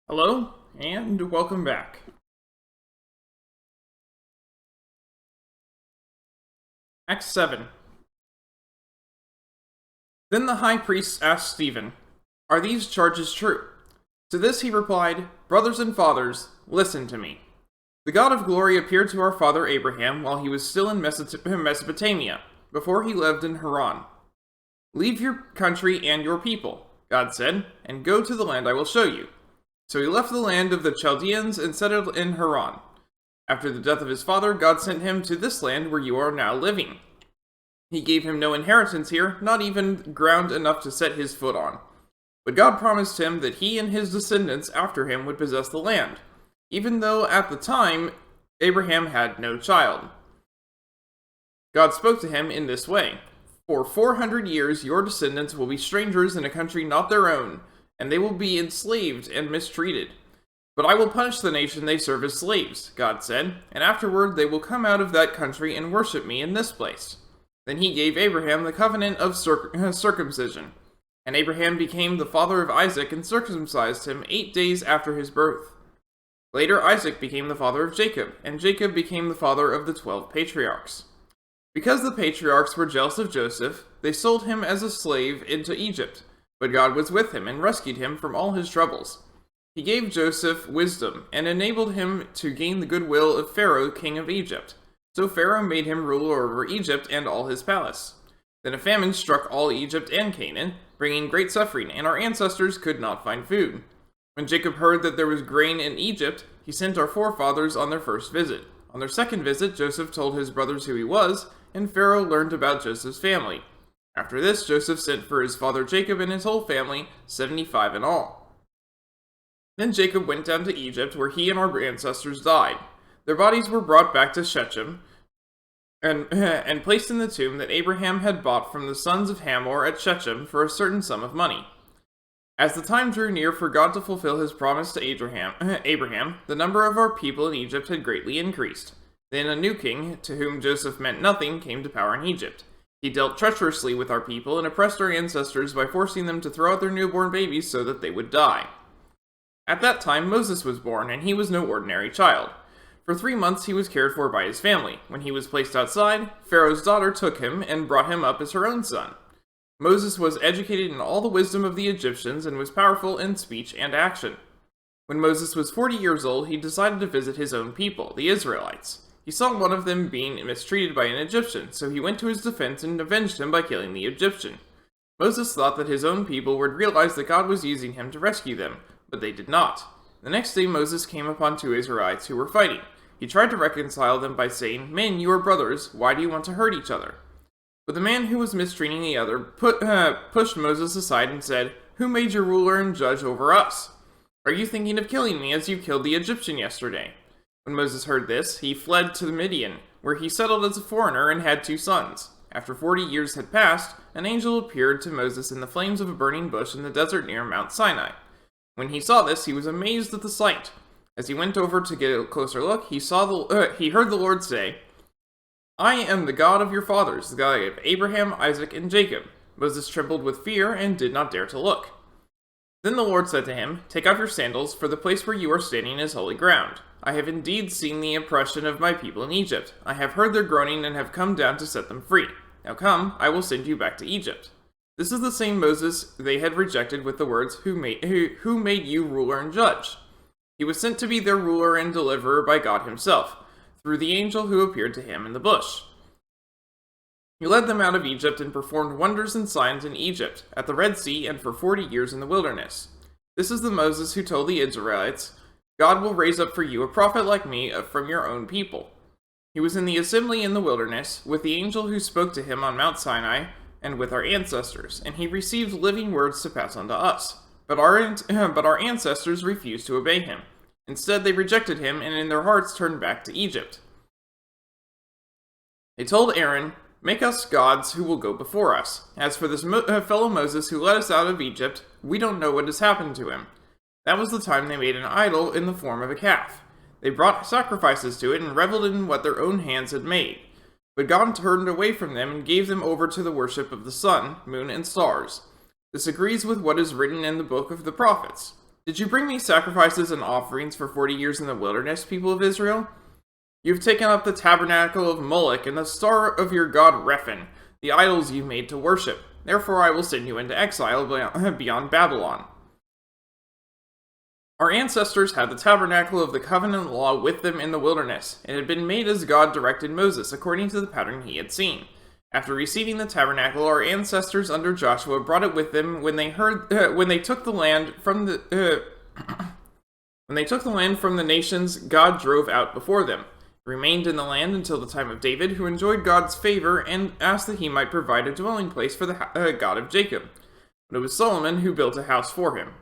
Hello, and welcome back. Acts 7. Then the high priest asked Stephen, "Are these charges true?" To this he replied, "Brothers and fathers, listen to me. The God of glory appeared to our father Abraham while he was still in Mesopotamia, before he lived in Haran. 'Leave your country and your people,' God said, 'and go to the land I will show you.' So he left the land of the Chaldeans and settled in Haran. After the death of his father, God sent him to this land where you are now living. He gave him no inheritance here, not even ground enough to set his foot on. But God promised him that he and his descendants after him would possess the land, even though at the time Abraham had no child. God spoke to him in this way: 'For 400 years your descendants will be strangers in a country not their own, and they will be enslaved and mistreated. But I will punish the nation they serve as slaves,' God said, 'and afterward they will come out of that country and worship me in this place.' Then he gave Abraham the covenant of circumcision. And Abraham became the father of Isaac and circumcised him 8 days after his birth. Later Isaac became the father of Jacob, and Jacob became the father of the 12 patriarchs. Because the patriarchs were jealous of Joseph, they sold him as a slave into Egypt, but God was with him and rescued him from all his troubles. He gave Joseph wisdom and enabled him to gain the goodwill of Pharaoh, king of Egypt. So Pharaoh made him ruler over Egypt and all his palace. Then a famine struck all Egypt and Canaan, bringing great suffering, and our ancestors could not find food. When Jacob heard that there was grain in Egypt, he sent our forefathers on their first visit. On their second visit, Joseph told his brothers who he was, and Pharaoh learned about Joseph's family. After this, Joseph sent for his father Jacob and his whole family, 75 in all. Then Jacob went down to Egypt, where he and our ancestors died. Their bodies were brought back to Shechem and placed in the tomb that Abraham had bought from the sons of Hamor at Shechem for a certain sum of money. As the time drew near for God to fulfill his promise to Abraham, the number of our people in Egypt had greatly increased. Then a new king, to whom Joseph meant nothing, came to power in Egypt. He dealt treacherously with our people and oppressed our ancestors by forcing them to throw out their newborn babies so that they would die. At that time Moses was born, and he was no ordinary child. For 3 months he was cared for by his family. When he was placed outside, Pharaoh's daughter took him and brought him up as her own son. Moses was educated in all the wisdom of the Egyptians and was powerful in speech and action. When Moses was 40 years old, he decided to visit his own people, the Israelites. He saw one of them being mistreated by an Egyptian, so he went to his defense and avenged him by killing the Egyptian. Moses thought that his own people would realize that God was using him to rescue them, but they did not. The next day Moses came upon 2 Israelites who were fighting. He tried to reconcile them by saying, "Men, you are brothers, why do you want to hurt each other?" But the man who was mistreating the other pushed Moses aside and said, "Who made you ruler and judge over us? Are you thinking of killing me as you killed the Egyptian yesterday?" When Moses heard this, he fled to Midian, where he settled as a foreigner and had 2 sons. After 40 years had passed, an angel appeared to Moses in the flames of a burning bush in the desert near Mount Sinai. When he saw this, he was amazed at the sight. As he went over to get a closer look, he heard the Lord say, "I am the God of your fathers, the God of Abraham, Isaac, and Jacob." Moses trembled with fear and did not dare to look. Then the Lord said to him, "Take off your sandals, for the place where you are standing is holy ground. I have indeed seen the oppression of my people in Egypt. I have heard their groaning and have come down to set them free. Now come, I will send you back to Egypt." This is the same Moses they had rejected with the words, who made you ruler and judge?" He was sent to be their ruler and deliverer by God himself, through the angel who appeared to him in the bush. He led them out of Egypt and performed wonders and signs in Egypt, at the Red Sea, and for 40 years in the wilderness. This is the Moses who told the Israelites, "God will raise up for you a prophet like me from your own people." He was in the assembly in the wilderness, with the angel who spoke to him on Mount Sinai, and with our ancestors, and he received living words to pass on to us. But our ancestors refused to obey him. Instead, they rejected him, and in their hearts turned back to Egypt. They told Aaron, "Make us gods who will go before us. As for this fellow Moses who led us out of Egypt, we don't know what has happened to him." That was the time they made an idol in the form of a calf. They brought sacrifices to it and reveled in what their own hands had made. But God turned away from them and gave them over to the worship of the sun, moon, and stars. This agrees with what is written in the book of the prophets. Did you bring me sacrifices and offerings for 40 years in the wilderness, people of Israel? You've taken up the tabernacle of Moloch and the star of your god Rephan, the idols you made to worship. Therefore I will send you into exile beyond Babylon. Our ancestors had the tabernacle of the covenant law with them in the wilderness. It had been made as God directed Moses, according to the pattern he had seen. After receiving the tabernacle, our ancestors under Joshua brought it with them when they took the land from the nations God drove out before them. It remained in the land until the time of David, who enjoyed God's favor and asked that he might provide a dwelling place for the God of Jacob. But it was Solomon who built a house for him.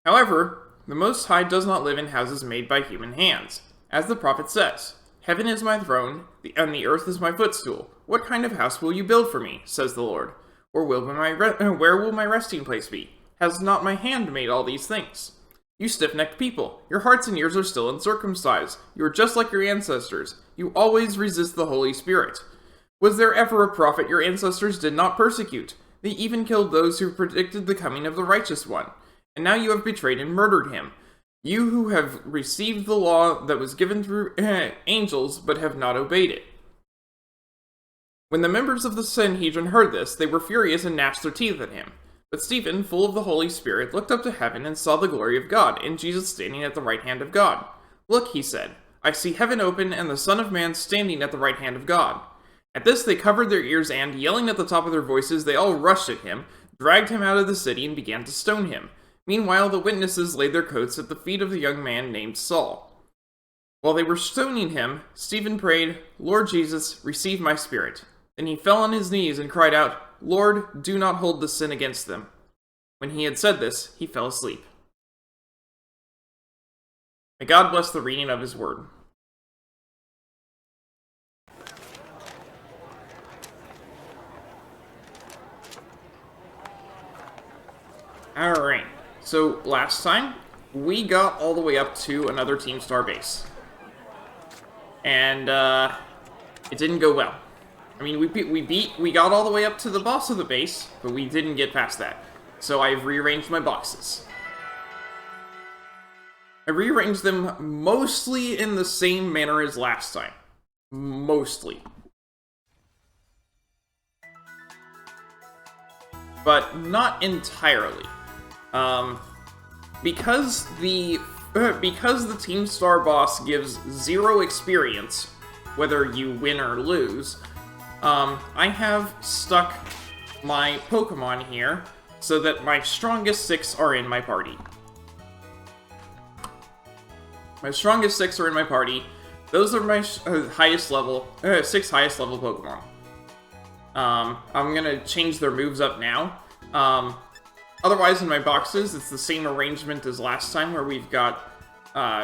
However, the Most High does not live in houses made by human hands. As the prophet says, "Heaven is my throne, and the earth is my footstool. What kind of house will you build for me, says the Lord? Or where will my resting place be? Has not my hand made all these things? You stiff-necked people, your hearts and ears are still uncircumcised. You are just like your ancestors. You always resist the Holy Spirit. Was there ever a prophet your ancestors did not persecute? They even killed those who predicted the coming of the Righteous One. And now you have betrayed and murdered him. You who have received the law that was given through angels, but have not obeyed it." When the members of the Sanhedrin heard this, they were furious and gnashed their teeth at him. But Stephen, full of the Holy Spirit, looked up to heaven and saw the glory of God, and Jesus standing at the right hand of God. "Look," he said, "I see heaven open, and the Son of Man standing at the right hand of God." At this they covered their ears and, yelling at the top of their voices, they all rushed at him, dragged him out of the city, and began to stone him. Meanwhile, the witnesses laid their coats at the feet of the young man named Saul. While they were stoning him, Stephen prayed, "Lord Jesus, receive my spirit." Then he fell on his knees and cried out, "Lord, do not hold this sin against them." When he had said this, he fell asleep. May God bless the reading of his word. Alright. So, last time, we got all the way up to another Team Star base. And, it didn't go well. I mean, we got all the way up to the boss of the base, but we didn't get past that. So I've rearranged my boxes. I rearranged them mostly in the same manner as last time. Mostly. But not entirely. Because the Team Star boss gives 0 experience, whether you win or lose, I have stuck my Pokemon here so that my strongest 6 are in my party. My strongest 6 are in my party. Those are my highest level, 6 highest level Pokemon. I'm gonna change their moves up now. Otherwise, in my boxes, it's the same arrangement as last time, where we've got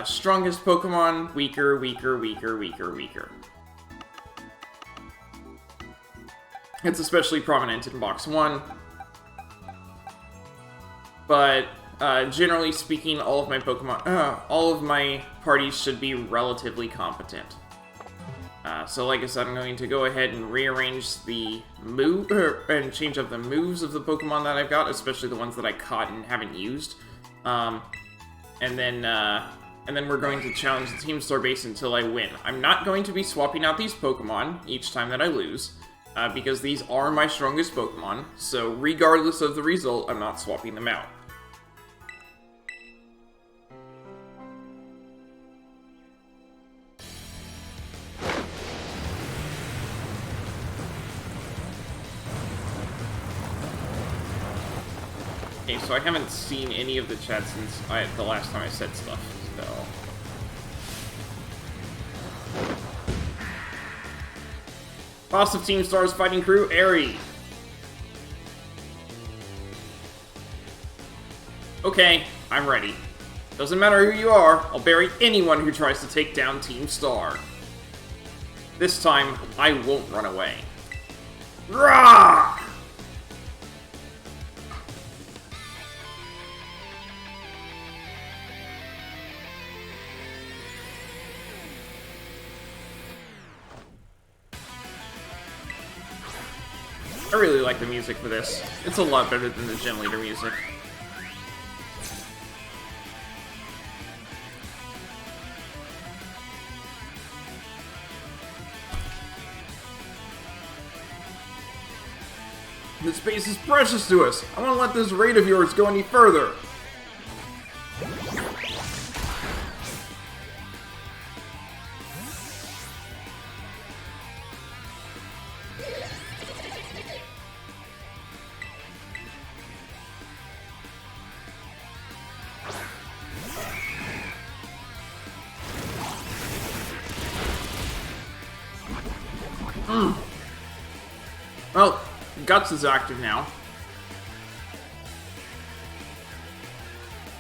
strongest Pokemon, weaker, weaker, weaker, weaker, weaker. It's especially prominent in Box 1. But, generally speaking, all of my Pokemon, all of my parties should be relatively competent. So like I said, I'm going to go ahead and rearrange the and change up the moves of the Pokemon that I've got, especially the ones that I caught and haven't used. And then we're going to challenge the Team Star base until I win. I'm not going to be swapping out these Pokemon each time that I lose, because these are my strongest Pokemon, so regardless of the result, I'm not swapping them out. Okay, so I haven't seen any of the chat since the last time I said stuff, so... Boss of Team Star's fighting crew, Aerie. Okay, I'm ready. Doesn't matter who you are, I'll bury anyone who tries to take down Team Star. This time, I won't run away. Rah! I really like the music for this. It's a lot better than the Gym Leader music. This space is precious to us. I won't let this raid of yours go any further. Well, Guts is active now.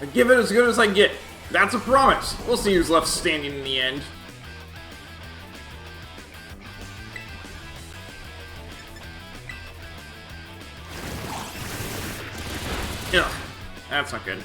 I give it as good as I get. That's a promise. We'll see who's left standing in the end. Ugh, that's not good.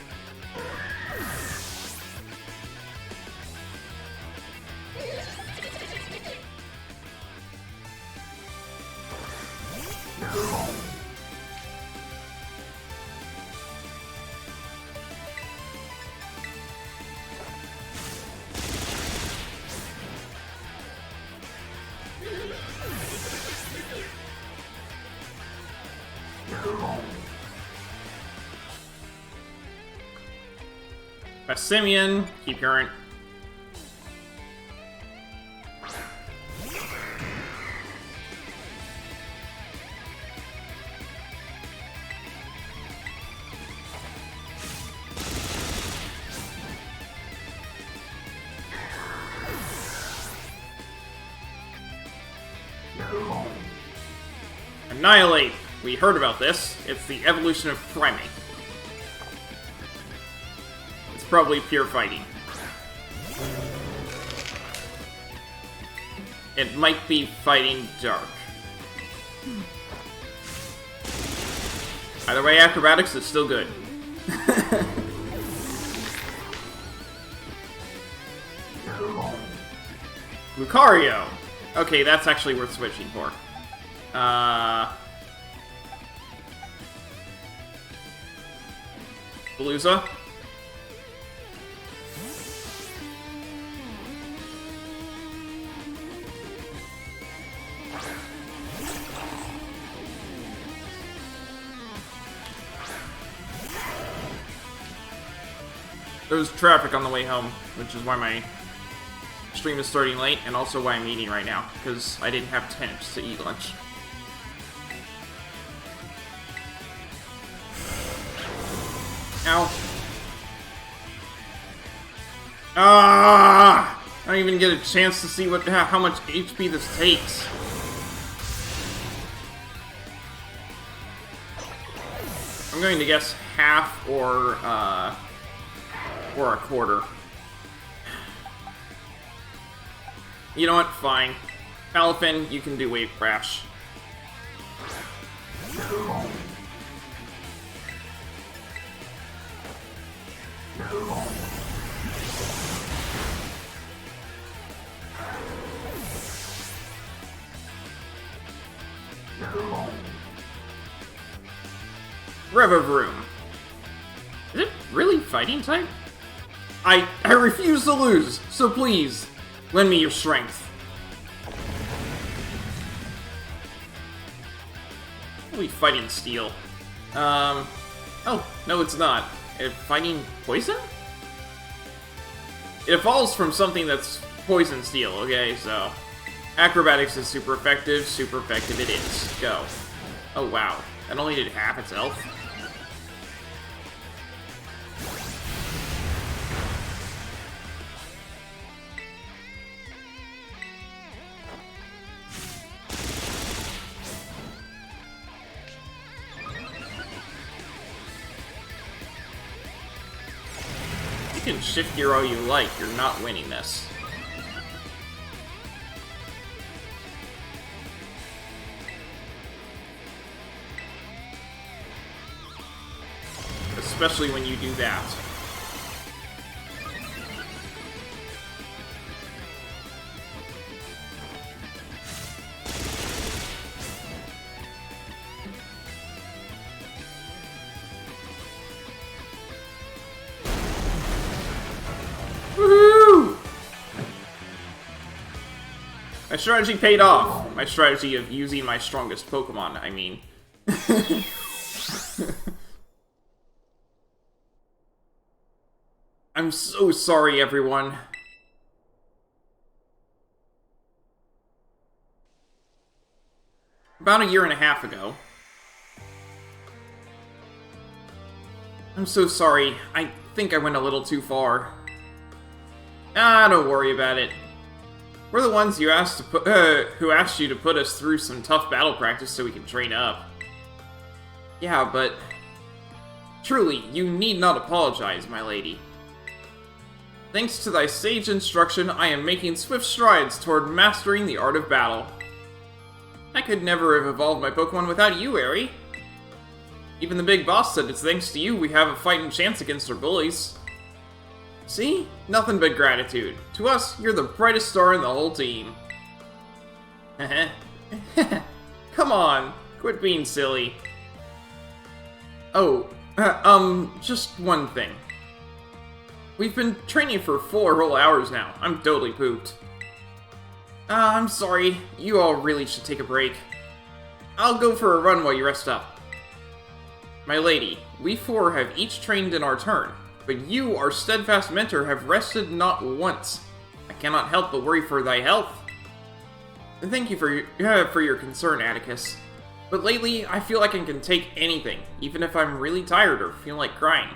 Simeon, keep current. Annihilate! We heard about this. It's the evolution of Primate. It's probably pure fighting. It might be fighting dark. Either way, acrobatics is still good. Lucario! Okay, that's actually worth switching for. Palooza? There was traffic on the way home, which is why my stream is starting late, and also why I'm eating right now, because I didn't have temps to eat lunch. Ow. Ah! I don't even get a chance to see how much HP this takes. I'm going to guess half or a quarter. You know what? Fine. Palafin, you can do Wave Crash. Revavroom. Is it really fighting type? I refuse to lose, so please, lend me your strength. Probably fighting steel. Oh, no it's not. Fighting poison? It evolves from something that's poison steel, okay, so... Acrobatics is super effective it is. Go. Oh wow, that only did half its health? You can shift gear all you like, you're not winning this. Especially when you do that. Woohoo! My strategy paid off. My strategy of using my strongest Pokemon, I mean. I'm so sorry, everyone. About a year and a half ago. I'm so sorry. I think I went a little too far. Ah, don't worry about it. We're the ones you asked to put, who asked you to put us through some tough battle practice so we can train up. Yeah, but... Truly, you need not apologize, my lady. Thanks to thy sage instruction, I am making swift strides toward mastering the art of battle. I could never have evolved my Pokemon without you, Aerie. Even the big boss said it's thanks to you we have a fighting chance against our bullies. See? Nothing but gratitude. To us, you're the brightest star in the whole team. Come on, quit being silly. Oh, just one thing. We've been training for 4 whole hours now. I'm totally pooped. I'm sorry. You all really should take a break. I'll go for a run while you rest up. My lady, we 4 have each trained in our turn, but you, our steadfast mentor, have rested not once. I cannot help but worry for thy health. Thank you for your concern, Atticus. But lately, I feel like I can take anything, even if I'm really tired or feel like crying.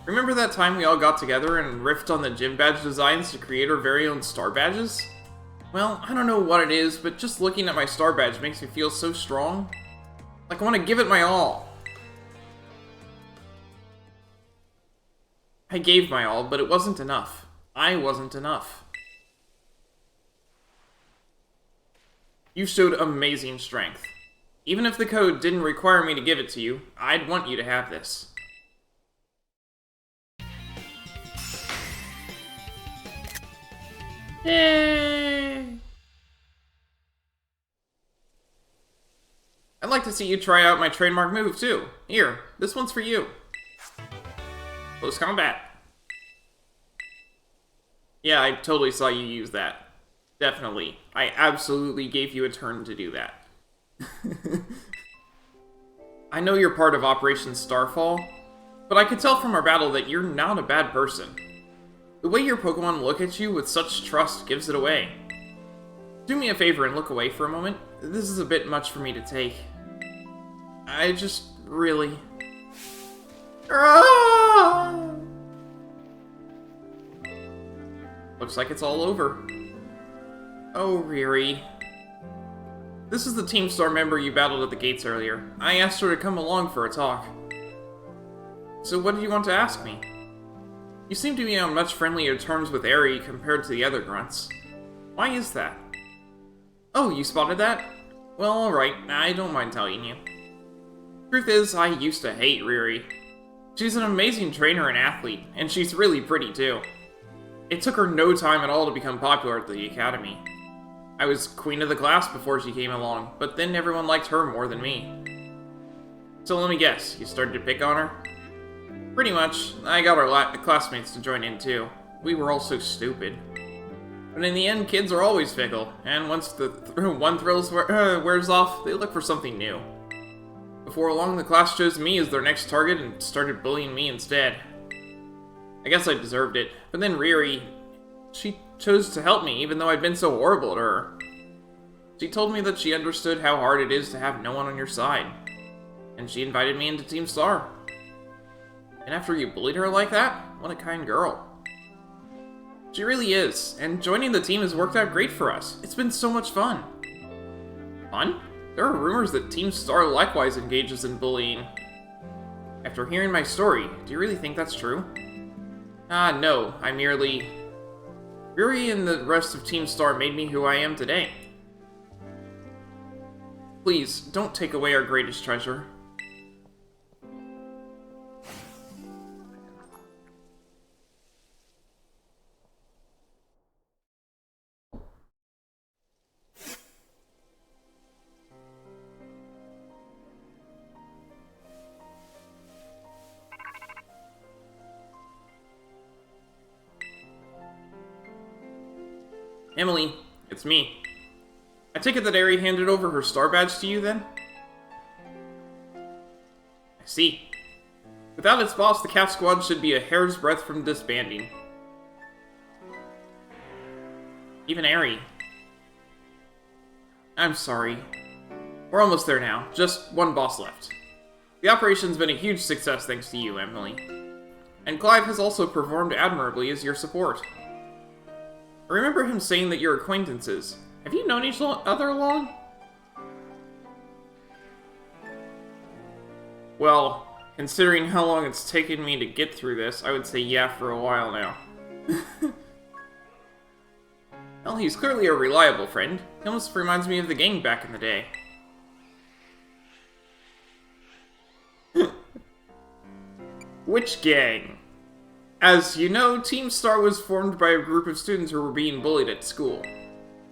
Remember that time we all got together and riffed on the gym badge designs to create our very own star badges? Well, I don't know what it is, but just looking at my star badge makes me feel so strong. Like I want to give it my all. I gave my all, but it wasn't enough. I wasn't enough. You showed amazing strength. Even if the code didn't require me to give it to you, I'd want you to have this. Yay! I'd like to see you try out my trademark move, too. Here, this one's for you. Close combat. Yeah, I totally saw you use that. Definitely. I absolutely gave you a turn to do that. I know you're part of Operation Starfall, but I could tell from our battle that you're not a bad person. The way your Pokemon look at you with such trust gives it away. Do me a favor and look away for a moment. This is a bit much for me to take. I just really... Looks like it's all over. Oh, Riri. This is the Team Star member you battled at the gates earlier. I asked her to come along for a talk. So what did you want to ask me? You seem to be on much friendlier terms with Aerie compared to the other grunts. Why is that? Oh, you spotted that? Well, alright, I don't mind telling you. Truth is, I used to hate Riri. She's an amazing trainer and athlete, and she's really pretty too. It took her no time at all to become popular at the academy. I was queen of the class before she came along, but then everyone liked her more than me. So let me guess, you started to pick on her? Pretty much. I got our classmates to join in too. We were all so stupid. But in the end, kids are always fickle, and once the one thrill wears off, they look for something new. Before long, the class chose me as their next target and started bullying me instead. I guess I deserved it, but then Riri, she chose to help me even though I'd been so horrible to her. She told me that she understood how hard it is to have no one on your side, and she invited me into Team Star. And after you bullied her like that, what a kind girl. She really is, and joining the team has worked out great for us. It's been so much fun. Fun? There are rumors that Team Star likewise engages in bullying. After hearing my story, do you really think that's true? No, I merely... Riri and the rest of Team Star made me who I am today. Please, don't take away our greatest treasure. Emily, it's me. I take it that Aerie handed over her star badge to you, then? I see. Without its boss, the Calf Squad should be a hair's breadth from disbanding. Even Airy. I'm sorry. We're almost there now. Just one boss left. The operation's been a huge success thanks to you, Emily. And Clive has also performed admirably as your support. I remember him saying that you're acquaintances. Have you known each other long? Well, considering how long it's taken me to get through this, I would say yeah for a while now. Well, he's clearly a reliable friend. He almost reminds me of the gang back in the day. Which gang? As you know, Team Star was formed by a group of students who were being bullied at school.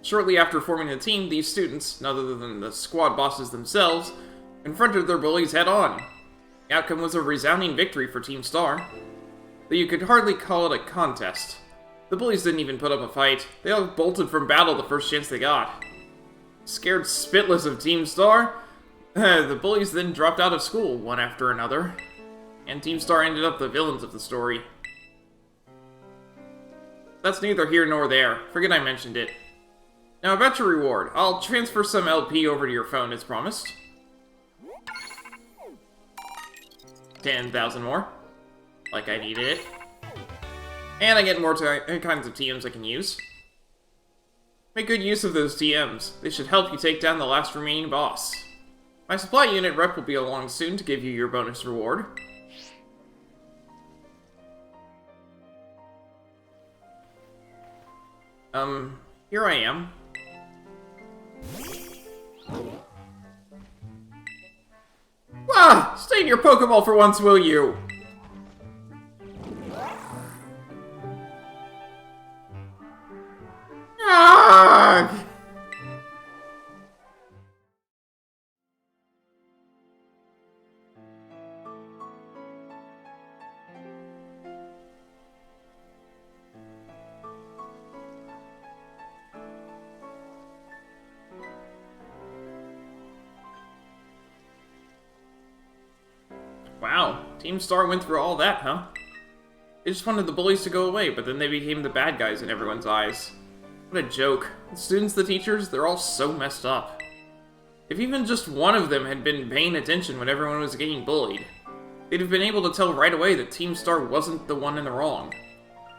Shortly after forming the team, these students, none other than the squad bosses themselves, confronted their bullies head-on. The outcome was a resounding victory for Team Star, though you could hardly call it a contest. The bullies didn't even put up a fight. They all bolted from battle the first chance they got. Scared spitless of Team Star, the bullies then dropped out of school, one after another, and Team Star ended up the villains of the story. That's neither here nor there. Forget I mentioned it. Now about your reward. I'll transfer some LP over to your phone as promised. 10,000 more. Like I needed it. And I get more kinds of TMs I can use. Make good use of those TMs. They should help you take down the last remaining boss. My supply unit rep will be along soon to give you your bonus reward. Here I am. Ah! Stay in your Pokeball for once, will you? Ah! Wow, Team Star went through all that, huh? They just wanted the bullies to go away, but then they became the bad guys in everyone's eyes. What a joke. The students, the teachers, they're all so messed up. If even just one of them had been paying attention when everyone was getting bullied, they'd have been able to tell right away that Team Star wasn't the one in the wrong.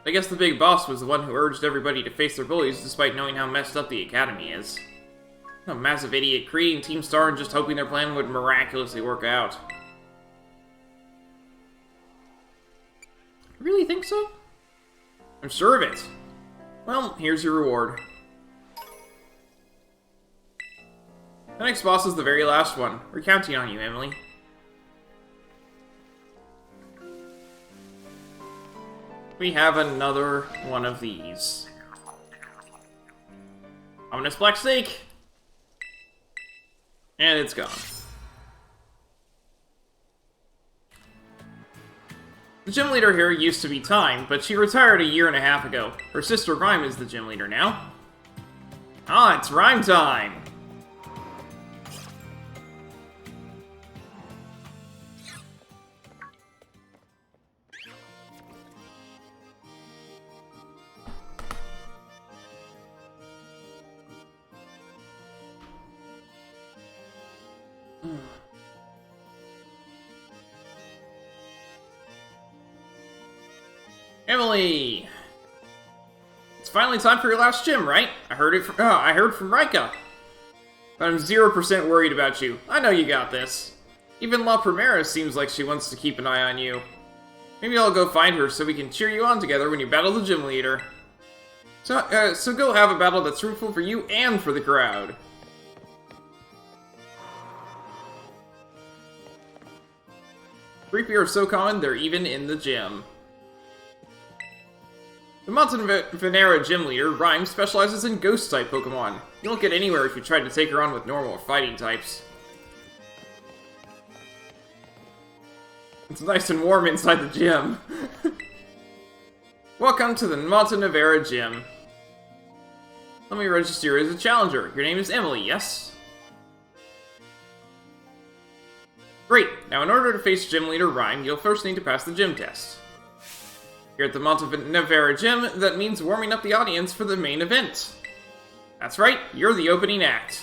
I guess the big boss was the one who urged everybody to face their bullies despite knowing how messed up the academy is. A massive idiot creating Team Star and just hoping their plan would miraculously work out. Really think so? I'm sure of it. Well, here's your reward. The next boss is the very last one. We're counting on you, Emily. We have another one of these. Ominous Black Snake! And it's gone. The gym leader here used to be Time, but she retired a year and a half ago. Her sister Rhyme is the gym leader now. Ah, it's Rhyme time! Emily! It's finally time for your last gym, right? I heard from Rika. But I'm 0% worried about you. I know you got this. Even La Primera seems like she wants to keep an eye on you. Maybe I'll go find her so we can cheer you on together when you battle the gym leader. So go have a battle that's fruitful for you and for the crowd. Creepy are so common, they're even in the gym. The Mountain Venera gym leader, Rhyme, specializes in ghost-type Pokemon. You won't get anywhere if you try to take her on with normal fighting types. It's nice and warm inside the gym. Welcome to the Mountain Venera gym. Let me register you as a challenger. Your name is Emily, yes? Great! Now in order to face Gym Leader Rhyme, you'll first need to pass the gym test. Here at the Montevera Gym, that means warming up the audience for the main event. That's right, you're the opening act.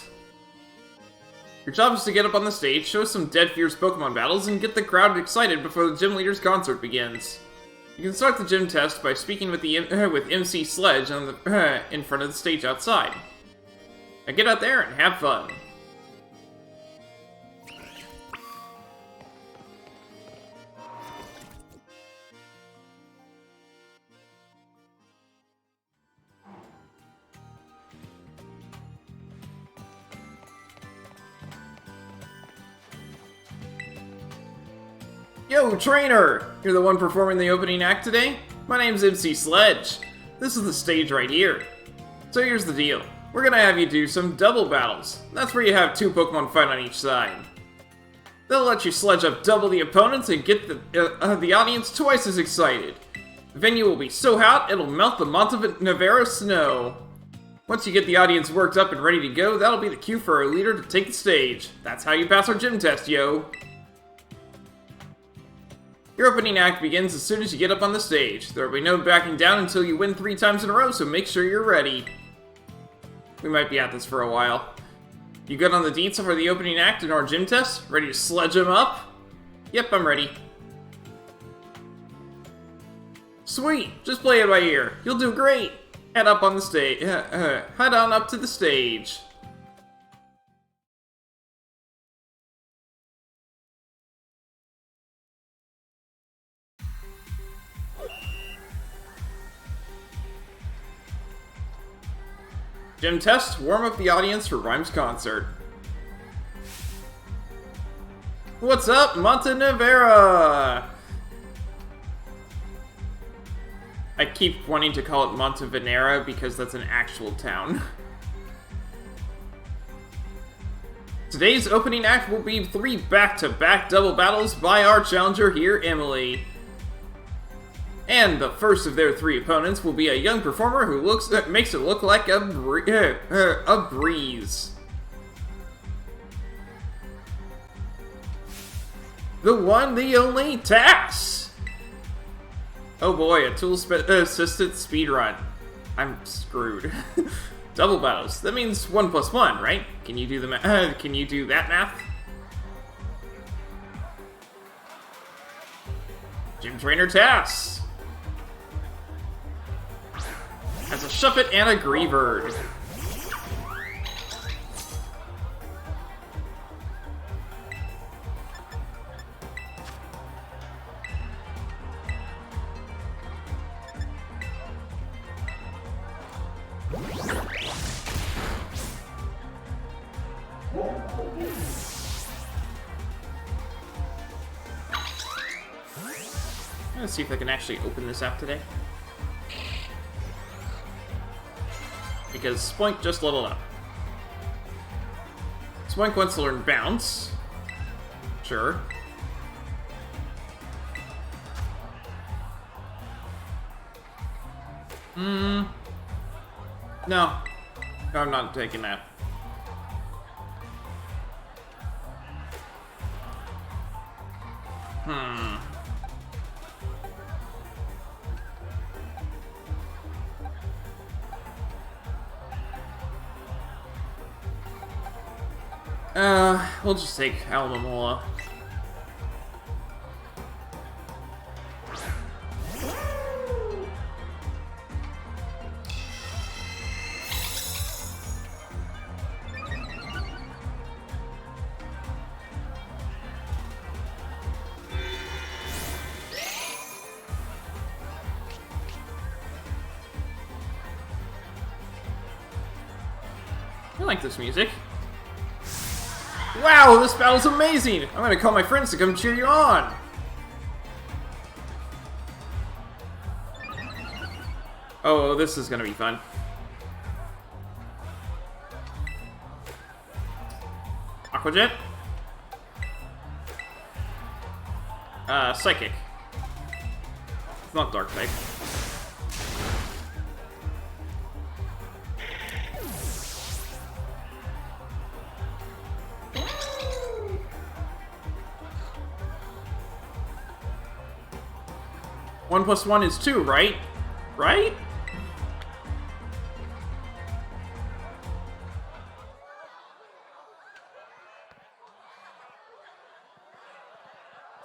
Your job is to get up on the stage, show some dead fierce Pokemon battles, and get the crowd excited before the gym leader's concert begins. You can start the gym test by speaking with MC Sledge on the, in front of the stage outside. Now get out there and have fun. Yo, trainer! You're the one performing the opening act today? My name's MC Sledge. This is the stage right here. So here's the deal. We're gonna have you do some double battles. That's where you have 2 Pokemon fight on each side. They'll let you sledge up double the opponents and get the audience twice as excited. The venue will be so hot, it'll melt the Montevera snow. Once you get the audience worked up and ready to go, that'll be the cue for our leader to take the stage. That's how you pass our gym test, yo. Your opening act begins as soon as you get up on the stage. There will be no backing down until you win 3 times in a row, so make sure you're ready. We might be at this for a while. You good on the deets for the opening act and our gym test? Ready to sledge them up? Yep, I'm ready. Sweet! Just play it by ear. You'll do great! Head up on the stage. Head on up to the stage. Gym test, warm up the audience for Rhyme's concert. What's up, Montevera? I keep wanting to call it Montevera because that's an actual town. Today's opening act will be 3 back-to-back double battles by our challenger here, Emily. And the first of their 3 opponents will be a young performer who makes it look like a breeze. The one, the only, Tass! Oh boy, a tool-assisted speedrun. I'm screwed. Double battles. That means 1 + 1, right? Can you do the can you do that math? Gym Trainer Tass has a Shuppet and a Greavard. Let's see if I can actually open this app today. Because Spoink just leveled up. Spoink wants to learn Bounce. Sure. No. No, I'm not taking that. We'll just take Alamomola. I like this music. Wow, this battle's amazing! I'm gonna call my friends to come cheer you on! Oh, this is gonna be fun. Aqua Jet? Psychic. It's not Dark type. 1 plus 1 is 2, right? Right?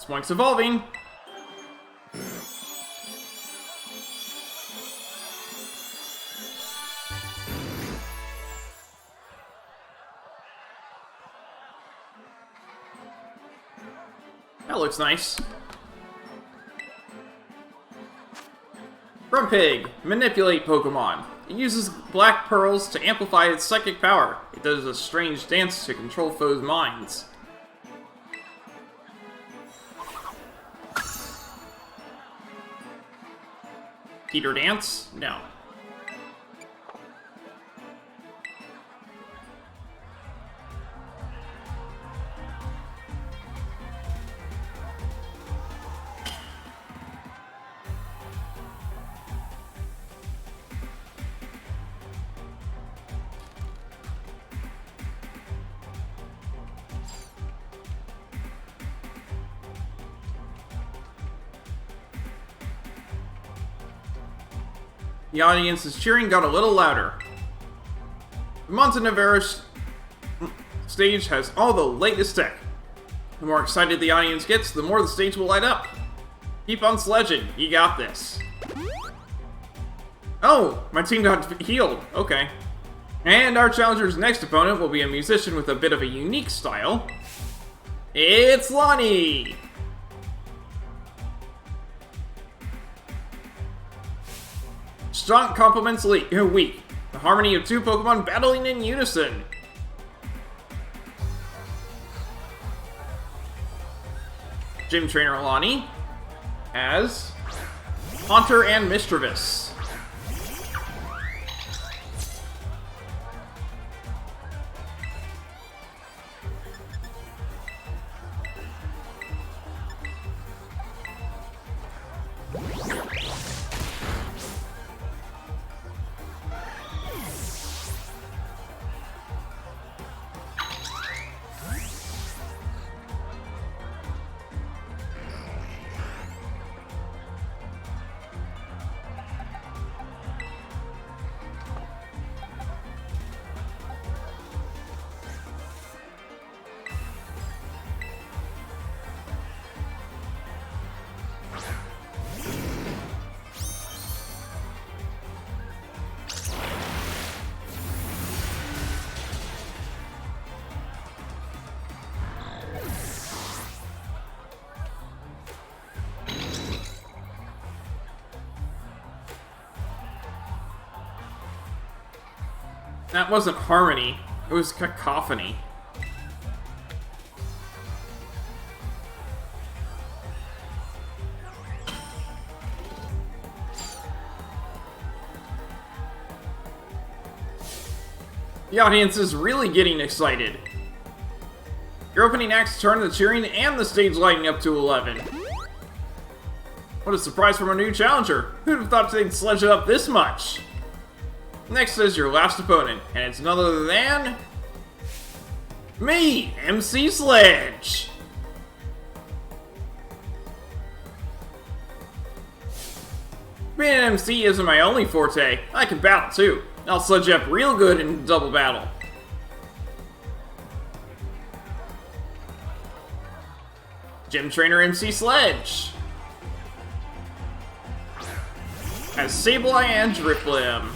Spoink's evolving. That looks nice. Grumpig, manipulate Pokemon. It uses black pearls to amplify its psychic power. It does a strange dance to control foes' minds. Peter Dance? No. The audience's cheering got a little louder. The Montenegro stage has all the latest tech. The more excited the audience gets, the more the stage will light up. Keep on sledging, you got this. Oh, my team got healed, okay. And our challenger's next opponent will be a musician with a bit of a unique style. It's Lonnie! Strong complements weak. The harmony of two Pokemon battling in unison. Gym Trainer Lonnie as Haunter and Mischievous. That wasn't harmony, it was cacophony. The audience is really getting excited. Your opening acts turn the cheering and the stage lighting up to 11. What a surprise from our new challenger! Who'd have thought they'd sledge it up this much? Next is your last opponent, and it's none other than... me, MC Sledge! Being an MC isn't my only forte. I can battle too. I'll sledge you up real good in double battle. Gym Trainer MC Sledge as Sableye and Drifblim.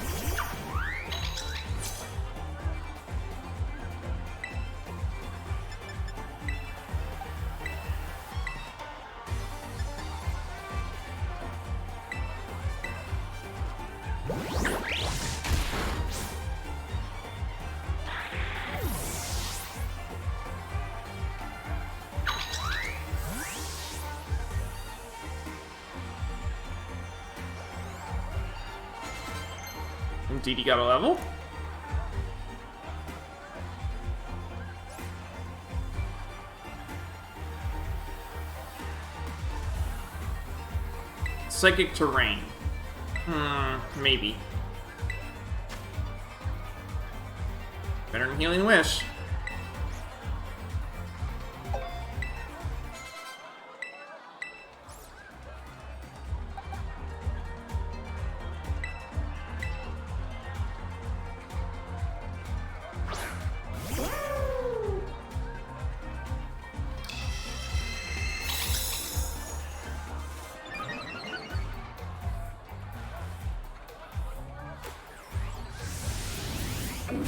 Indeed, he got a level. Psychic Terrain. Maybe. Better than Healing Wish.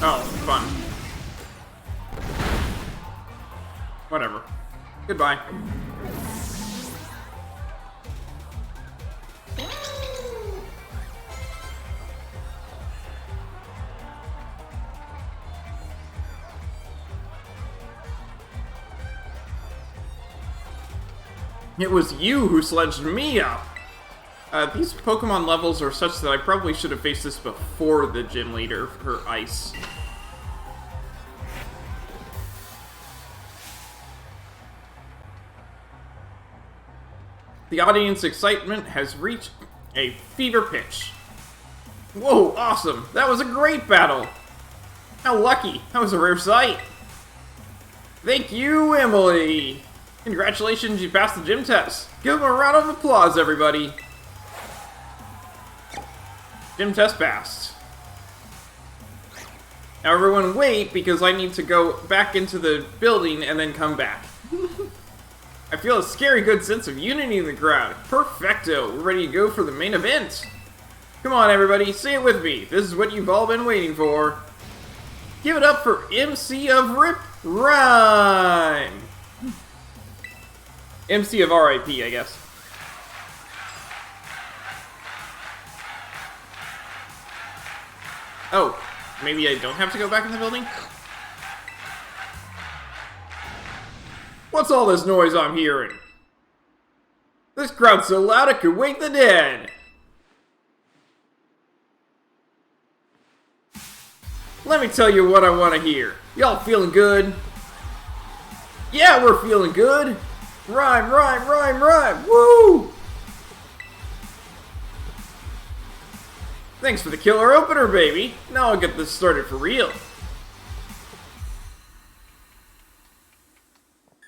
Oh, fun. Whatever. Goodbye. It was you who sledged me up! These Pokemon levels are such that I probably should have faced this before the gym leader for Ice. The audience excitement has reached a fever pitch. Whoa, awesome! That was a great battle! How lucky! That was a rare sight! Thank you, Emily! Congratulations, you passed the gym test! Give them a round of applause, everybody! Gym test passed. Now everyone wait, because I need to go back into the building and then come back. I feel a scary good sense of unity in the crowd. Perfecto! We're ready to go for the main event! Come on, everybody, say it with me. This is what you've all been waiting for. Give it up for MC of Rip Rhyme! MC of RIP, I guess. Oh, maybe I don't have to go back in the building? What's all this noise I'm hearing? This crowd's so loud it could wake the dead! Let me tell you what I want to hear. Y'all feeling good? Yeah, we're feeling good! Rhyme, rhyme, rhyme, rhyme! Woo! Thanks for the killer opener, baby! Now I'll get this started for real.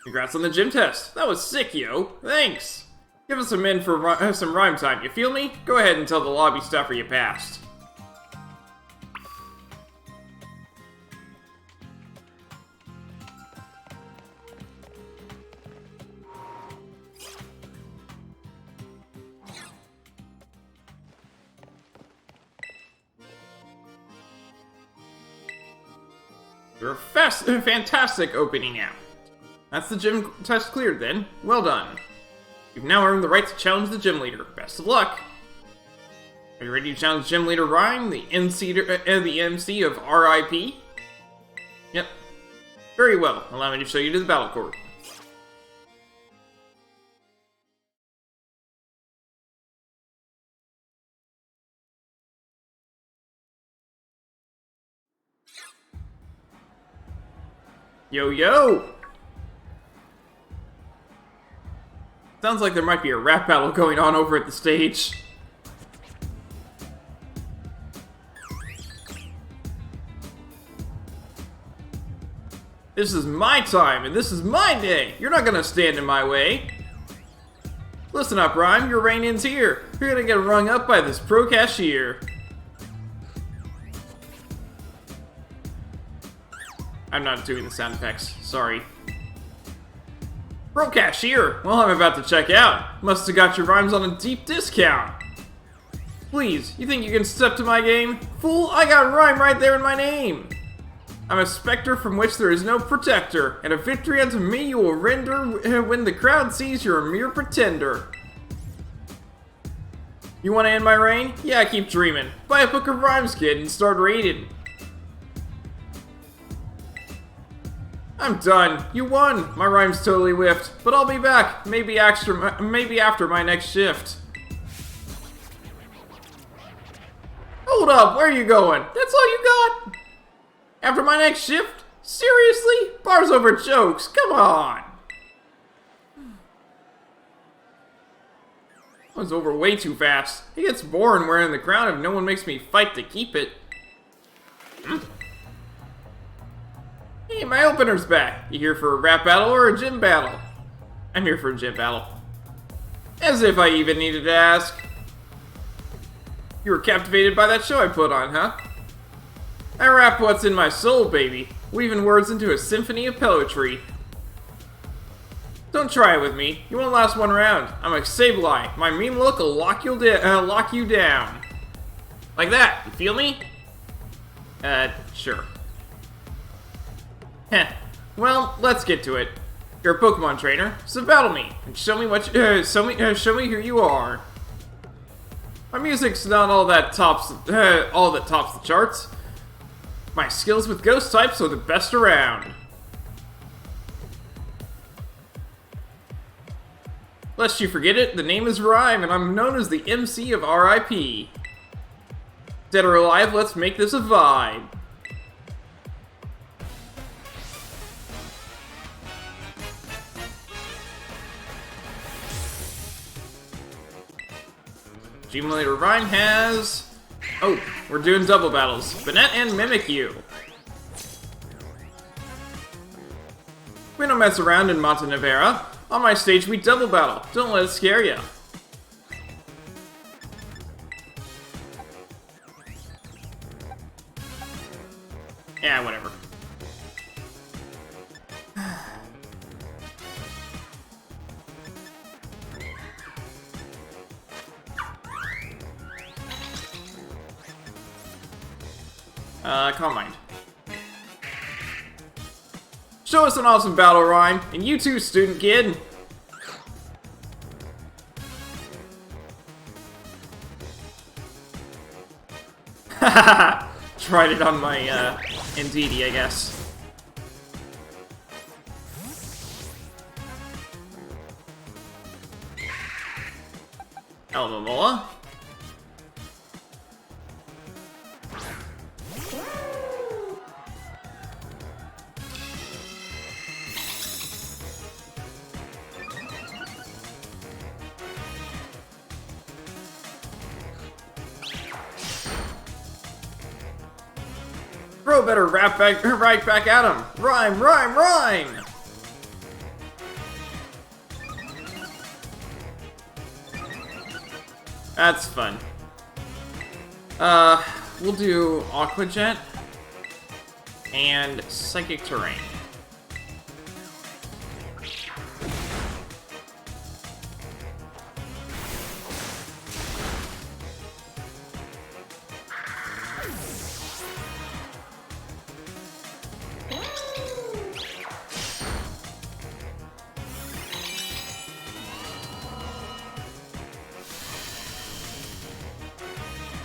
Congrats on the gym test. That was sick, yo. Thanks! Give us some in for some rhyme time, you feel me? Go ahead and tell the lobby staffer you passed. You're a fantastic opening app. That's the gym test cleared then. Well done. You've now earned the right to challenge the gym leader. Best of luck. Are you ready to challenge Gym Leader Rhyme, the MC of RIP? Yep. Very well. Allow me to show you to the battle court. Yo, yo! Sounds like there might be a rap battle going on over at the stage. This is my time, and this is my day! You're not gonna stand in my way! Listen up, Rhyme, your reign ends here. You're gonna get rung up by this pro cashier. I'm not doing the sound effects, sorry. Pro cashier! Well, I'm about to check out. Must have got your rhymes on a deep discount. Please, you think you can step to my game? Fool, I got rhyme right there in my name. I'm a specter from which there is no protector, and a victory unto me you will render when the crowd sees you're a mere pretender. You want to end my reign? Yeah, keep dreaming. Buy a book of rhymes, kid, and start reading. I'm done. You won. My rhyme's totally whiffed, but I'll be back. Maybe after my next shift. Hold up, where are you going? That's all you got? After my next shift? Seriously? Bars over jokes, come on! That was over way too fast. It gets boring wearing the crown if no one makes me fight to keep it. Hey, my opener's back. You here for a rap battle or a gym battle? I'm here for a gym battle. As if I even needed to ask. You were captivated by that show I put on, huh? I rap what's in my soul, baby, weaving words into a symphony of poetry. Don't try it with me. You won't last one round. I'm a Sableye. My mean look will lock you down. Like that. You feel me? Sure. Heh. Well, let's get to it. You're a Pokemon trainer, so battle me and show me what show me who you are. My music's not all that tops the charts. My skills with ghost types are the best around. Lest you forget it, the name is Rhyme, and I'm known as the MC of RIP. Dead or alive, let's make this a vibe. Accumulator Rhyme has... Oh, we're doing double battles. Banette and Mimikyu. We don't mess around in Montenevera. On my stage, we double battle. Don't let it scare ya. Yeah, whatever. Calm mind. Show us an awesome battle rhyme, and you too, student kid. Tried it on my, Indeedee, I guess. Almamola. Bro better right back at him. Rhyme, rhyme, rhyme! That's fun. We'll do Aqua Jet and Psychic Terrain.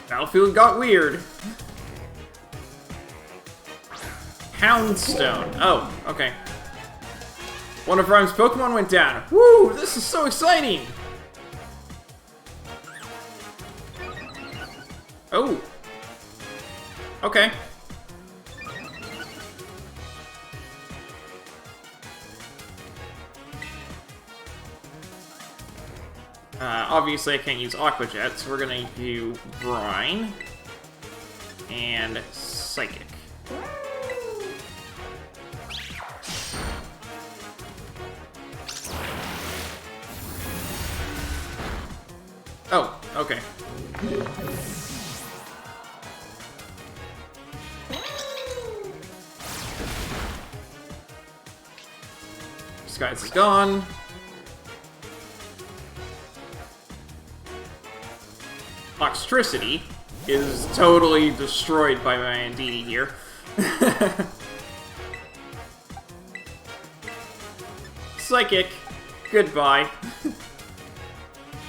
Battlefield got weird. Houndstone. Oh, okay. One of Rhyme's Pokemon went down. Woo! This is so exciting! Oh. Okay. Obviously I can't use Aqua Jet, so we're gonna do Brine and Psychic. Oh, okay. Disguise is gone. Electricity is totally destroyed by my Indeedee here. Psychic, goodbye.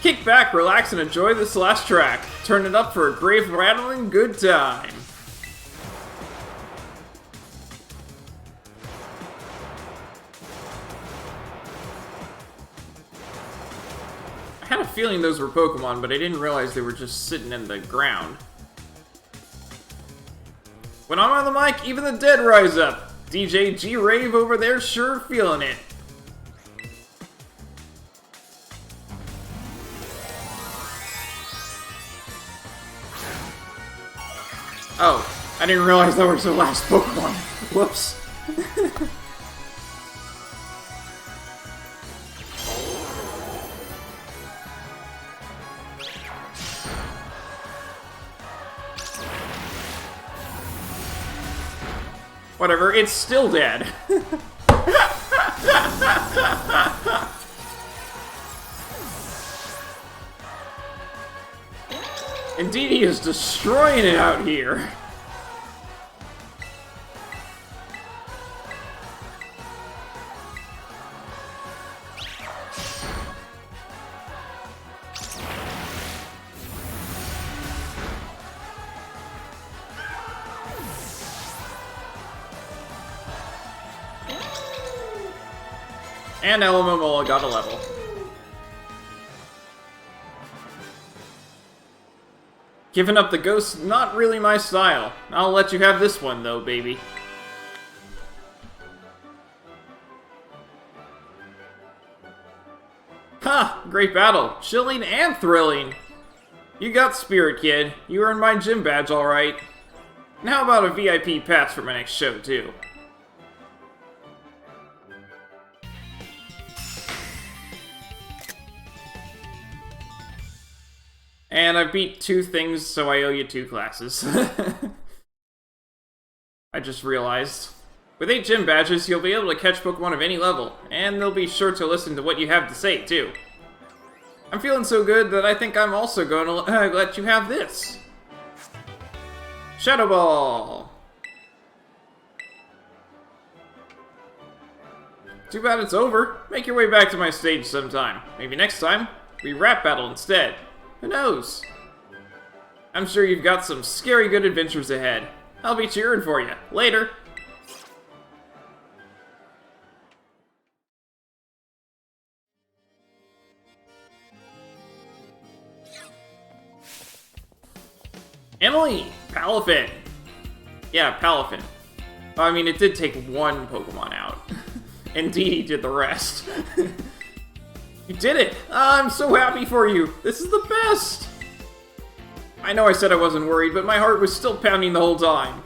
Kick back, relax, and enjoy this last track. Turn it up for a grave rattling good time. I had a feeling those were Pokemon, but I didn't realize they were just sitting in the ground. When I'm on the mic, even the dead rise up. DJ G-Rave over there sure feeling it. Oh, I didn't realize that was the last Pokemon. Whoops. Whatever, it's still dead. Indeedee is destroying it out here. And Alamomola got a level. Giving up the ghost, not really my style. I'll let you have this one, though, baby. Ha! Great battle. Chilling and thrilling. You got spirit, kid. You earned my gym badge, alright. And how about a VIP pass for my next show, too? And I beat 2 things, so I owe you 2 classes. I just realized. With 8 gym badges, you'll be able to catch Pokemon of any level, and they'll be sure to listen to what you have to say, too. I'm feeling so good that I think I'm also going to let you have this. Shadow Ball! Too bad it's over. Make your way back to my stage sometime. Maybe next time, we rap battle instead. Who knows? I'm sure you've got some scary good adventures ahead. I'll be cheering for you. Later! Emily! Palafin! Yeah, Palafin. I mean, it did take 1 Pokemon out. Indeed, he did the rest. You did it! I'm so happy for you! This is the best! I know I said I wasn't worried, but my heart was still pounding the whole time.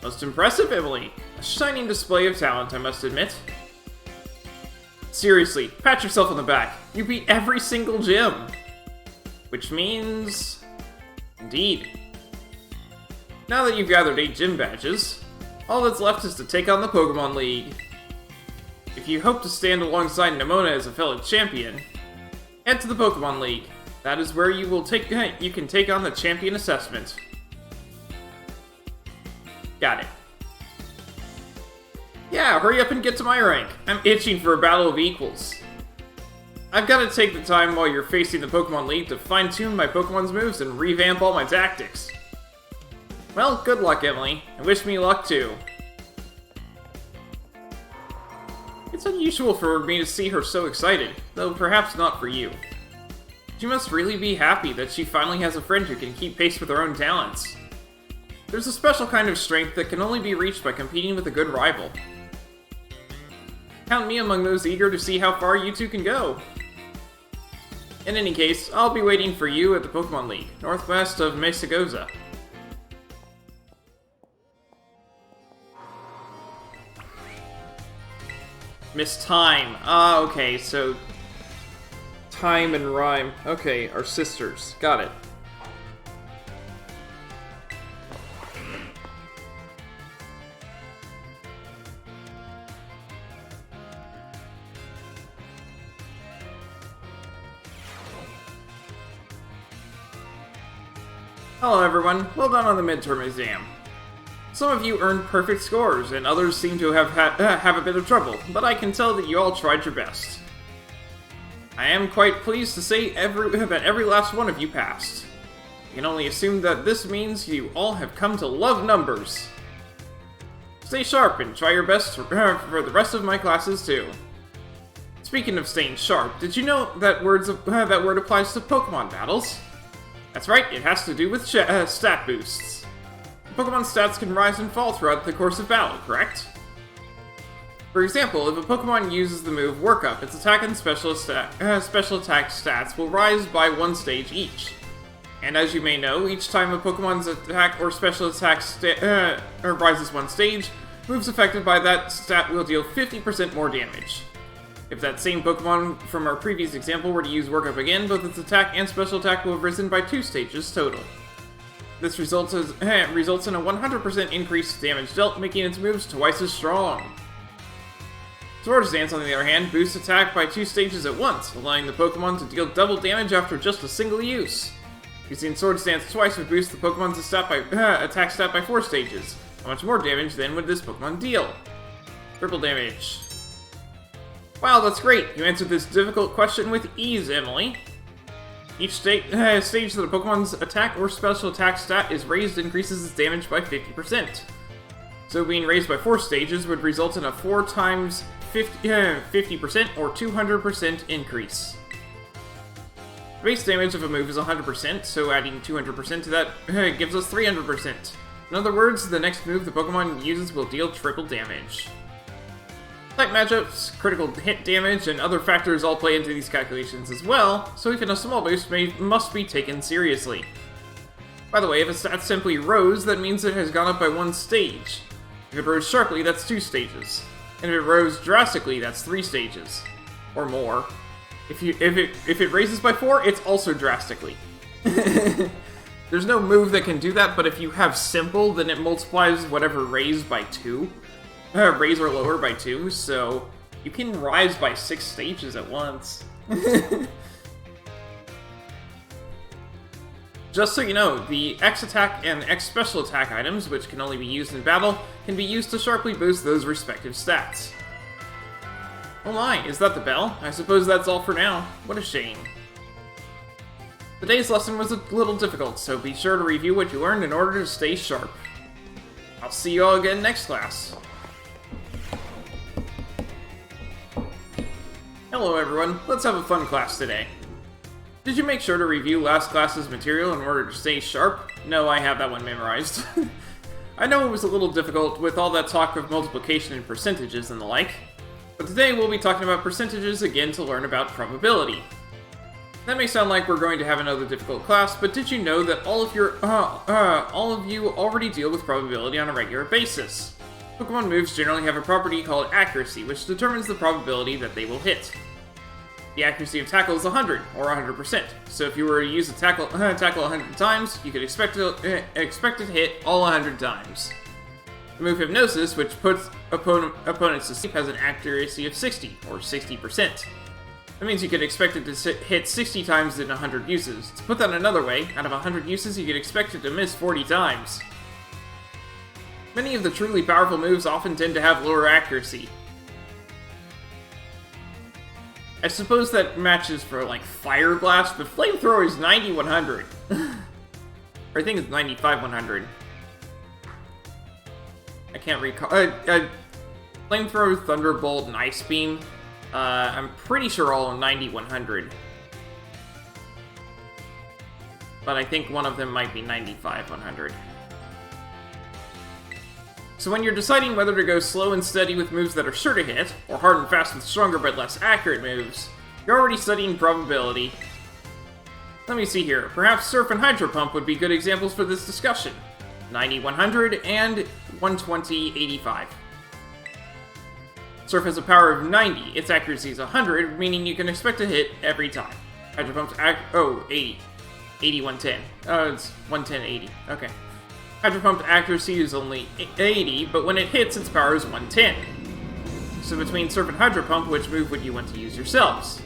Most impressive, Emily. A shining display of talent, I must admit. Seriously, pat yourself on the back. You beat every single gym. Which means... Indeed. Now that you've gathered 8 gym badges, all that's left is to take on the Pokemon League. If you hope to stand alongside Nemona as a fellow champion, head to the Pokemon League. That is where you can take on the champion assessment. Got it. Yeah, hurry up and get to my rank. I'm itching for a battle of equals. I've got to take the time while you're facing the Pokemon League to fine-tune my Pokemon's moves and revamp all my tactics. Well, good luck, Emily, and wish me luck too. It's unusual for me to see her so excited, though perhaps not for you. She must really be happy that she finally has a friend who can keep pace with her own talents. There's a special kind of strength that can only be reached by competing with a good rival. Count me among those eager to see how far you two can go. In any case, I'll be waiting for you at the Pokemon League, northwest of Mesagoza. Miss Time. Ah, okay, so... Time and Rhyme. Okay, are sisters. Got it. Hello everyone, well done on the midterm exam. Some of you earned perfect scores, and others seem to have a bit of trouble, but I can tell that you all tried your best. I am quite pleased to say that every last one of you passed. I can only assume that this means you all have come to love numbers. Stay sharp and try your best for the rest of my classes too. Speaking of staying sharp, did you know that word applies to Pokemon battles? That's right, it has to do with stat boosts. Pokemon stats can rise and fall throughout the course of battle, correct? For example, if a Pokemon uses the move Work Up, its attack and special attack stats will rise by 1 stage each. And as you may know, each time a Pokemon's attack or special attack rises 1 stage, moves affected by that stat will deal 50% more damage. If that same Pokemon from our previous example were to use Work Up again, both its attack and special attack will have risen by 2 stages total. This results in a 100% increased damage dealt, making its moves twice as strong. Swords Dance, on the other hand, boosts attack by 2 stages at once, allowing the Pokemon to deal double damage after just a single use. Using Swords Dance twice would boost the Pokemon's attack stat by 4 stages. How much more damage then would this Pokemon deal? Triple damage. Wow, that's great! You answered this difficult question with ease, Emily. Each stage that a Pokemon's attack or special attack stat is raised increases its damage by 50%. So being raised by 4 stages would result in a 4 times 50% or 200% increase. Base damage of a move is 100%, so adding 200% to that gives us 300%. In other words, the next move the Pokemon uses will deal triple damage. Type matchups, critical hit damage, and other factors all play into these calculations as well, so even a small boost must be taken seriously. By the way, if a stat simply rose, that means it has gone up by 1 stage. If it rose sharply, that's 2 stages. And if it rose drastically, that's 3 stages. Or more. If it raises by 4, it's also drastically. There's no move that can do that, but if you have simple, then it multiplies whatever raised by 2. Raise or lower by 2, so you can rise by 6 stages at once. Just so you know, the X attack and X special attack items, which can only be used in battle, can be used to sharply boost those respective stats. Oh my, is that the bell? I suppose that's all for now. What a shame. Today's lesson was a little difficult, so be sure to review what you learned in order to stay sharp. I'll see you all again next class. Hello everyone, let's have a fun class today. Did you make sure to review last class's material in order to stay sharp? No, I have that one memorized. I know it was a little difficult with all that talk of multiplication and percentages and the like, but today we'll be talking about percentages again to learn about probability. That may sound like we're going to have another difficult class, but did you know that all of you already deal with probability on a regular basis? Pokemon moves generally have a property called accuracy, which determines the probability that they will hit. The accuracy of tackle is 100, or 100%, so if you were to use a tackle 100 times, you could expect it to hit all 100 times. The move Hypnosis, which puts opponents to sleep, has an accuracy of 60, or 60%. That means you could expect it to hit 60 times in 100 uses. To put that another way, out of 100 uses, you could expect it to miss 40 times. Many of the truly powerful moves often tend to have lower accuracy. I suppose that matches for, like, Fire Blast, but Flamethrower is 90-100. Or I think it's 95-100. I can't recall. Flamethrower, Thunderbolt, and Ice Beam. I'm pretty sure all 90-100. But I think one of them might be 95-100. So when you're deciding whether to go slow and steady with moves that are sure to hit, or hard and fast with stronger but less accurate moves, you're already studying probability. Let me see here. Perhaps Surf and Hydro Pump would be good examples for this discussion. 90-100 and 120-85. Surf has a power of 90. Its accuracy is 100, meaning you can expect a hit every time. Hydro Pump's 80. 80-110. Oh, it's 110-80. Okay. Hydro Pump's accuracy is only 80, but when it hits, its power is 110. So between Surf and Hydro Pump, which move would you want to use yourselves?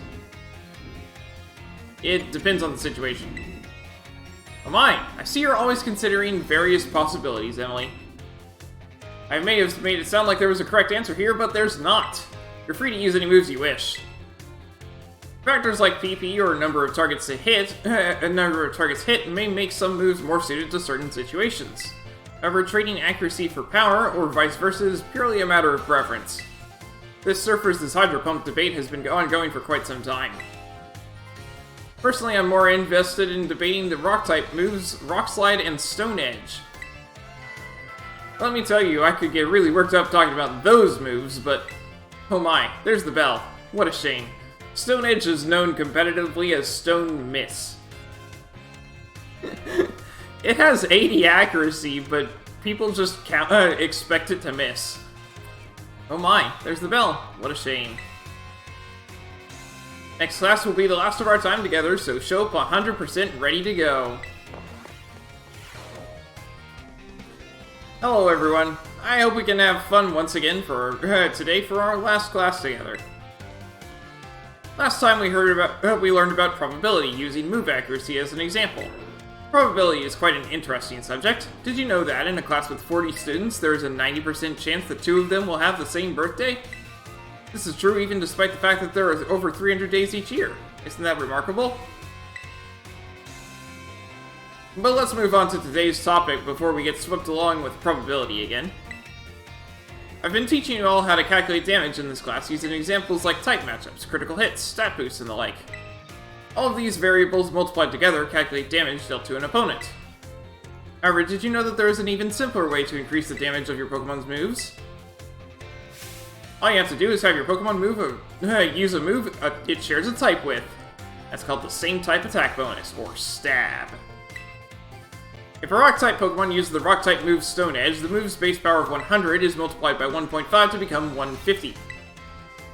It depends on the situation. Oh my, I see you're always considering various possibilities, Emily. I may have made it sound like there was a correct answer here, but there's not. You're free to use any moves you wish. Factors like PP or number of targets hit may make some moves more suited to certain situations. However, trading accuracy for power, or vice versa, is purely a matter of preference. This Surf vs. Hydro Pump debate has been ongoing for quite some time. Personally, I'm more invested in debating the Rock-type moves Rock Slide and Stone Edge. Let me tell you, I could get really worked up talking about those moves, but oh my, there's the bell. What a shame. Stone Edge is known competitively as Stone Miss. It has 80 accuracy, but people just expect it to miss. Oh my, there's the bell. What a shame. Next class will be the last of our time together, so show up 100% ready to go. Hello everyone. I hope we can have fun once again today for our last class together. Last time we learned about probability using move accuracy as an example. Probability is quite an interesting subject. Did you know that in a class with 40 students, there is a 90% chance that 2 of them will have the same birthday? This is true even despite the fact that there are over 300 days each year. Isn't that remarkable? But let's move on to today's topic before we get swept along with probability again. I've been teaching you all how to calculate damage in this class using examples like type matchups, critical hits, stat boosts, and the like. All of these variables multiplied together calculate damage dealt to an opponent. However, did you know that there is an even simpler way to increase the damage of your Pokemon's moves? All you have to do is have your Pokemon use a move it shares a type with. That's called the same type attack bonus, or stab. If a Rock-type Pokemon uses the Rock-type move Stone Edge, the move's base power of 100 is multiplied by 1.5 to become 150.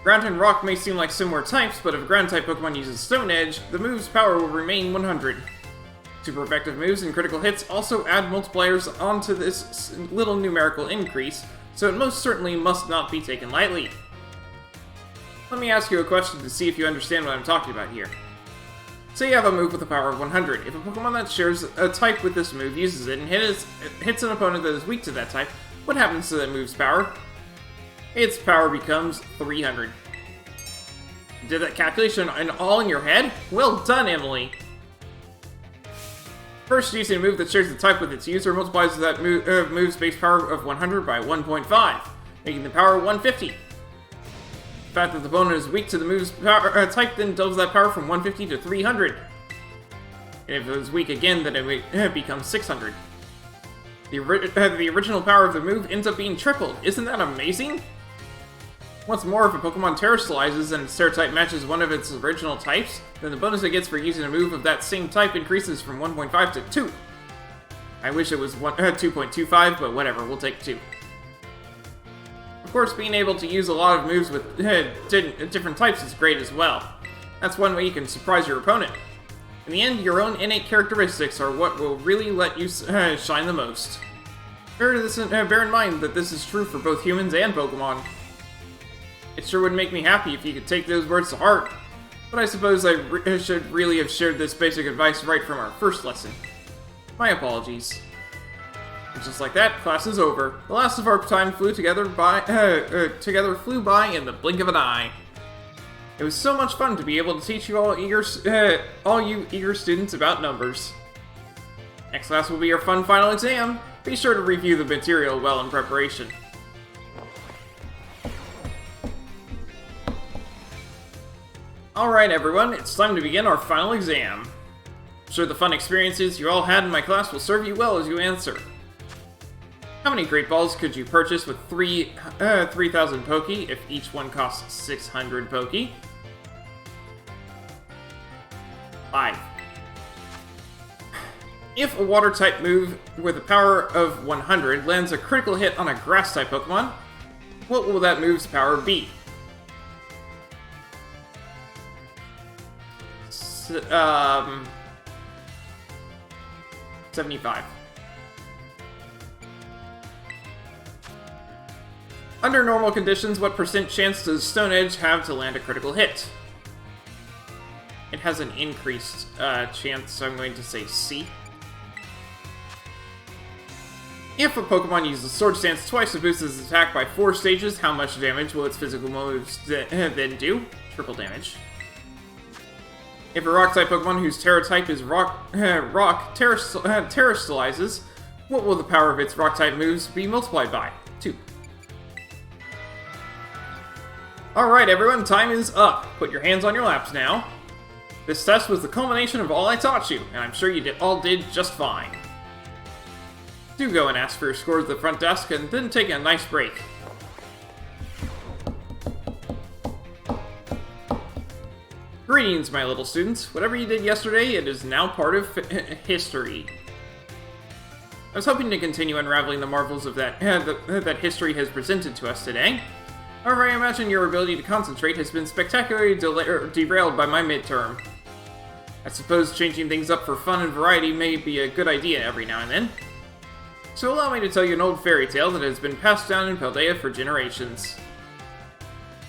Ground and Rock may seem like similar types, but if a Ground-type Pokemon uses Stone Edge, the move's power will remain 100. Super effective moves and critical hits also add multipliers onto this little numerical increase, so it most certainly must not be taken lightly. Let me ask you a question to see if you understand what I'm talking about here. Say you have a move with a power of 100. If a Pokemon that shares a type with this move uses it and hits an opponent that is weak to that type, what happens to that move's power? Its power becomes 300. You did that calculation all in your head? Well done, Emily! First, using a move that shares the type with its user multiplies that move's base power of 100 by 1.5, making the power 150. The fact that the opponent is weak to the move's power, type then doubles that power from 150 to 300. And if it was weak again, then it becomes 600. The original power of the move ends up being tripled. Isn't that amazing? Once more, if a Pokemon Terastallizes and its Terra type matches one of its original types, then the bonus it gets for using a move of that same type increases from 1.5 to 2. I wish it was 2.25, but whatever, we'll take 2. Of course, being able to use a lot of moves with different types is great as well. That's one way you can surprise your opponent. In the end, your own innate characteristics are what will really let you shine the most. Bear in mind that this is true for both humans and Pokemon. It sure would make me happy if you could take those words to heart, but I suppose I should really have shared this basic advice right from our first lesson. My apologies. And just like that, class is over. The last of our time flew by in the blink of an eye. It was so much fun to be able to teach you all you eager students about numbers. Next class will be our fun final exam. Be sure to review the material well in preparation. Alright everyone, it's time to begin our final exam. I'm sure the fun experiences you all had in my class will serve you well as you answer. How many Great Balls could you purchase with 3,000 Poke if each one costs 600 Poke? 5. If a Water-type move with a power of 100 lands a critical hit on a Grass-type Pokemon, what will that move's power be? 75. Under normal conditions, what % chance does Stone Edge have to land a critical hit? It has an increased chance, so I'm going to say C. If a Pokemon uses Sword Stance twice to boost its attack by 4 stages, how much damage will its physical moves then do? Triple damage. If a Rock-type Pokemon whose Terra type is Rock Terastallizes, what will the power of its Rock-type moves be multiplied by? 2. Alright everyone, time is up. Put your hands on your laps now. This test was the culmination of all I taught you, and I'm sure you all did just fine. Do go and ask for your scores at the front desk, and then take a nice break. Greetings, my little students. Whatever you did yesterday, it is now part of history. I was hoping to continue unraveling the marvels of that history has presented to us today. However, I imagine your ability to concentrate has been spectacularly derailed by my midterm. I suppose changing things up for fun and variety may be a good idea every now and then. So allow me to tell you an old fairy tale that has been passed down in Paldea for generations.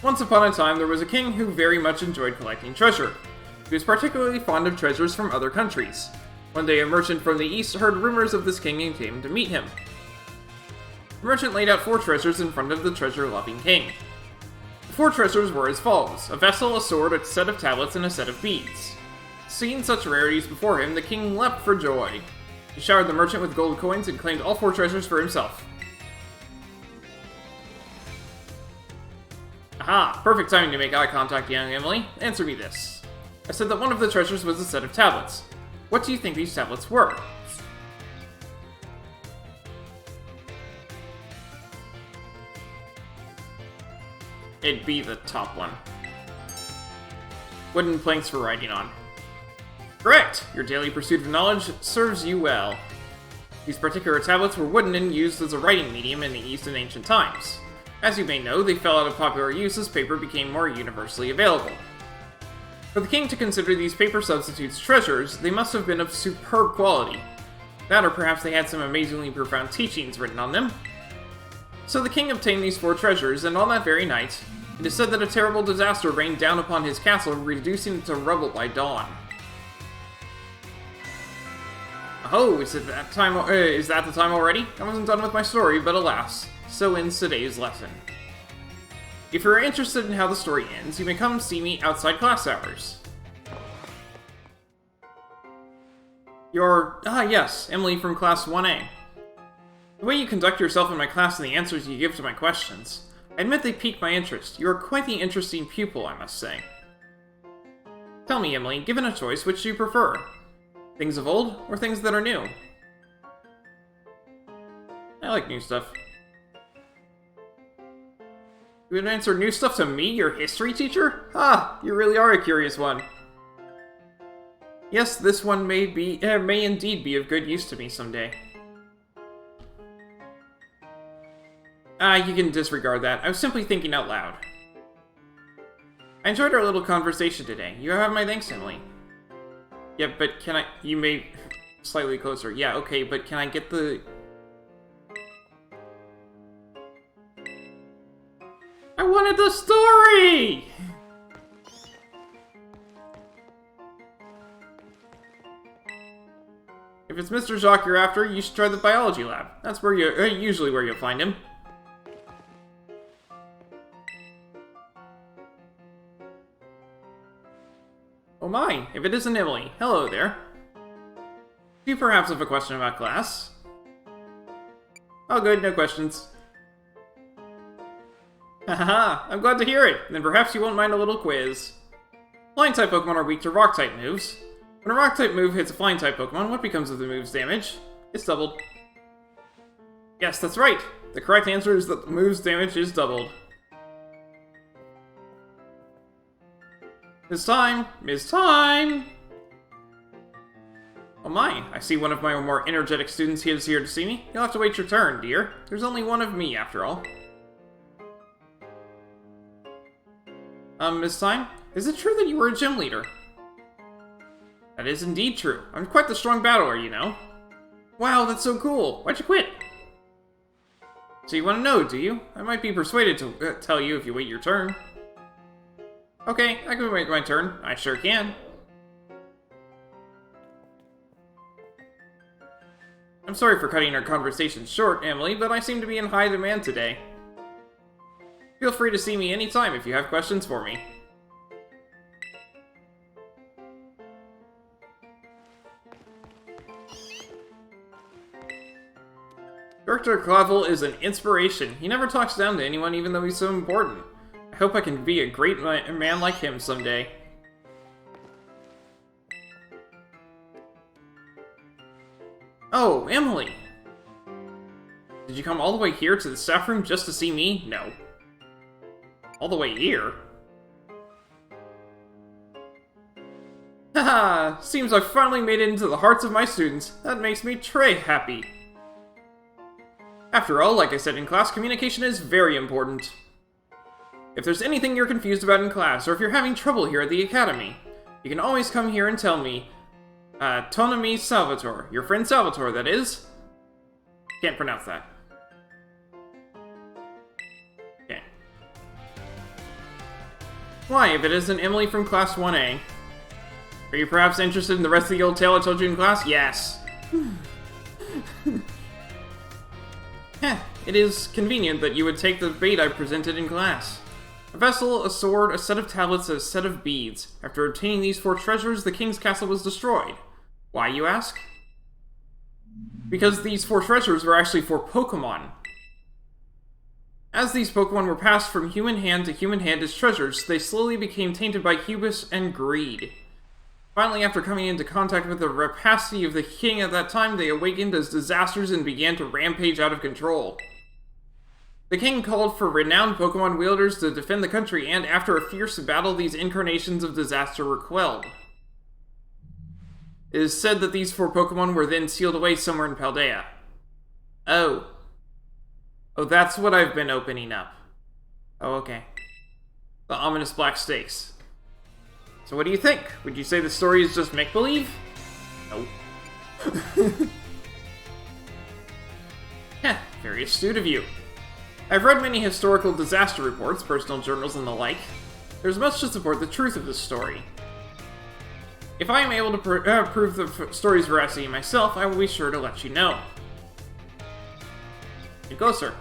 Once upon a time, there was a king who very much enjoyed collecting treasure. He was particularly fond of treasures from other countries. One day, a merchant from the east heard rumors of this king and came to meet him. The merchant laid out 4 treasures in front of the treasure-loving king. The 4 treasures were as follows: a vessel, a sword, a set of tablets, and a set of beads. Seeing such rarities before him, the king leapt for joy. He showered the merchant with gold coins and claimed all 4 treasures for himself. Aha! Perfect timing to make eye contact, young Emily. Answer me this. I said that one of the treasures was a set of tablets. What do you think these tablets were? It'd be the top one. Wooden planks for writing on. Correct! Your daily pursuit of knowledge serves you well. These particular tablets were wooden and used as a writing medium in the East in ancient times. As you may know, they fell out of popular use as paper became more universally available. For the king to consider these paper substitutes treasures, they must have been of superb quality. That or perhaps they had some amazingly profound teachings written on them. So the king obtained these 4 treasures, and on that very night, it is said that a terrible disaster rained down upon his castle, reducing it to rubble by dawn. Oh, is that the time already? I wasn't done with my story, but alas, so ends today's lesson. If you're interested in how the story ends, you may come see me outside class hours. Yes, Emily from class 1A. The way you conduct yourself in my class and the answers you give to my questions, I admit they pique my interest. You are quite the interesting pupil, I must say. Tell me, Emily, given a choice, which do you prefer? Things of old, or things that are new? I like new stuff. You would answer new stuff to me, your history teacher? Ah, you really are a curious one. Yes, this one may indeed be of good use to me someday. You can disregard that. I was simply thinking out loud. I enjoyed our little conversation today. You have my thanks, Emily. Yeah, but can I... You may... Slightly closer. Yeah, okay, but can I get the... I wanted the story! If it's Mr. Jacques you're after, you should try the biology lab. That's where usually where you'll find him. Oh my, if it isn't Emily. Hello there. Do you perhaps have a question about class? Oh good, no questions. Haha, I'm glad to hear it. Then perhaps you won't mind a little quiz. Flying-type Pokemon are weak to Rock-type moves. When a Rock-type move hits a Flying-type Pokemon, what becomes of the move's damage? It's doubled. Yes, that's right. The correct answer is that the move's damage is doubled. It's time! It's time! Oh my, I see one of my more energetic students is here to see me. You'll have to wait your turn, dear. There's only one of me, after all. Miss Time, is it true that you were a gym leader? That is indeed true. I'm quite the strong battler, you know. Wow, that's so cool. Why'd you quit? So you want to know, do you? I might be persuaded to tell you if you wait your turn. Okay, I can wait my turn. I sure can. I'm sorry for cutting our conversation short, Emily, but I seem to be in high demand today. Feel free to see me anytime if you have questions for me. Director Clavel is an inspiration. He never talks down to anyone even though he's so important. I hope I can be a great man like him someday. Oh, Emily! Did you come all the way here to the staff room just to see me? No. All the way here? Haha! Seems I've finally made it into the hearts of my students. That makes me très happy. After all, like I said in class, communication is very important. If there's anything you're confused about in class, or if you're having trouble here at the academy, you can always come here and tell me. Tonami Salvatore. Your friend Salvatore, that is. Can't pronounce that. Okay. Why, if it isn't Emily from class 1A? Are you perhaps interested in the rest of the old tale I told you in class? Yes. It is convenient that you would take the bait I presented in class. A vessel, a sword, a set of tablets, and a set of beads. After obtaining these 4 treasures, the king's castle was destroyed. Why, you ask? Because these 4 treasures were actually 4 Pokemon. As these Pokemon were passed from human hand to human hand as treasures, they slowly became tainted by hubris and greed. Finally, after coming into contact with the rapacity of the king at that time, they awakened as disasters and began to rampage out of control. The king called for renowned Pokemon wielders to defend the country, and after a fierce battle, these incarnations of disaster were quelled. It is said that these 4 Pokemon were then sealed away somewhere in Paldea. Oh, that's what I've been opening up. Oh, okay. The ominous black stakes. So what do you think? Would you say the story is just make-believe? No. Heh, very astute of you. I've read many historical disaster reports, personal journals, and the like. There's much to support the truth of this story. If I am able to prove the story's veracity myself, I will be sure to let you know. You go, sir.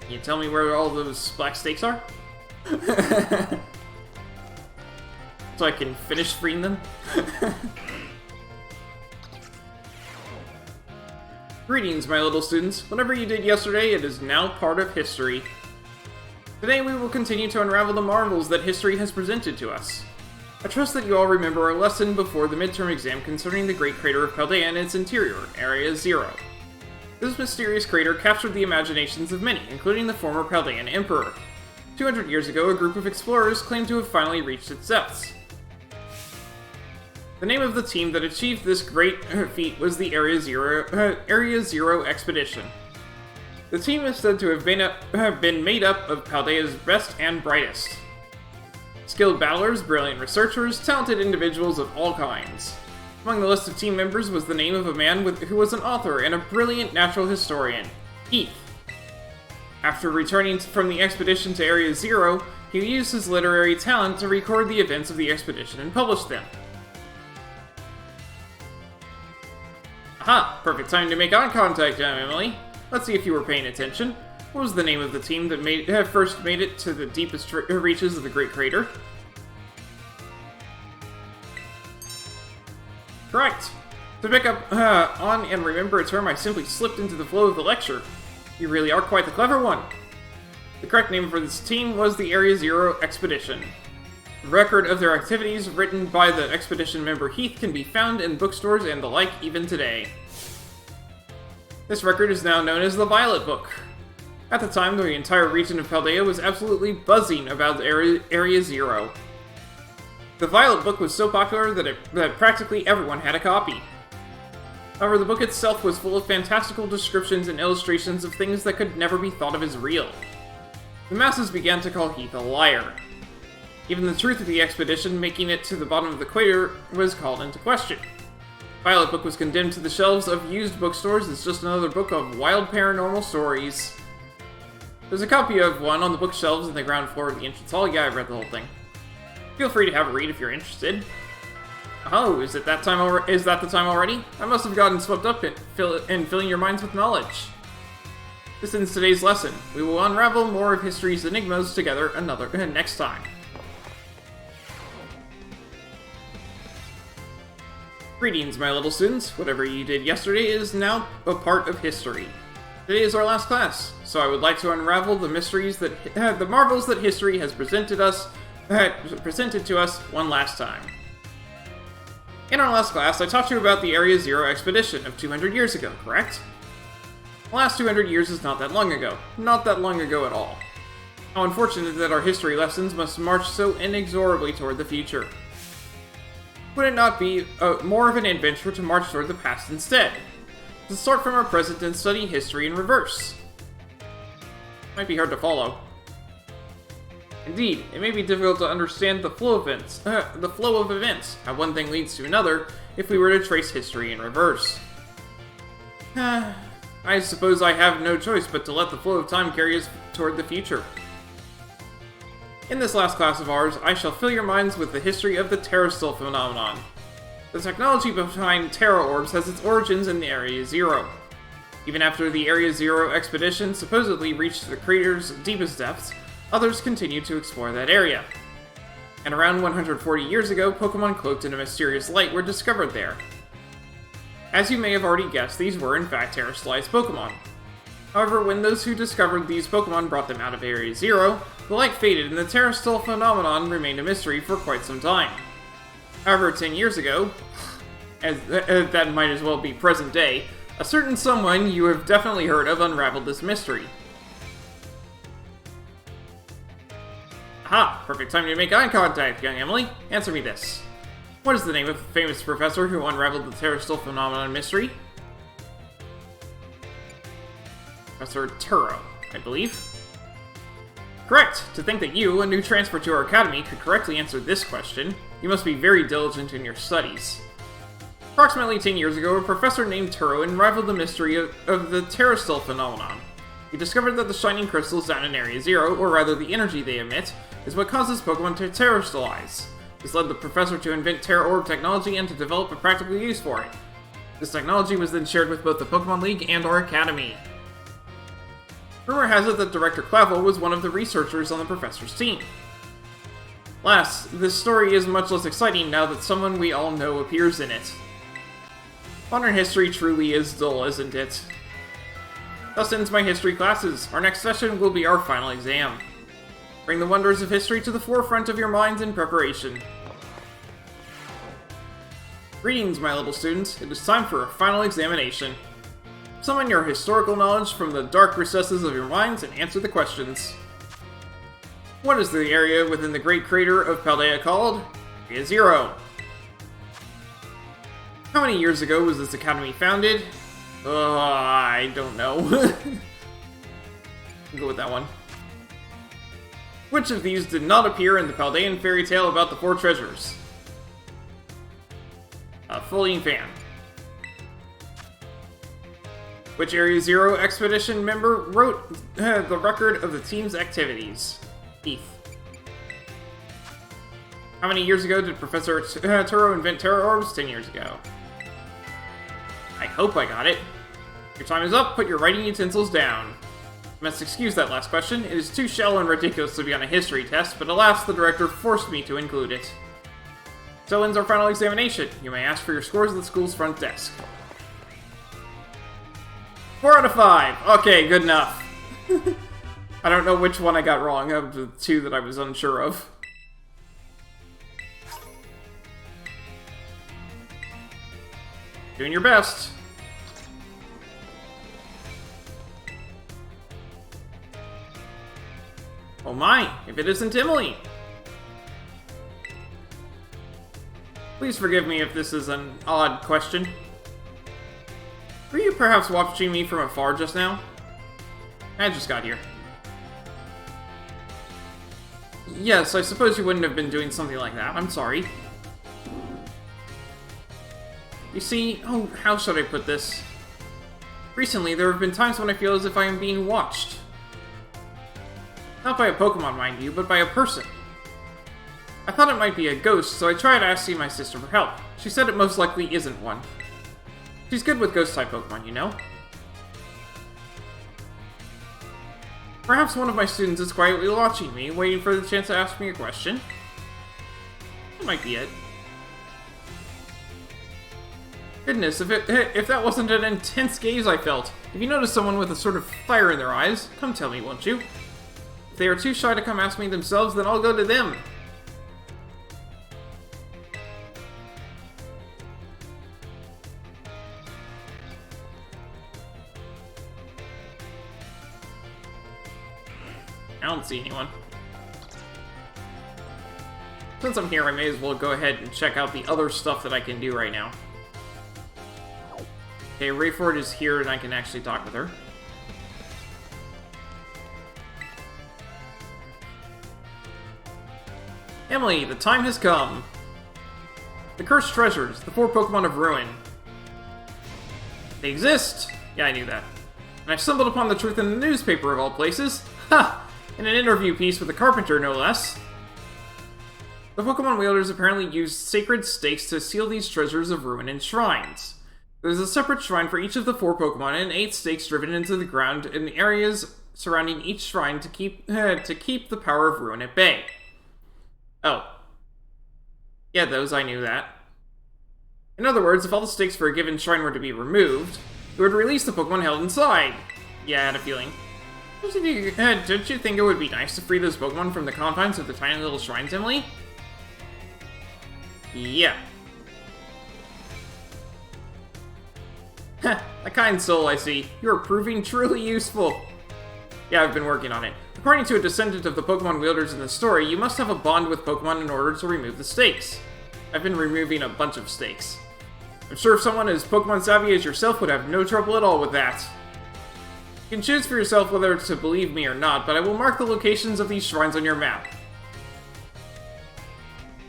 Can you tell me where all those black stakes are? So I can finish freeing them? Greetings, my little students. Whatever you did yesterday, it is now part of history. Today we will continue to unravel the marvels that history has presented to us. I trust that you all remember our lesson before the midterm exam concerning the Great Crater of Paldea and its interior, Area Zero. This mysterious crater captured the imaginations of many, including the former Paldean Emperor. 200 years ago, a group of explorers claimed to have finally reached its depths. The name of the team that achieved this great feat was the Area Zero Expedition. The team is said to have been made up of Paldea's best and brightest. Skilled battlers, brilliant researchers, talented individuals of all kinds. Among the list of team members was the name of a man who was an author and a brilliant natural historian, Heath. After returning from the expedition to Area Zero, he used his literary talent to record the events of the expedition and publish them. Aha! Perfect time to make eye contact, Emily. Let's see if you were paying attention. What was the name of the team that first made it to the deepest reaches of the Great Crater? Correct. To pick up on and remember a term I simply slipped into the flow of the lecture. You really are quite the clever one. The correct name for this team was the Area Zero Expedition. The record of their activities written by the expedition member Heath can be found in bookstores and the like even today. This record is now known as the Violet Book. At the time, the entire region of Paldea was absolutely buzzing about Area Zero. The Violet Book was so popular that practically everyone had a copy. However, the book itself was full of fantastical descriptions and illustrations of things that could never be thought of as real. The masses began to call Heath a liar. Even the truth of the expedition making it to the bottom of the crater was called into question. Violet Book was condemned to the shelves of used bookstores as just another book of wild paranormal stories. There's a copy of one on the bookshelves in the ground floor of the entrance hall. Yeah, I read the whole thing. Feel free to have a read if you're interested. Oh, is that the time already? I must have gotten swept up in filling your minds with knowledge. This ends today's lesson. We will unravel more of history's enigmas together next time. Greetings, my little students. Whatever you did yesterday is now a part of history. Today is our last class, so I would like to unravel the mysteries the marvels that history has presented to us one last time. In our last class, I taught you about the Area Zero expedition of 200 years ago, correct? The last 200 years is not that long ago. Not that long ago at all. How unfortunate that our history lessons must march so inexorably toward the future. Would it not be more of an adventure to march toward the past instead? To start from our present and study history in reverse? Might be hard to follow. Indeed, it may be difficult to understand the flow of events, how one thing leads to another, if we were to trace history in reverse. I suppose I have no choice but to let the flow of time carry us toward the future. In this last class of ours, I shall fill your minds with the history of the Terrastil phenomenon. The technology behind Terra Orbs has its origins in the Area Zero. Even after the Area Zero expedition supposedly reached the crater's deepest depths, others continued to explore that area. And around 140 years ago, Pokemon cloaked in a mysterious light were discovered there. As you may have already guessed, these were in fact terrestrialized Pokemon. However, when those who discovered these Pokemon brought them out of Area Zero, the light faded and the terrestrial phenomenon remained a mystery for quite some time. However, 10 years ago, as that might as well be present day, a certain someone you have definitely heard of unraveled this mystery. Aha! Perfect time to make eye contact, young Emily. Answer me this. What is the name of the famous professor who unraveled the terrestrial phenomenon mystery? Professor Turo, I believe. Correct! To think that you, a new transfer to our academy, could correctly answer this question, you must be very diligent in your studies. Approximately 10 years ago, a professor named Turo unraveled the mystery of the terrestrial phenomenon. He discovered that the shining crystals down in Area Zero, or rather the energy they emit, is what causes Pokemon to terrestrialize. This led the professor to invent Terra Orb technology and to develop a practical use for it. This technology was then shared with both the Pokemon League and our academy. Rumor has it that Director Clavel was one of the researchers on the professor's team. Alas, this story is much less exciting now that someone we all know appears in it. Modern history truly is dull, isn't it? Thus ends my history classes. Our next session will be our final exam. Bring the wonders of history to the forefront of your minds in preparation. Greetings, my little students. It is time for a final examination. Summon your historical knowledge from the dark recesses of your minds and answer the questions. What is the area within the great crater of Paldea called? Area Zero. How many years ago was this academy founded? I don't know. I'll go with that one. Which of these did not appear in the Paldean fairy tale about the four treasures? A Fulling Fan. Which Area Zero expedition member wrote the record of the team's activities? Heath. How many years ago did Professor Turo invent Terra Orbs? 10 years ago. I hope I got it. Your time is up, put your writing utensils down. You must excuse that last question. It is too shallow and ridiculous to be on a history test, but alas, the director forced me to include it. So ends our final examination. You may ask for your scores at the school's front desk. 4 out of 5! Okay, good enough. I don't know which one I got wrong of the two that I was unsure of. Doing your best. Oh my, if it isn't Emily! Please forgive me if this is an odd question. Were you perhaps watching me from afar just now? I just got here. Yes, I suppose you wouldn't have been doing something like that. I'm sorry. You see, oh, how should I put this? Recently, there have been times when I feel as if I am being watched. Not by a Pokemon, mind you, but by a person. I thought it might be a ghost, so I tried asking my sister for help. She said it most likely isn't one. She's good with ghost-type Pokemon, you know? Perhaps one of my students is quietly watching me, waiting for the chance to ask me a question. That might be it. Goodness, if that wasn't an intense gaze I felt. If you notice someone with a sort of fire in their eyes, come tell me, won't you? If they are too shy to come ask me themselves, then I'll go to them. I don't see anyone. Since I'm here, I may as well go ahead and check out the other stuff that I can do right now. Okay, Rayford is here and I can actually talk with her. Emily, the time has come. The cursed treasures, the 4 Pokemon of Ruin. They exist! Yeah, I knew that. And I've stumbled upon the truth in the newspaper of all places. Ha! In an interview piece with a carpenter, no less. The Pokemon wielders apparently used sacred stakes to seal these treasures of ruin in shrines. There's a separate shrine for each of the 4 Pokemon and 8 stakes driven into the ground in the areas surrounding each shrine to keep the power of ruin at bay. Oh. Yeah, those, I knew that. In other words, if all the stakes for a given shrine were to be removed, it would release the Pokemon held inside. Yeah, I had a feeling. Don't you think it would be nice to free those Pokemon from the confines of the tiny little shrines, Emily? Yeah. Heh, a kind soul, I see. You're proving truly useful. Yeah, I've been working on it. According to a descendant of the Pokemon wielders in the story, you must have a bond with Pokemon in order to remove the stakes. I've been removing a bunch of stakes. I'm sure if someone as Pokemon savvy as yourself would have no trouble at all with that. You can choose for yourself whether to believe me or not, but I will mark the locations of these shrines on your map.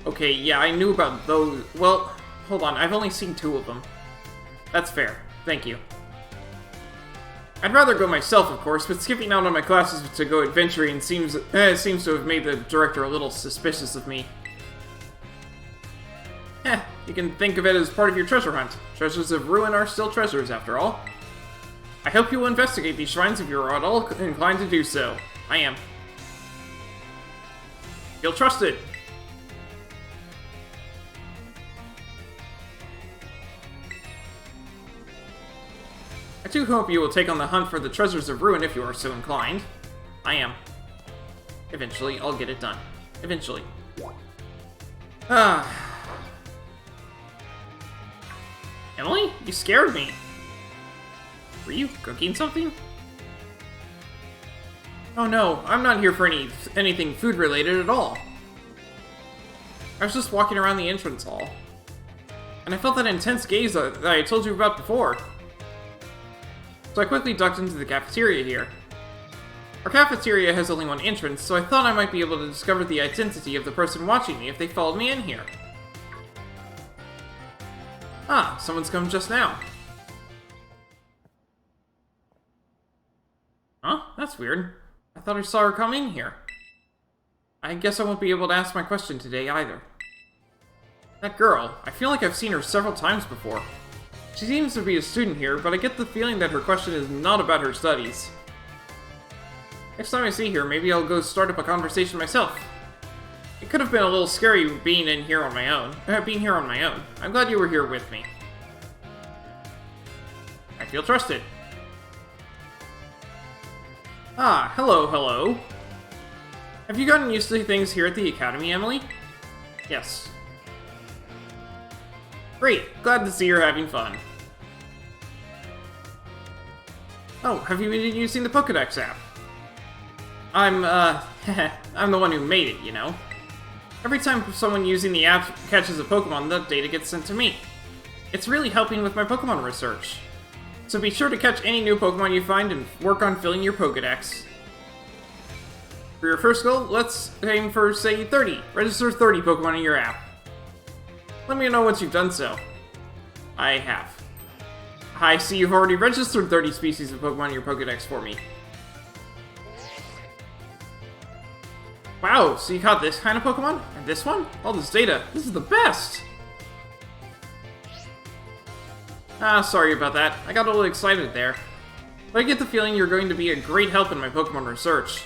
Okay, yeah, I knew about those. Well, hold on, I've only seen 2 of them. That's fair. Thank you. I'd rather go myself, of course, but skipping out on my classes to go adventuring seems to have made the director a little suspicious of me. You can think of it as part of your treasure hunt. Treasures of ruin are still treasures, after all. I hope you will investigate these shrines if you are at all inclined to do so. I am. Feel trusted. I do hope you will take on the hunt for the treasures of ruin if you are so inclined. I am. Eventually, I'll get it done. Eventually. Emily? You scared me. Were you cooking something? Oh no, I'm not here for anything food-related at all. I was just walking around the entrance hall. And I felt that intense gaze that I told you about before. So I quickly ducked into the cafeteria here. Our cafeteria has only one entrance, so I thought I might be able to discover the identity of the person watching me if they followed me in here. Ah, someone's come just now. Huh? That's weird. I thought I saw her come in here. I guess I won't be able to ask my question today either. That girl, I feel like I've seen her several times before. She seems to be a student here, but I get the feeling that her question is not about her studies. Next time I see her, maybe I'll go start up a conversation myself. It could have been a little scary being here on my own. I'm glad you were here with me. I feel trusted. Ah, hello. Have you gotten used to things here at the Academy, Emily? Yes. Great, glad to see you're having fun. Oh, have you been using the Pokédex app? I'm the one who made it, you know. Every time someone using the app catches a Pokemon, the data gets sent to me. It's really helping with my Pokemon research. So be sure to catch any new Pokemon you find and work on filling your Pokédex. For your first goal, let's aim for, say, 30. Register 30 Pokemon in your app. Let me know once you've done so. I have. I see you've already registered 30 species of Pokemon in your Pokédex for me. Wow, so you caught this kind of Pokemon? And this one? All this data. This is the best! Ah, sorry about that. I got a little excited there. But I get the feeling you're going to be a great help in my Pokemon research.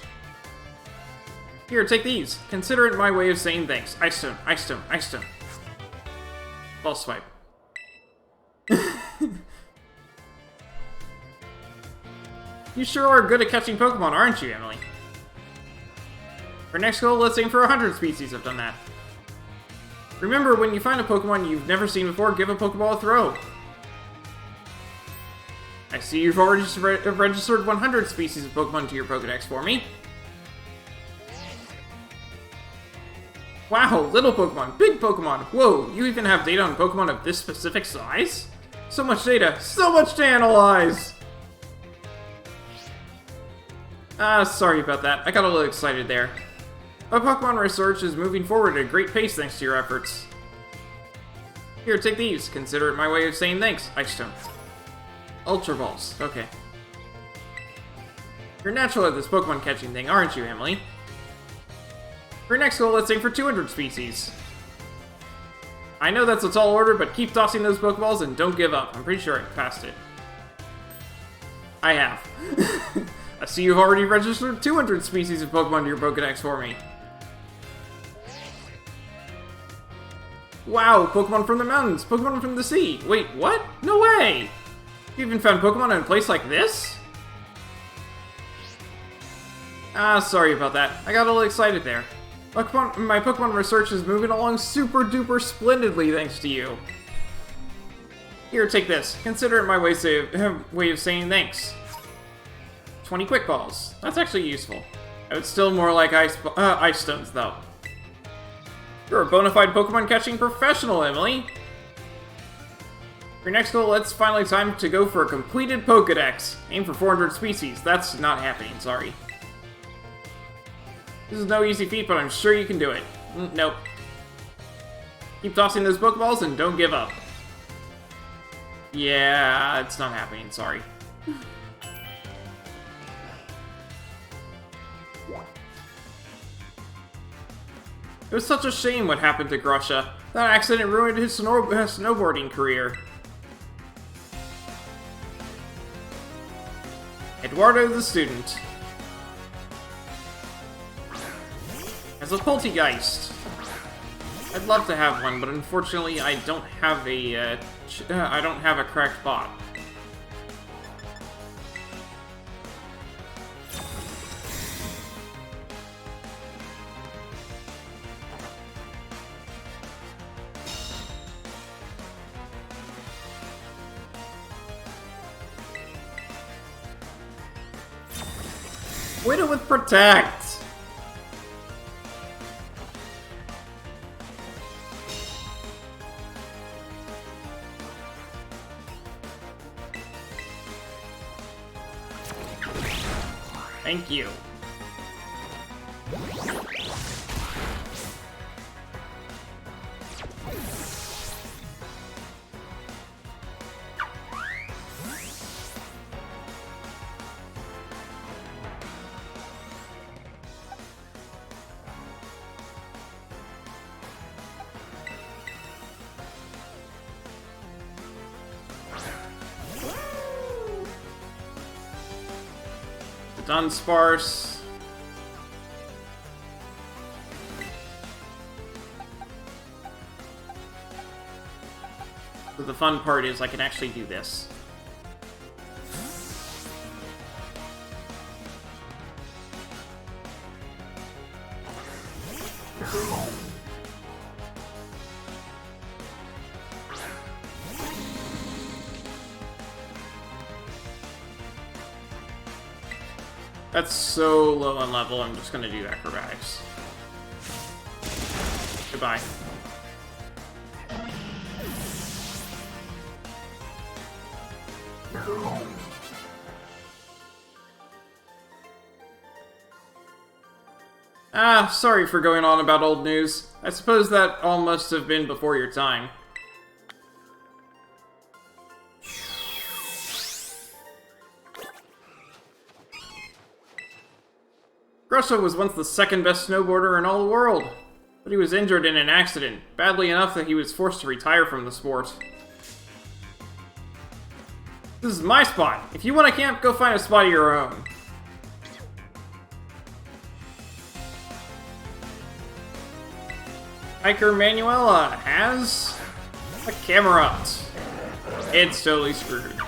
Here, take these. Consider it my way of saying thanks. Ice Stone. Ball swipe. You sure are good at catching Pokemon, aren't you, Emily? For next goal, let's aim for 100 species. I've done that. Remember, when you find a Pokemon you've never seen before, give a Pokeball a throw. I see you've already registered 100 species of Pokemon to your Pokédex for me. Wow, little Pokemon, big Pokemon, whoa, you even have data on Pokemon of this specific size? So much data, so much to analyze! Sorry about that, I got a little excited there. My Pokemon research is moving forward at a great pace thanks to your efforts. Here, take these, consider it my way of saying thanks, Ice Stone. Ultra Balls, okay. You're natural at this Pokemon catching thing, aren't you, Emily? For your next goal, let's aim for 200 species. I know that's a tall order, but keep tossing those Pokeballs and don't give up. I'm pretty sure I passed it. I have. I see you've already registered 200 species of Pokemon to your Pokédex for me. Wow, Pokemon from the mountains, Pokemon from the sea. Wait, what? No way! You even found Pokemon in a place like this? Ah, sorry about that. I got a little excited there. My Pokemon research is moving along super duper splendidly thanks to you. Here, take this. Consider it my way of saying thanks. 20 quick balls. That's actually useful. It's still more like ice stones, though. You're a bona fide Pokemon catching professional, Emily. For your next goal, it's finally time to go for a completed Pokedex. Aim for 400 species. That's not happening, sorry. This is no easy feat, but I'm sure you can do it. Nope. Keep tossing those Pokeballs and don't give up. Yeah, it's not happening, sorry. It was such a shame what happened to Grusha. That accident ruined his snowboarding career. Eduardo the student has a Poltegeist. I'd love to have one, but unfortunately I don't have a cracked bot. Wait it with Protect! Thank you. Dunsparce. So the fun part is I can actually do this. That's so low on level, I'm just gonna do acrobatics. Goodbye. Ah, sorry for going on about old news. I suppose that all must have been before your time. Grusha was once the second best snowboarder in all the world, but he was injured in an accident, badly enough that he was forced to retire from the sport. This is my spot. If you want to camp, go find a spot of your own. Hiker Manuela has a Camerot. It's totally screwed.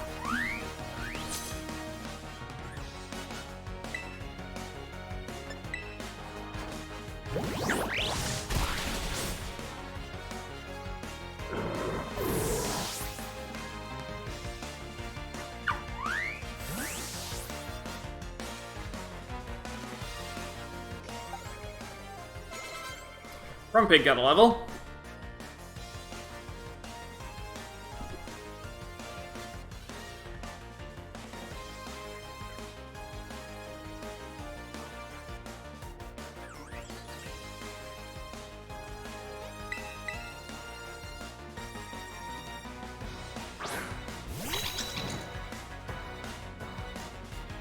Rumpig got a level.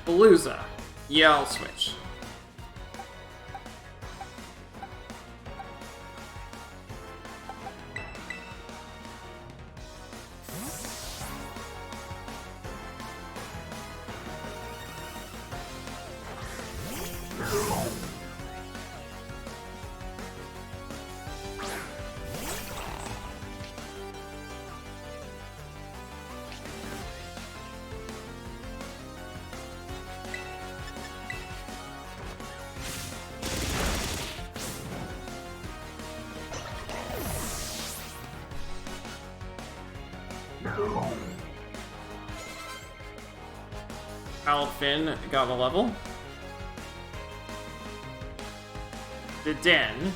Palooza. Yeah, I'll switch. Alfin got a level. The Den.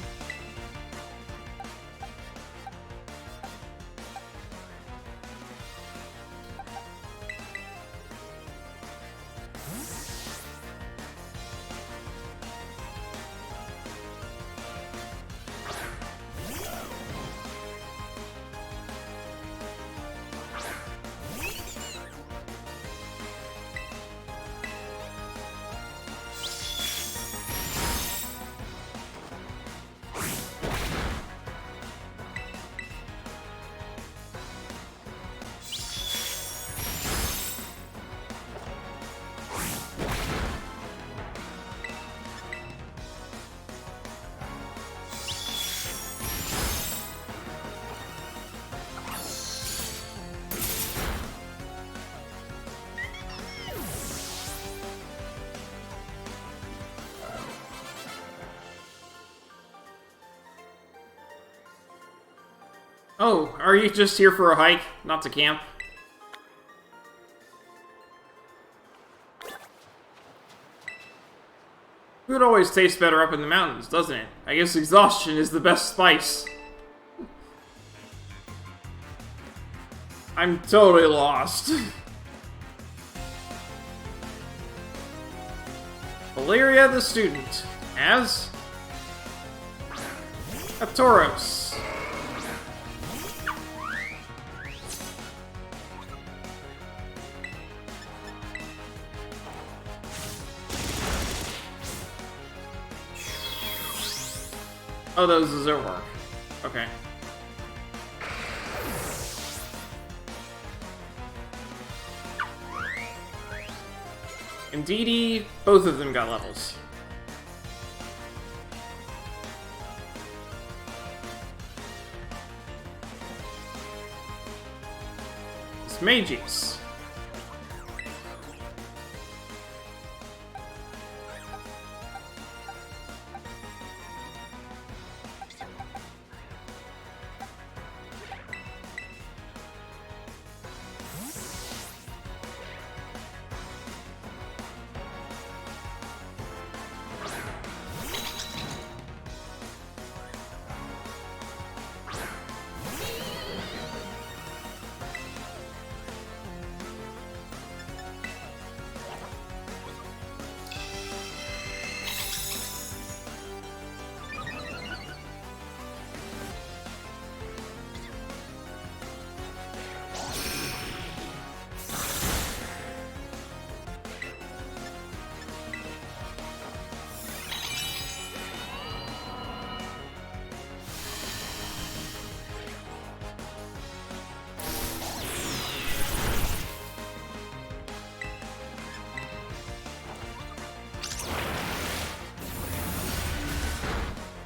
Oh, are you just here for a hike, not to camp? Food always tastes better up in the mountains, doesn't it? I guess exhaustion is the best spice. I'm totally lost. Valeria the student. As? A Tauros. Oh, that was the Zerwark. Okay. Indeedy, both of them got levels. It's Mages.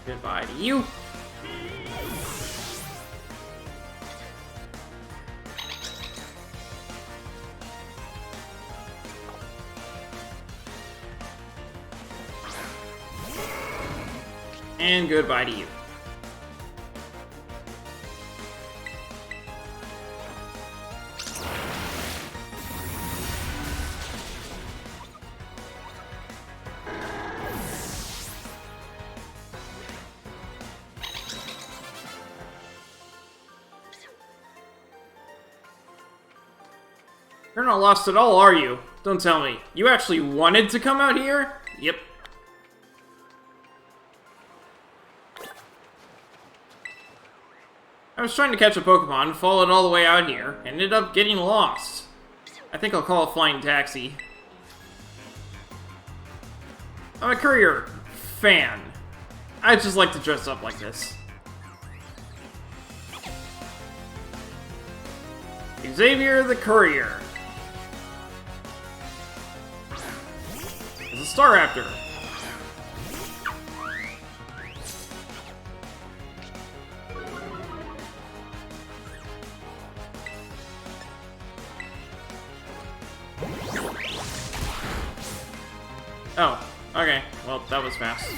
Goodbye to you. And goodbye to you. You're not lost at all, are you? Don't tell me. You actually wanted to come out here? Yep. I was trying to catch a Pokemon, followed all the way out here, and ended up getting lost. I think I'll call a flying taxi. I'm a courier fan. I just like to dress up like this. Xavier the Courier. It's a Staraptor. Oh, okay. Well, that was fast.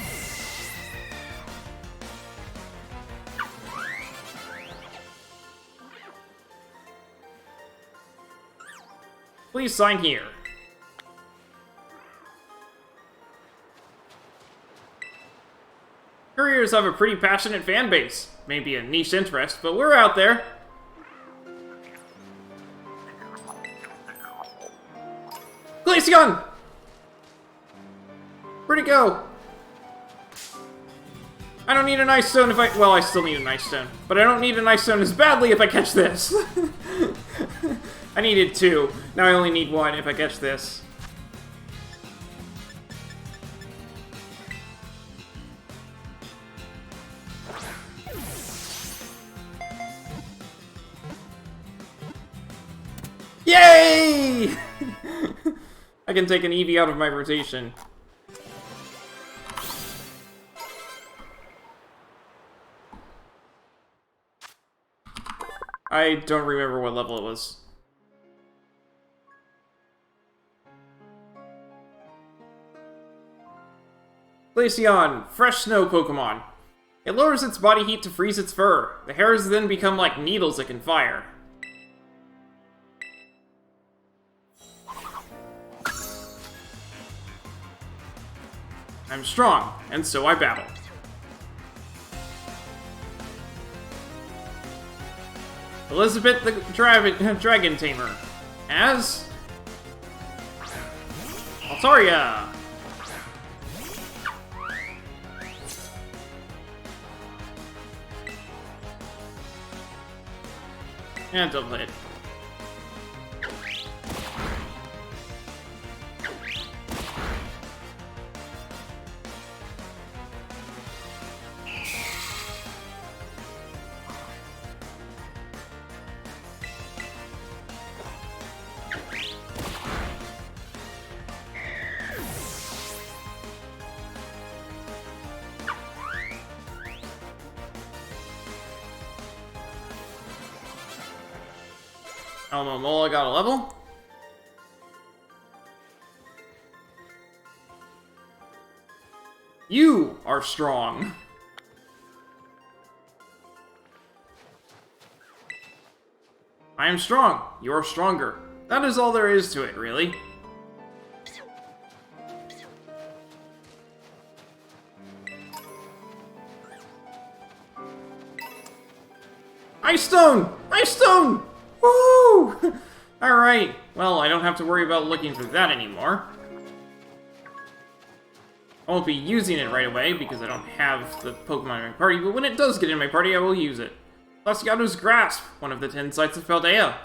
Please sign here. Couriers have a pretty passionate fan base. Maybe a niche interest, but we're out there. Glaceon! Where'd it go? I don't need an ice stone if I... Well, I still need an ice stone. But I don't need an ice stone as badly if I catch this. I needed 2. Now I only need 1 if I catch this. Yay! I can take an Eevee out of my rotation. I don't remember what level it was. Glaceon, fresh snow Pokemon. It lowers its body heat to freeze its fur. The hairs then become like needles it can fire. I'm strong, and so I battle. Elizabeth the Dragon Tamer. As... Altaria! And double hit. Mola got a level. You are strong. I am strong. You're stronger. That is all there is to it, really. Ice Stone! Ice Stone! Woo! Alright, well, I don't have to worry about looking for that anymore. I won't be using it right away because I don't have the Pokemon in my party, but when it does get in my party, I will use it. Lascato's Grasp, one of the 10 sites of Paldea.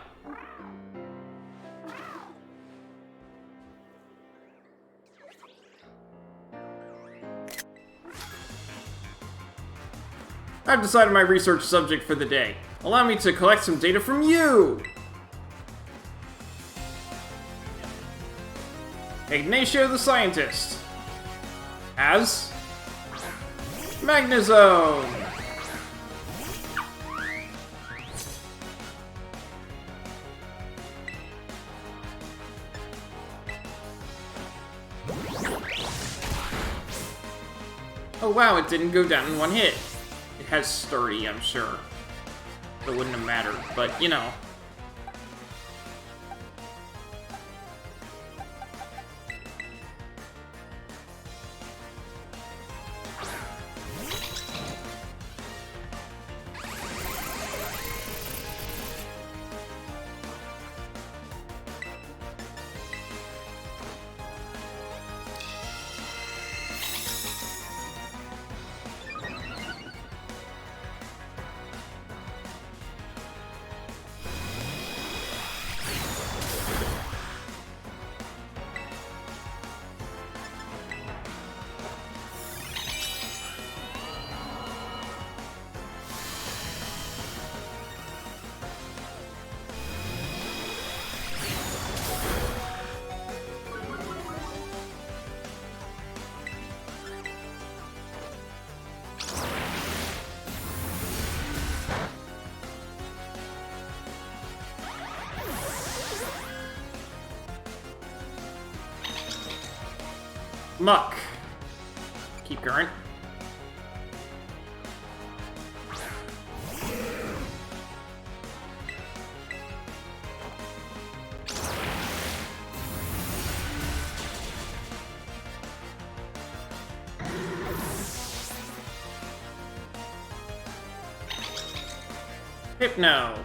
I've decided my research subject for the day. Allow me to collect some data from you! Ignacio the Scientist. As... Magnezone! Oh wow, it didn't go down in one hit. It has Sturdy, I'm sure. It wouldn't have mattered, but, you know. Muck. Keep current. Hypno.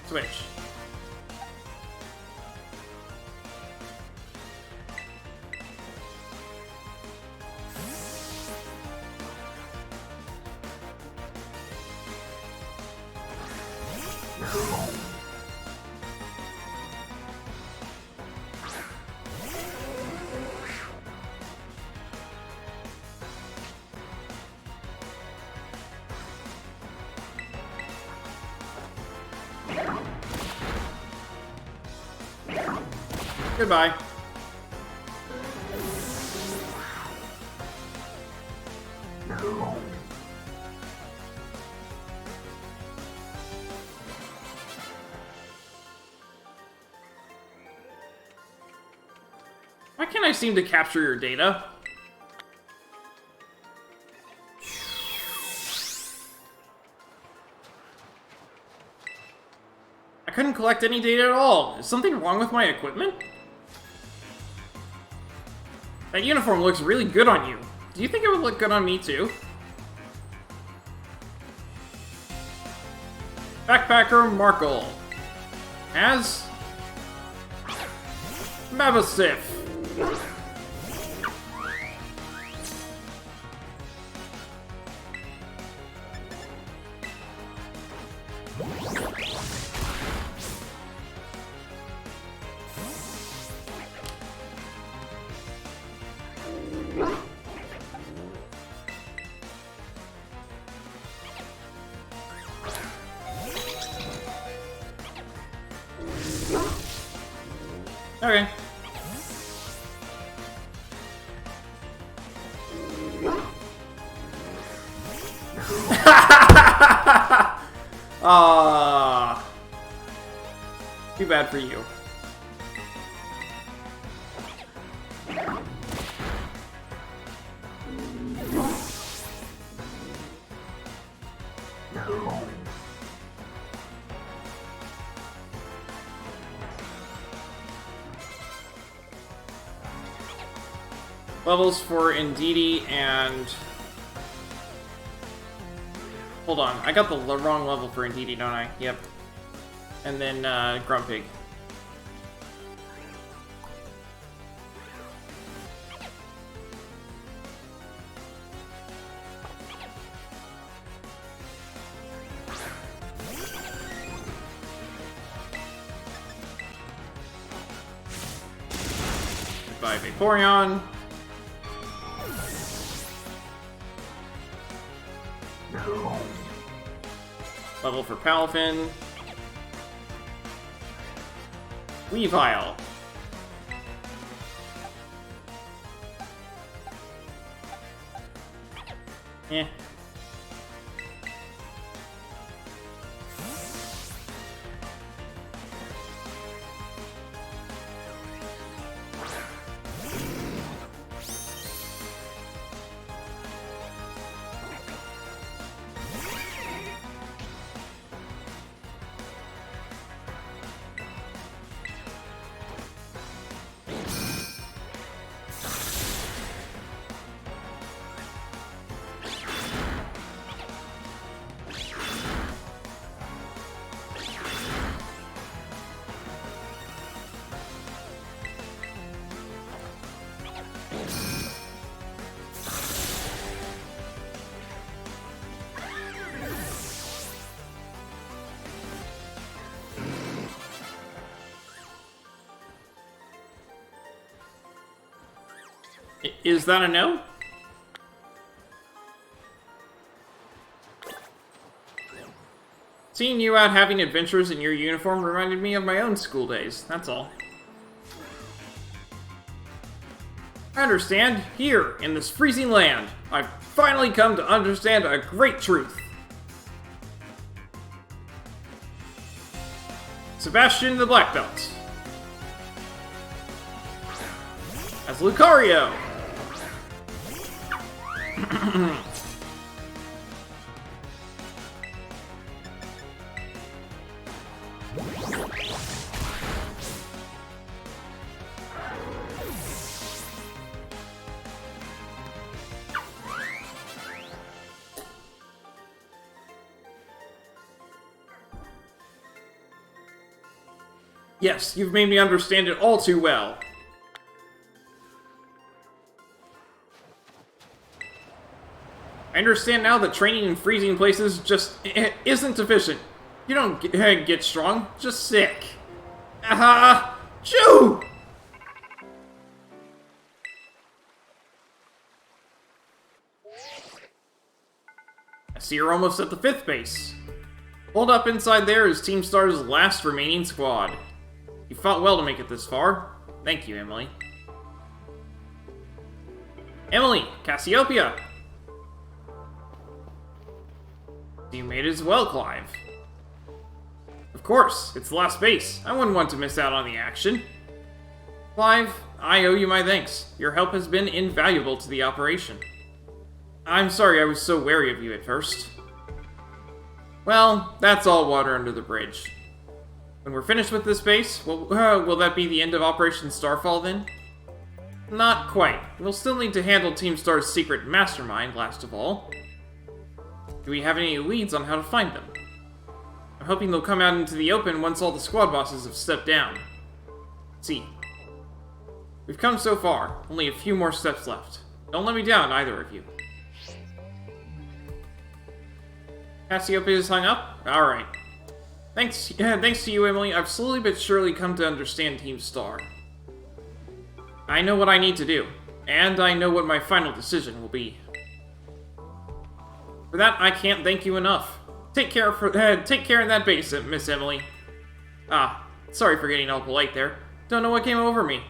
Switch. Goodbye. Why can't I seem to capture your data? I couldn't collect any data at all. Is something wrong with my equipment? That uniform looks really good on you. Do you think it would look good on me too? Backpacker Markle as Mabasif. Okay. Too bad for you. Levels for Indeedee and... Hold on, I got the wrong level for Indeedee, don't I? Yep. And then, Grumpig. Goodbye, Vaporeon. Level for Palafin. Weavile. Eh. Is that a no? Seeing you out having adventures in your uniform reminded me of my own school days, that's all. I understand. Here, in this freezing land, I've finally come to understand a great truth. Sebastian the Black Belt. As Lucario. Yes, you've made me understand it all too well. I understand now that training in freezing places just isn't efficient. You don't get strong, just sick. Aha! Choo! I see you're almost at the 5th base. Hold up inside there is Team Star's last remaining squad. You fought well to make it this far. Thank you, Emily. Emily, Cassiopeia! You made it as well, Clive. Of course, it's the last base. I wouldn't want to miss out on the action. Clive, I owe you my thanks. Your help has been invaluable to the operation. I'm sorry I was so wary of you at first. Well, that's all water under the bridge. When we're finished with this base, will that be the end of Operation Starfall then? Not quite. We'll still need to handle Team Star's secret mastermind, last of all. Do we have any leads on how to find them? I'm hoping they'll come out into the open once all the squad bosses have stepped down. Let's see. We've come so far. Only a few more steps left. Don't let me down, either of you. Cassiopeia's hung up? Alright. Thanks to you, Emily, I've slowly but surely come to understand Team Star. I know what I need to do, and I know what my final decision will be. For that, I can't thank you enough. Take care in that base, Miss Emily. Ah, sorry for getting all polite there. Don't know what came over me.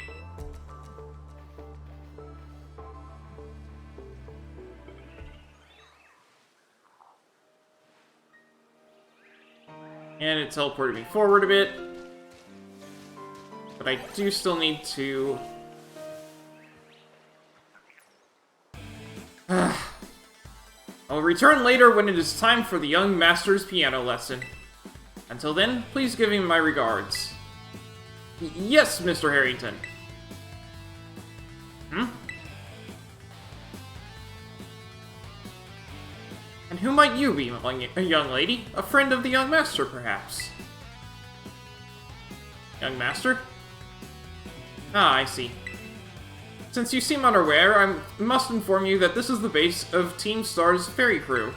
And it teleported me forward a bit. But I do still need to... I'll return later when it is time for the young master's piano lesson. Until then, please give him my regards. Yes, Mr. Harrington. And who might you be, young lady? A friend of the young master, perhaps? Young master? Ah, I see. Since you seem unaware, I must inform you that this is the base of Team Star's ferry crew.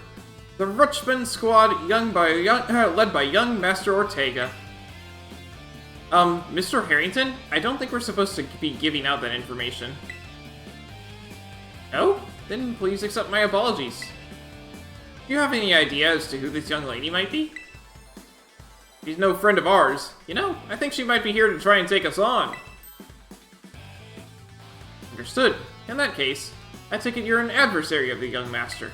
The Rutschman squad, led by young Master Ortega. Mr. Harrington? I don't think we're supposed to be giving out that information. No? Then please accept my apologies. Do you have any idea as to who this young lady might be? She's no friend of ours. You know, I think she might be here to try and take us on. Understood. In that case, I take it you're an adversary of the young master.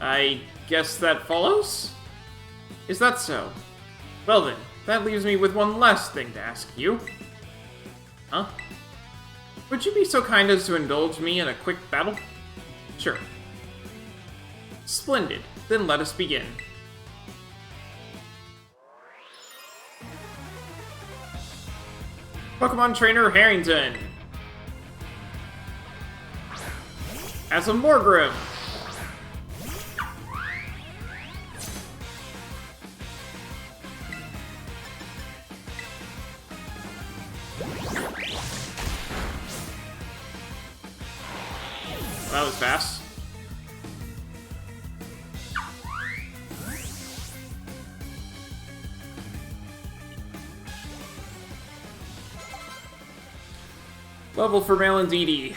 I guess that follows? Is that so? Well then, that leaves me with one last thing to ask you. Huh? Would you be so kind as to indulge me in a quick battle? Sure. Splendid. Then let us begin. Pokemon Trainer Harrington. As a Morgrem. That was fast. Level for Malandini.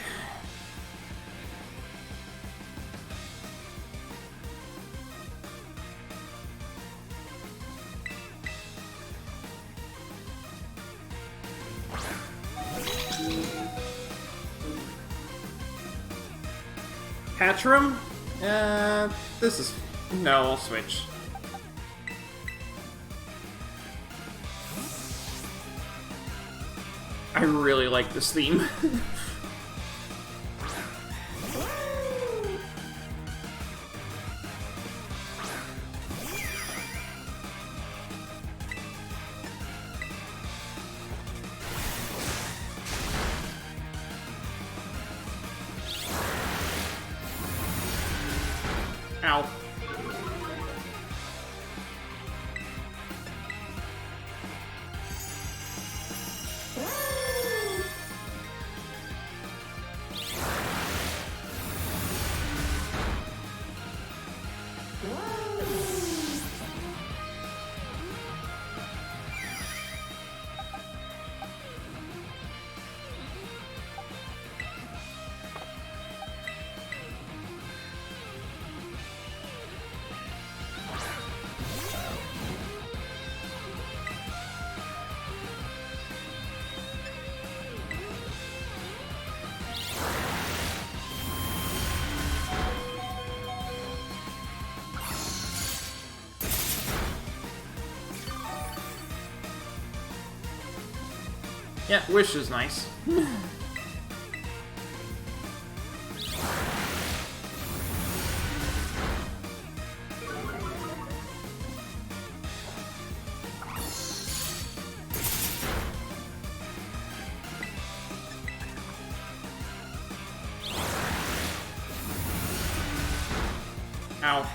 Patrum? This is... No, I'll switch. I really like this theme. Ow. Yeah, wish is nice. Ow.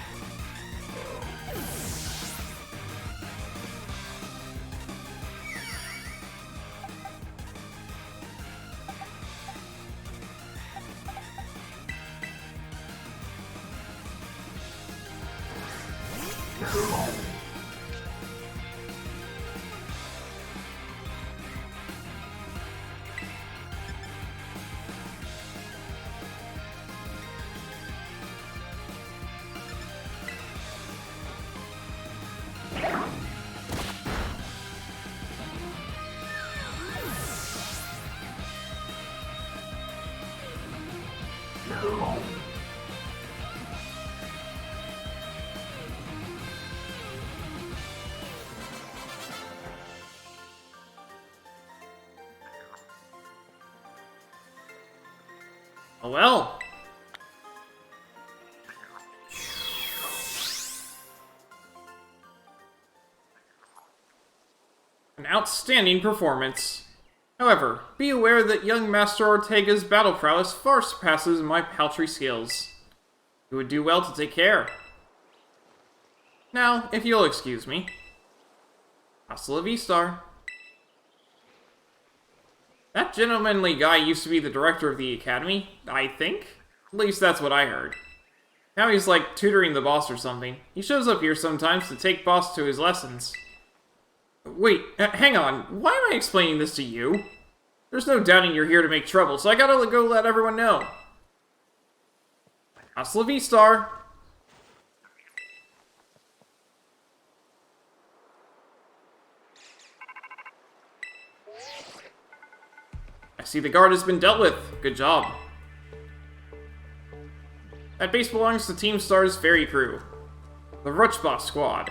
Oh well. An outstanding performance. However, be aware that young Master Ortega's battle prowess far surpasses my paltry skills. You would do well to take care. Now, if you'll excuse me. Hasta la vista. That gentlemanly guy used to be the director of the academy, I think? At least that's what I heard. Now he's like tutoring the boss or something. He shows up here sometimes to take boss to his lessons. Wait, hang on. Why am I explaining this to you? There's no doubting you're here to make trouble, so I gotta go let everyone know. Hasta la vista. I see the guard has been dealt with. Good job. That base belongs to Team Star's ferry crew, the Rutschboss squad.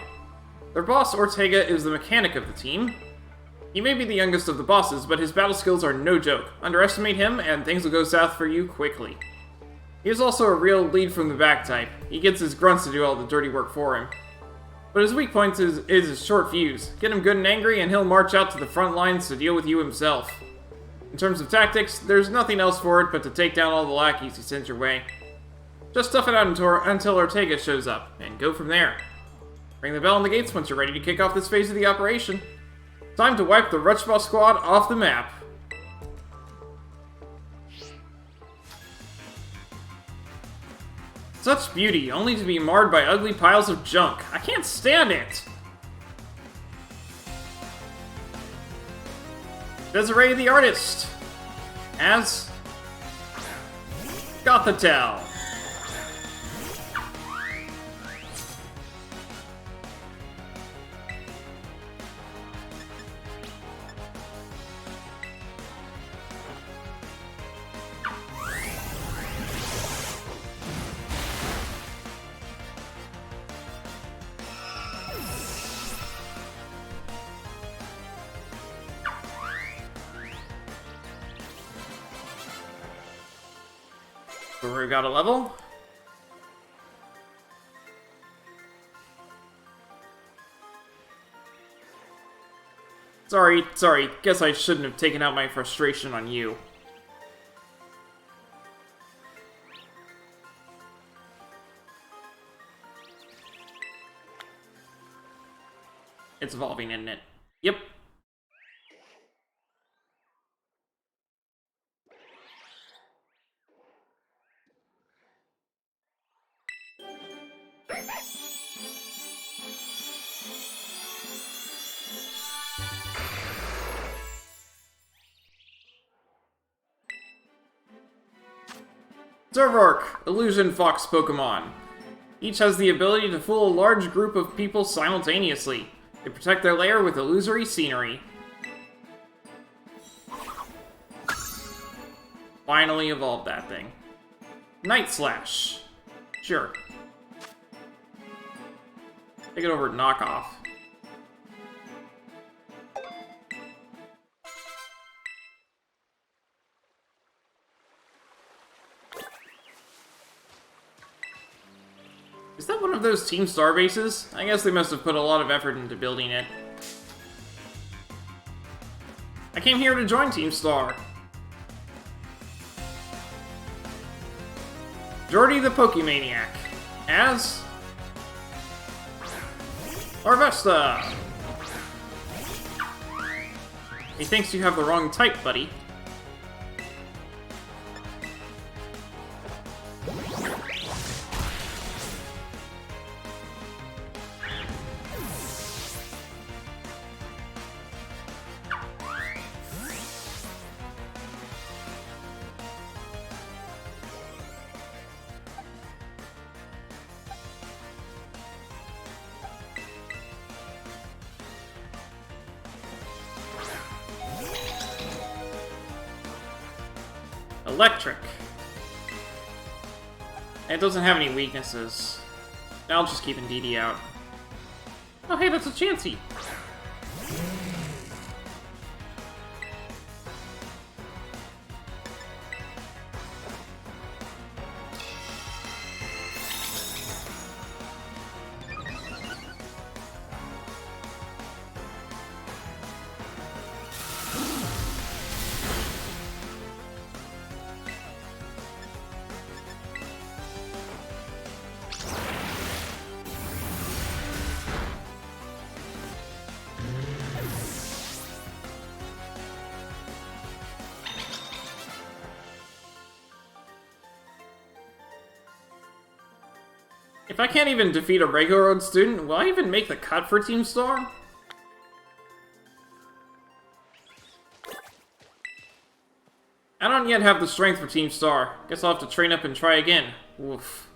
Their boss, Ortega, is the mechanic of the team. He may be the youngest of the bosses, but his battle skills are no joke. Underestimate him, and things will go south for you quickly. He is also a real lead-from-the-back type. He gets his grunts to do all the dirty work for him. But his weak point is his short fuse. Get him good and angry, and he'll march out to the front lines to deal with you himself. In terms of tactics, there's nothing else for it but to take down all the lackeys he sends your way. Just tough it out until Ortega shows up, and go from there. Ring the bell on the gates once you're ready to kick off this phase of the operation. Time to wipe the Rutschboss squad off the map. Such beauty, only to be marred by ugly piles of junk. I can't stand it! Desiree the artist, as Gothitelle. So we got a level. Sorry. Guess I shouldn't have taken out my frustration on you. It's evolving, isn't it? Yep. Zervark, Illusion Fox Pokemon. Each has the ability to fool a large group of people simultaneously. They protect their lair with illusory scenery. Finally evolved that thing. Night Slash. Sure. Take it over Knockoff. Is that one of those Team Star bases? I guess they must have put a lot of effort into building it. I came here to join Team Star. Jordy the Pokemaniac. As... Harvesta! He thinks you have the wrong type, buddy. Electric. It doesn't have any weaknesses. I'll just keep Indeedee out. Oh hey, that's a Chansey! If I can't even defeat a regular road student, will I even make the cut for Team Star? I don't yet have the strength for Team Star. Guess I'll have to train up and try again. Oof.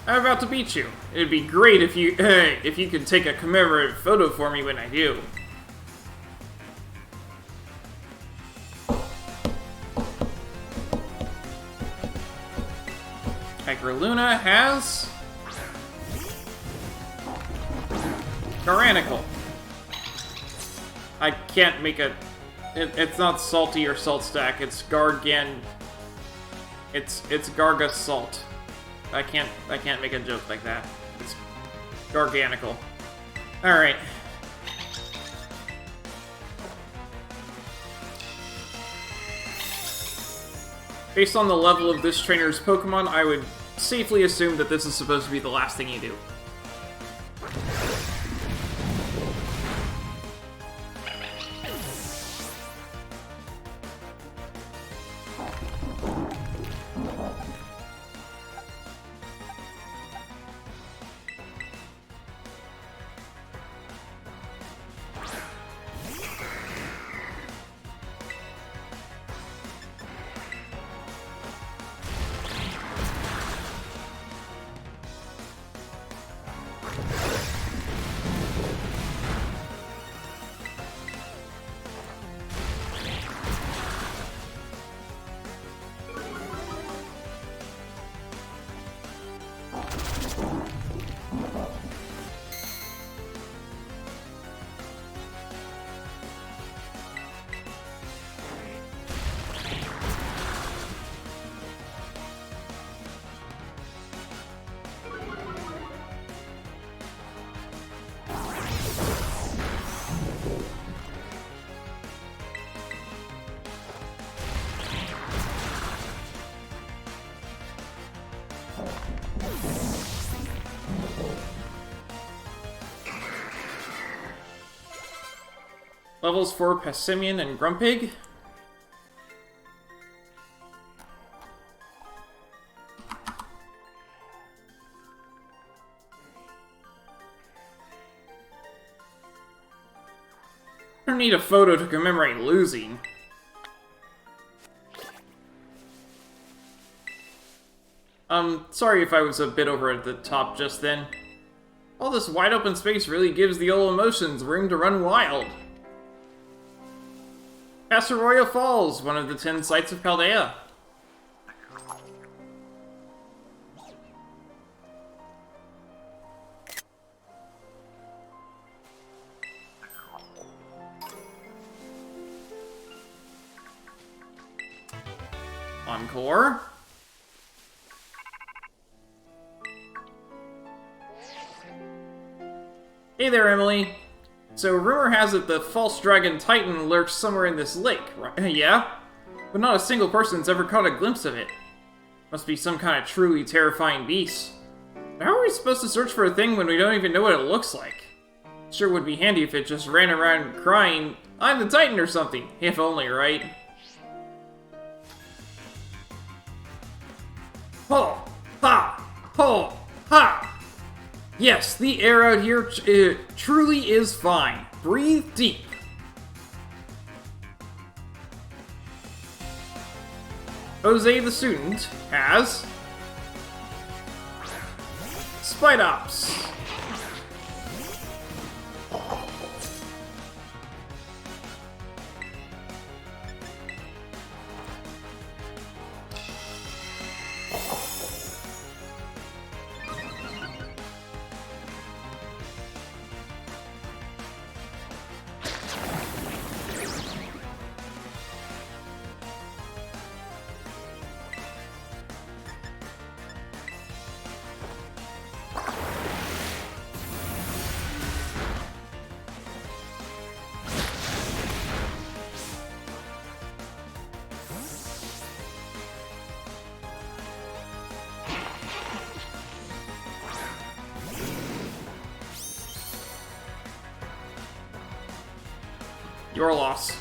I'm about to beat you. It'd be great if you could take a commemorative photo for me when I do. Luna has... Tyrannical. I can't make a... it's not Salty or Salt Stack, it's Gargan... It's Garga Salt. I can't make a joke like that. It's Garganical. Alright. Based on the level of this trainer's Pokemon, I would safely assume that this is supposed to be the last thing you do. Levels for Passimian and Grumpig. I don't need a photo to commemorate losing. Sorry if I was a bit over at the top just then. All this wide open space really gives the old emotions room to run wild. Asteroia Falls, one of the 10 sites of Paldea. Encore. Hey there, Emily. So, rumor has it the false dragon Titan lurks somewhere in this lake, right? Yeah? But not a single person's ever caught a glimpse of it. Must be some kind of truly terrifying beast. But how are we supposed to search for a thing when we don't even know what it looks like? Sure would be handy if it just ran around crying, "I'm the Titan" or something. If only, right? Ho! Ha! Ho! Ha! Yes, the air out here truly is fine. Breathe deep. Jose the student has Spite Ops. Your loss.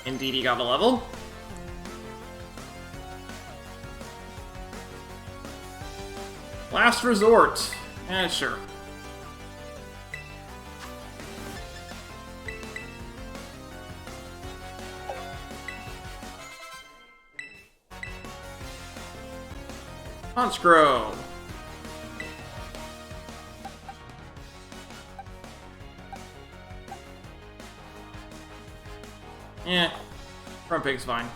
Indeed, he got a level. Last resort. Sure. Honchkrow. Front pig's fine.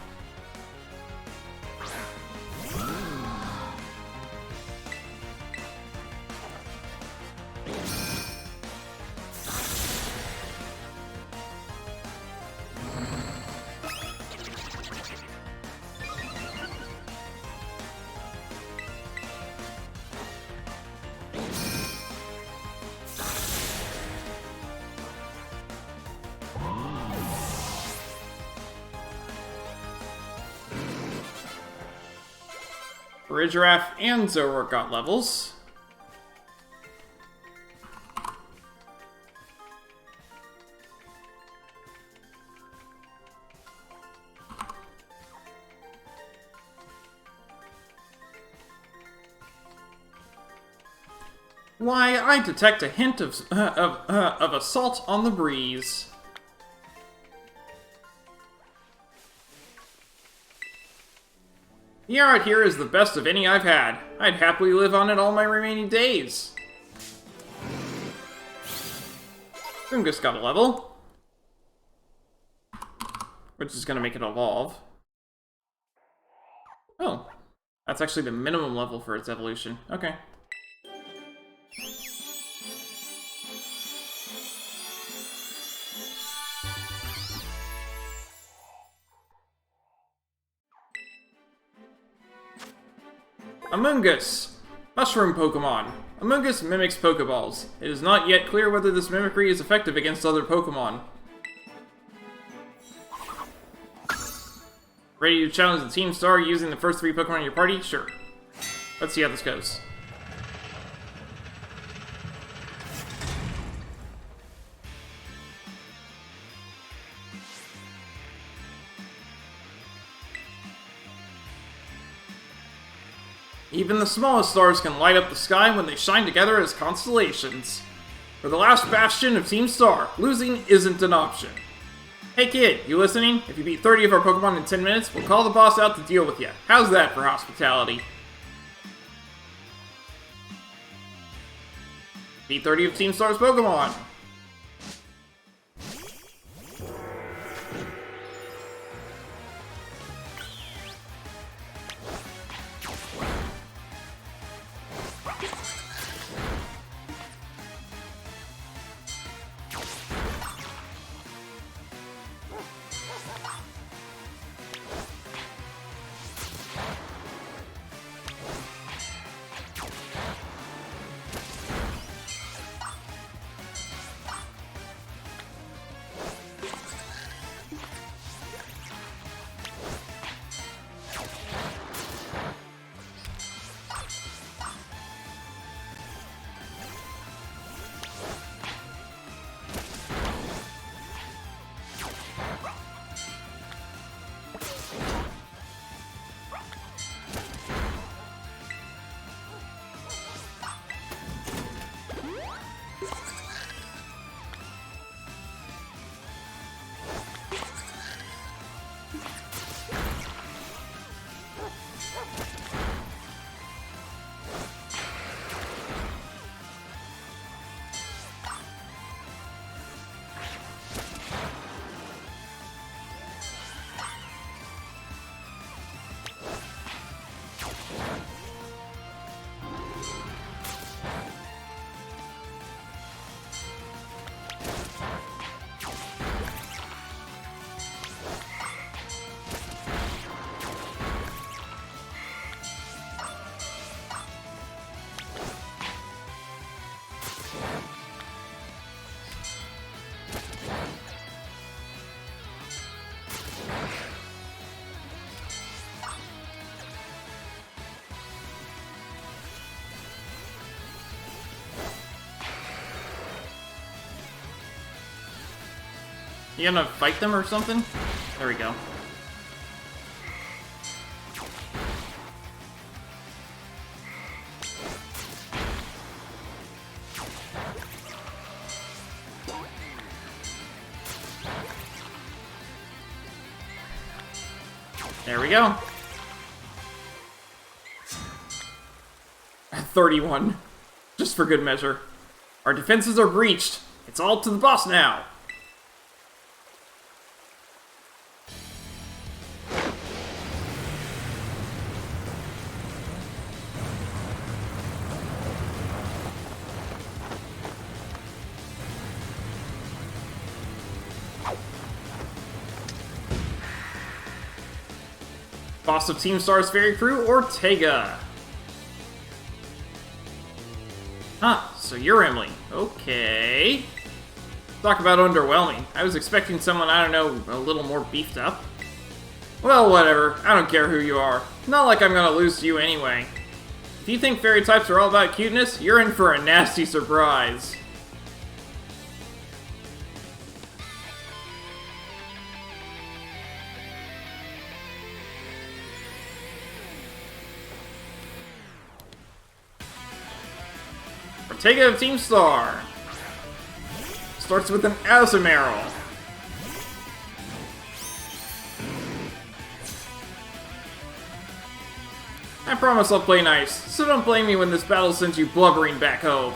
Ridgeraff and Zoroark got levels. Why, I detect a hint of assault on the breeze. The air out here is the best of any I've had. I'd happily live on it all my remaining days. Fungus got a level, which is going to make it evolve. Oh, that's actually the minimum level for its evolution. Okay. Amoonguss! Mushroom Pokemon. Amoonguss mimics Pokeballs. It is not yet clear whether this mimicry is effective against other Pokemon. Ready to challenge the Team Star using the first 3 Pokemon in your party? Sure. Let's see how this goes. Even the smallest stars can light up the sky when they shine together as constellations. For the last bastion of Team Star, losing isn't an option. Hey kid, you listening? If you beat 30 of our Pokemon in 10 minutes, we'll call the boss out to deal with you. How's that for hospitality? Beat 30 of Team Star's Pokemon! You gonna fight them or something? There we go. There we go. 31. Just for good measure. Our defenses are breached. It's all to the boss now. Boss of Team Star's Fairy Crew, Ortega. Huh, so you're Emily. Okay. Talk about underwhelming. I was expecting someone, I don't know, a little more beefed up. Well, whatever. I don't care who you are. Not like I'm gonna lose to you anyway. If you think fairy types are all about cuteness, you're in for a nasty surprise. Ortega of Team Star. Starts with an Azumarill. I promise I'll play nice, so don't blame me when this battle sends you blubbering back home.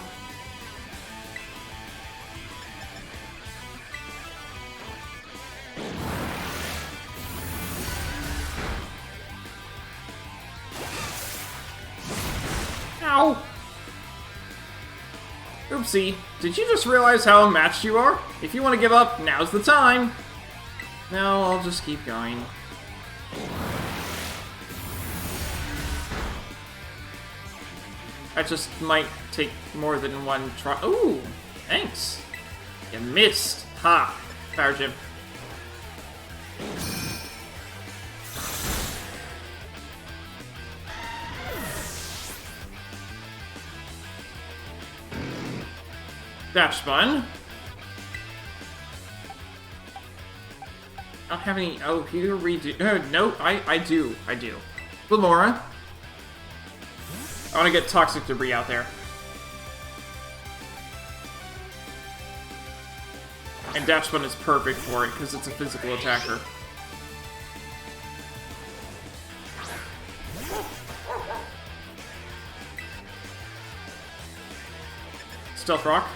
Ow! Oopsie, did you just realize how unmatched you are? If you want to give up, now's the time! No, I'll just keep going. That just might take more than one try. Ooh, thanks. You missed. Ha! Power Gym. Dash Bun. I don't have any. Oh, here redo. No, I do. Lamora. I want to get Toxic Debris out there. And Dash Bun is perfect for it, because it's a physical attacker. Stealth Rock.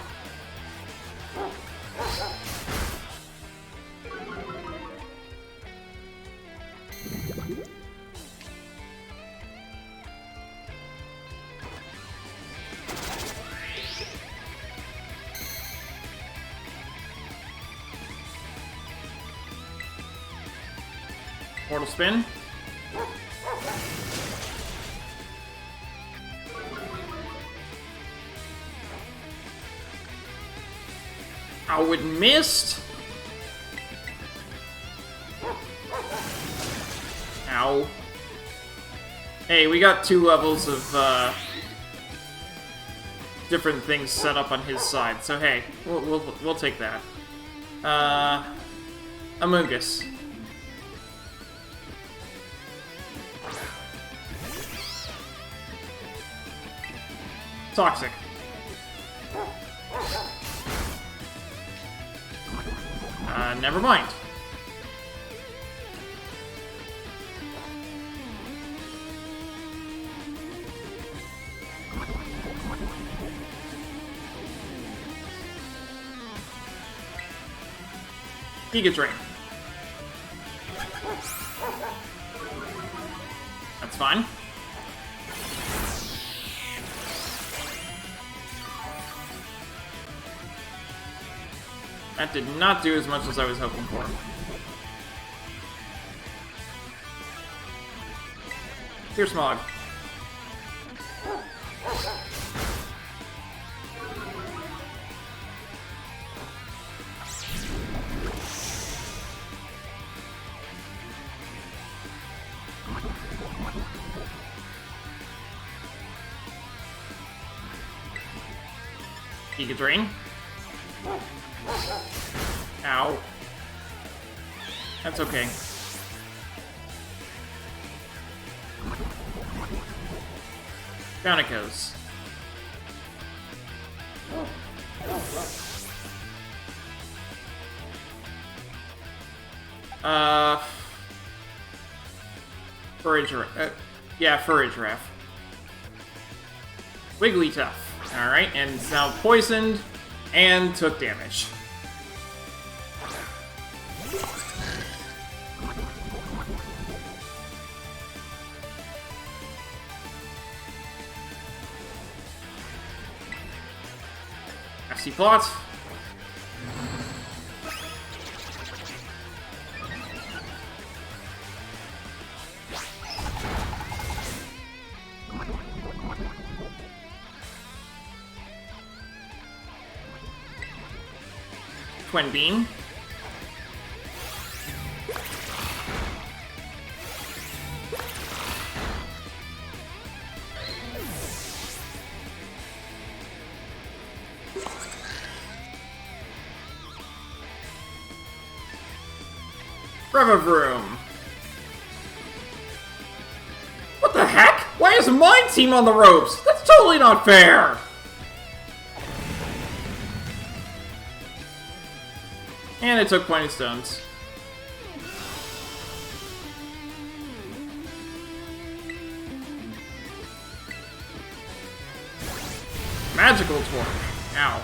Mortal Spin. Oh, it missed! Ow. Hey, we got 2 levels of, different things set up on his side, so hey, we'll take that. Amogus. Toxic. Never mind. Giga Drain. That's fine. That did not do as much as I was hoping for. Here's Smog. Giga Drain. Ow. That's okay. Down it goes. Furry giraffe. Yeah, furry giraffe. Wigglytuff. Alright, and it's now poisoned and took damage. Nasty plot. Twin Beam. Revavroom. What the heck? Why is my team on the ropes? That's totally not fair! And it took Pointed Stones. Magical Torque. Ow.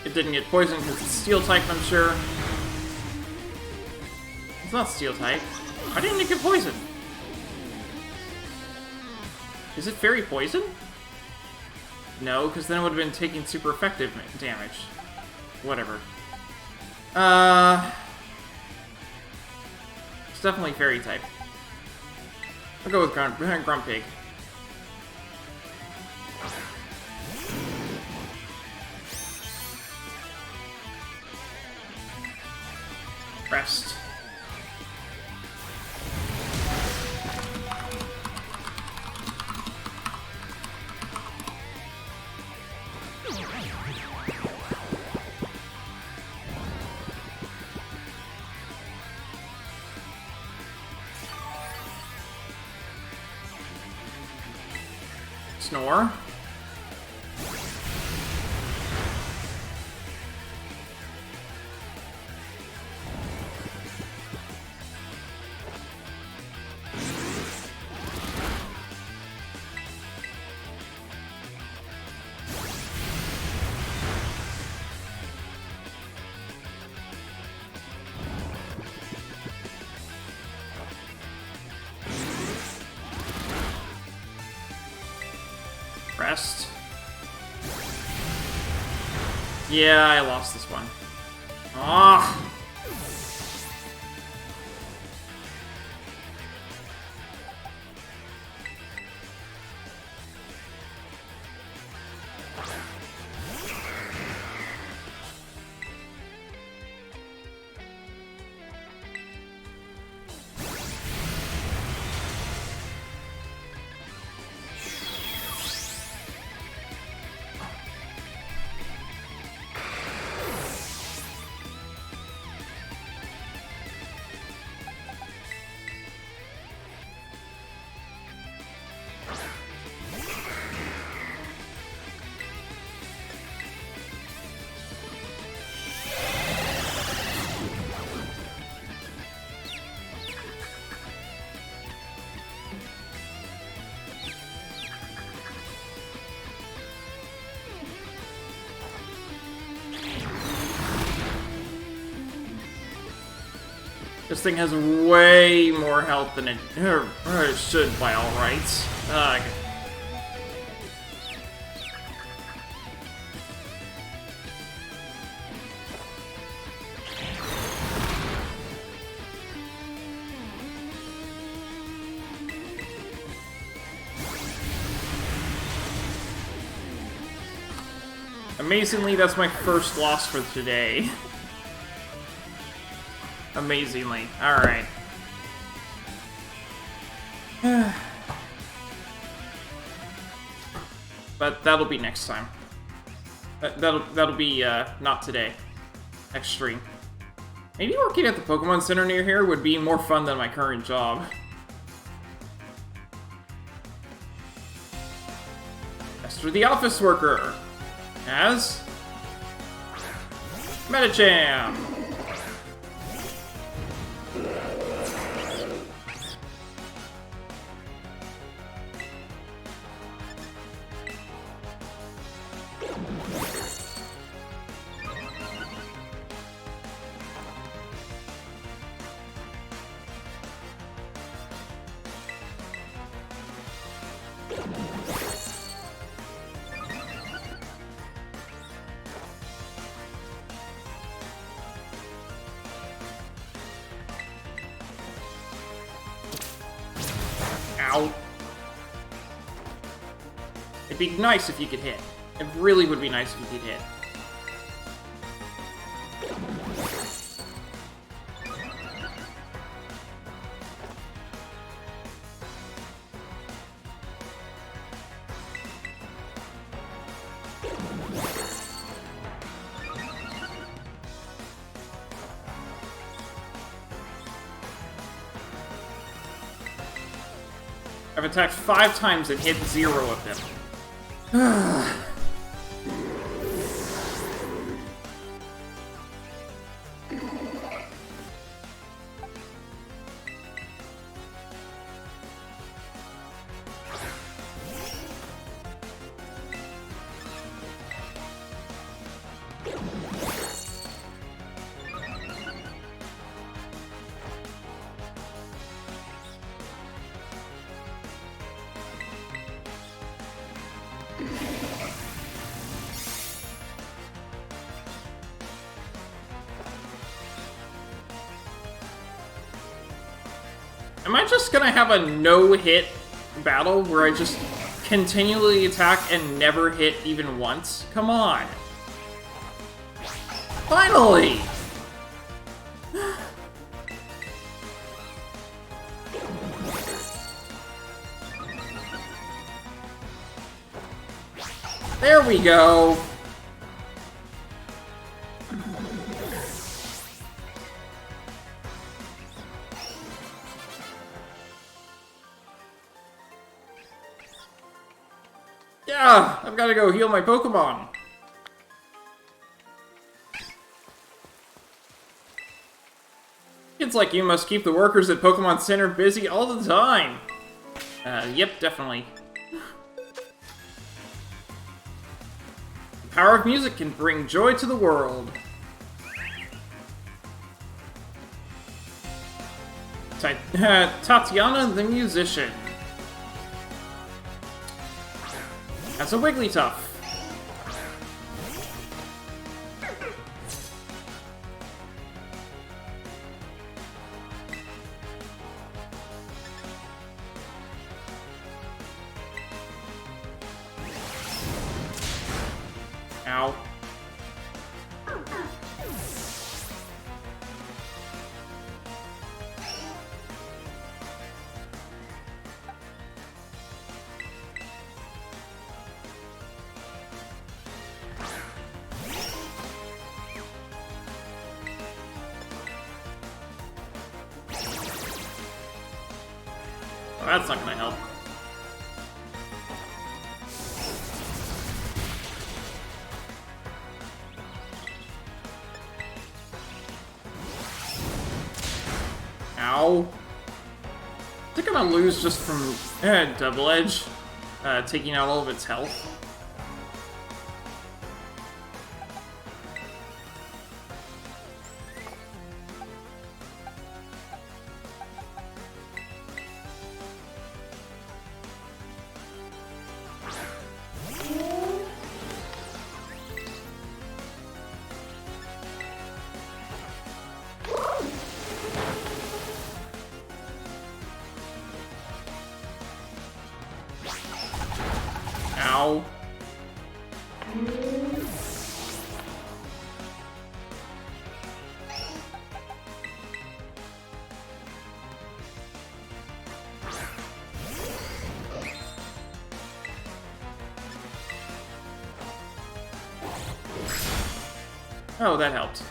It didn't get poisoned because it's Steel type, I'm sure. It's not Steel type. Why didn't it get poisoned? Is it Fairy Poison? No, because then it would have been taking super effective damage. Whatever. It's definitely Fairy type. I'll go with Grumpig. Rest. Snore. Rest. Yeah, I lost this one. Ah. This thing has way more health than it should by all rights. Ugh. Amazingly, that's my first loss for today. Amazingly. Alright. But that'll be next time. That'll be, not today. Next stream. Maybe working at the Pokemon Center near here would be more fun than my current job. Esther the office worker. As... Medicham! Ow. It'd be nice if you could hit. It really would be nice if you could hit. I've attacked 5 times and hit 0 of them. Am I just gonna have a no-hit battle where I just continually attack and never hit even once? Come on. Finally! There we go! Yeah! I've gotta go heal my Pokemon! Kids like you must keep the workers at Pokemon Center busy all the time! Yep, definitely. The power of music can bring joy to the world. Tatiana the musician. That's a Wigglytuff. Ow. Well, that's not gonna help. Ow. I think I'm gonna lose just from Double Edge taking out all of its health. Ow. Oh, that helped.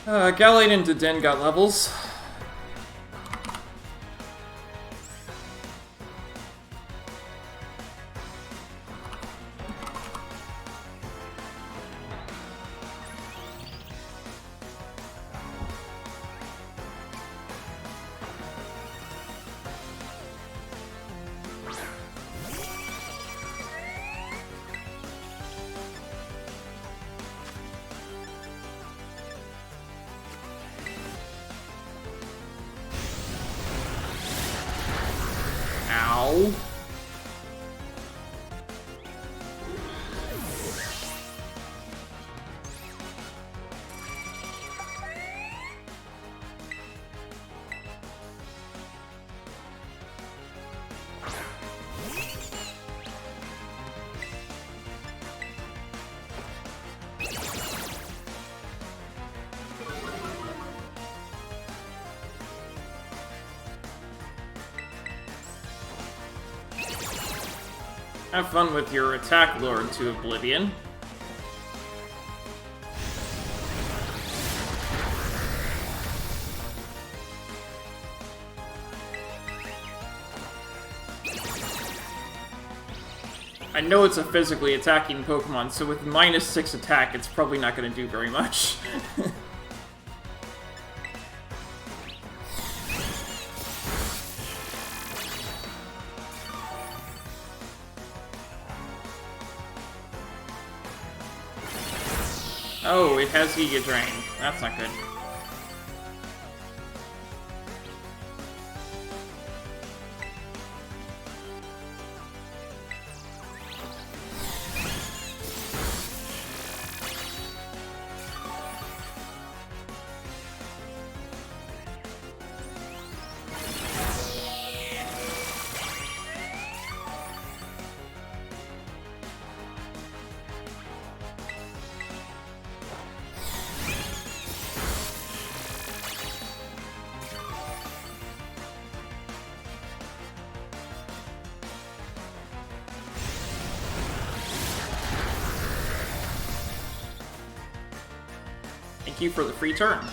Gallade and Deden got levels. Ow. Have fun with your attack lord to oblivion. I know it's a physically attacking Pokemon, so with -6 attack, it's probably not going to do very much. Oh, it has Giga Drain. That's not good. Thank you for the free turn.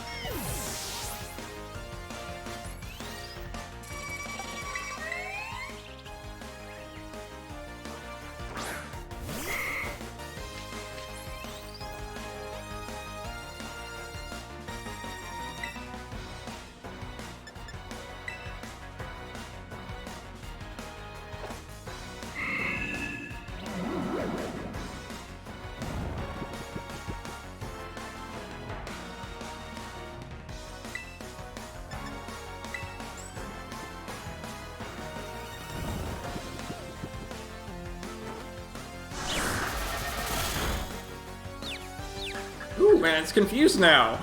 Ooh, man, it's confused now.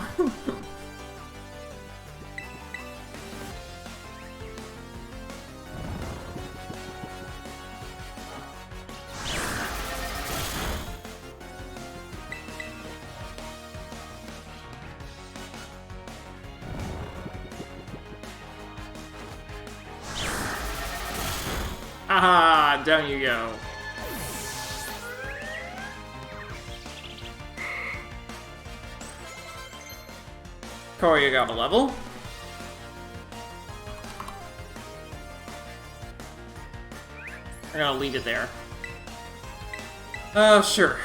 Haha, down you go. Korya got a level. I'm gonna leave it there. Sure.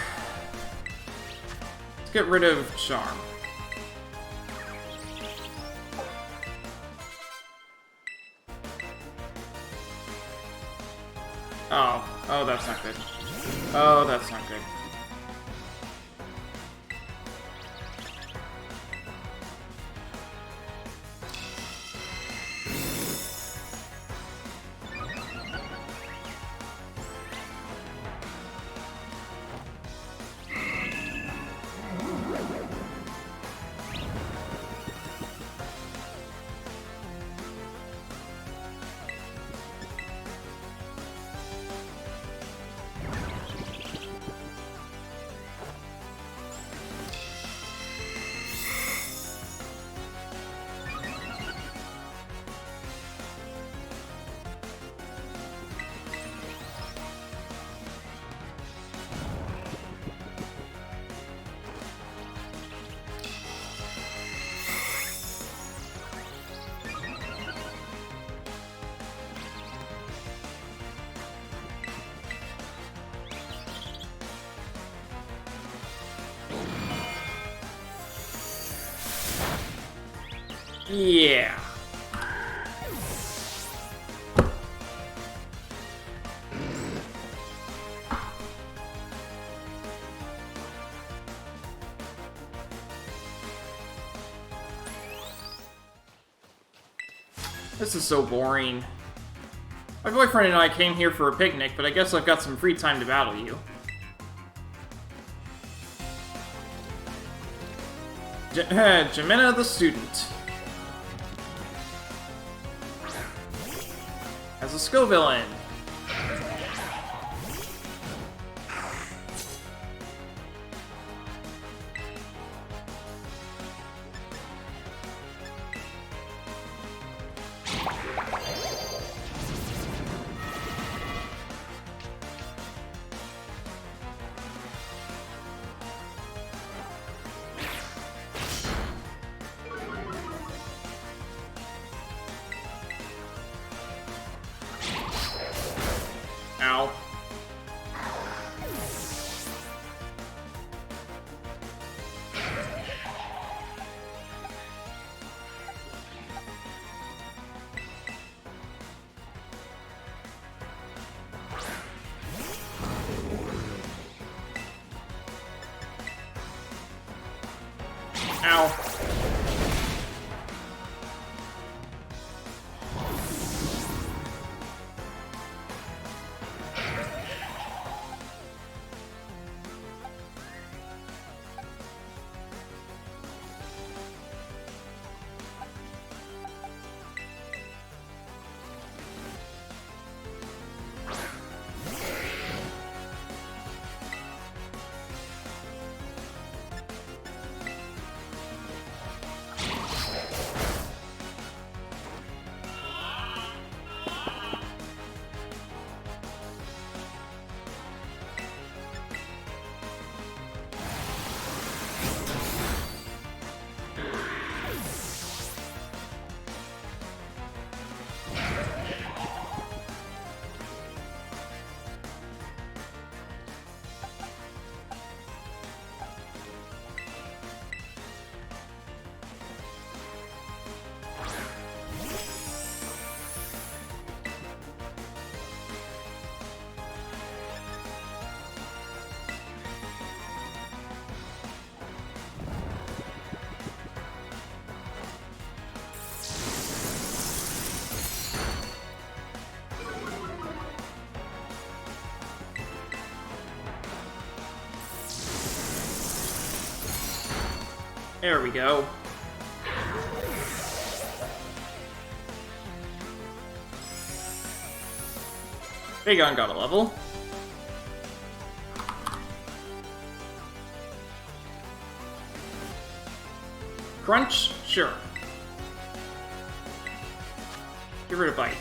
Let's get rid of Charm. Oh, that's not good. Oh, that's not good. Yeah. This is so boring. My boyfriend and I came here for a picnic, but I guess I've got some free time to battle you. Jemina the student. As a skill villain. Ow. Ow. There we go. Bagon got a level. Crunch? Sure. Give her a bite.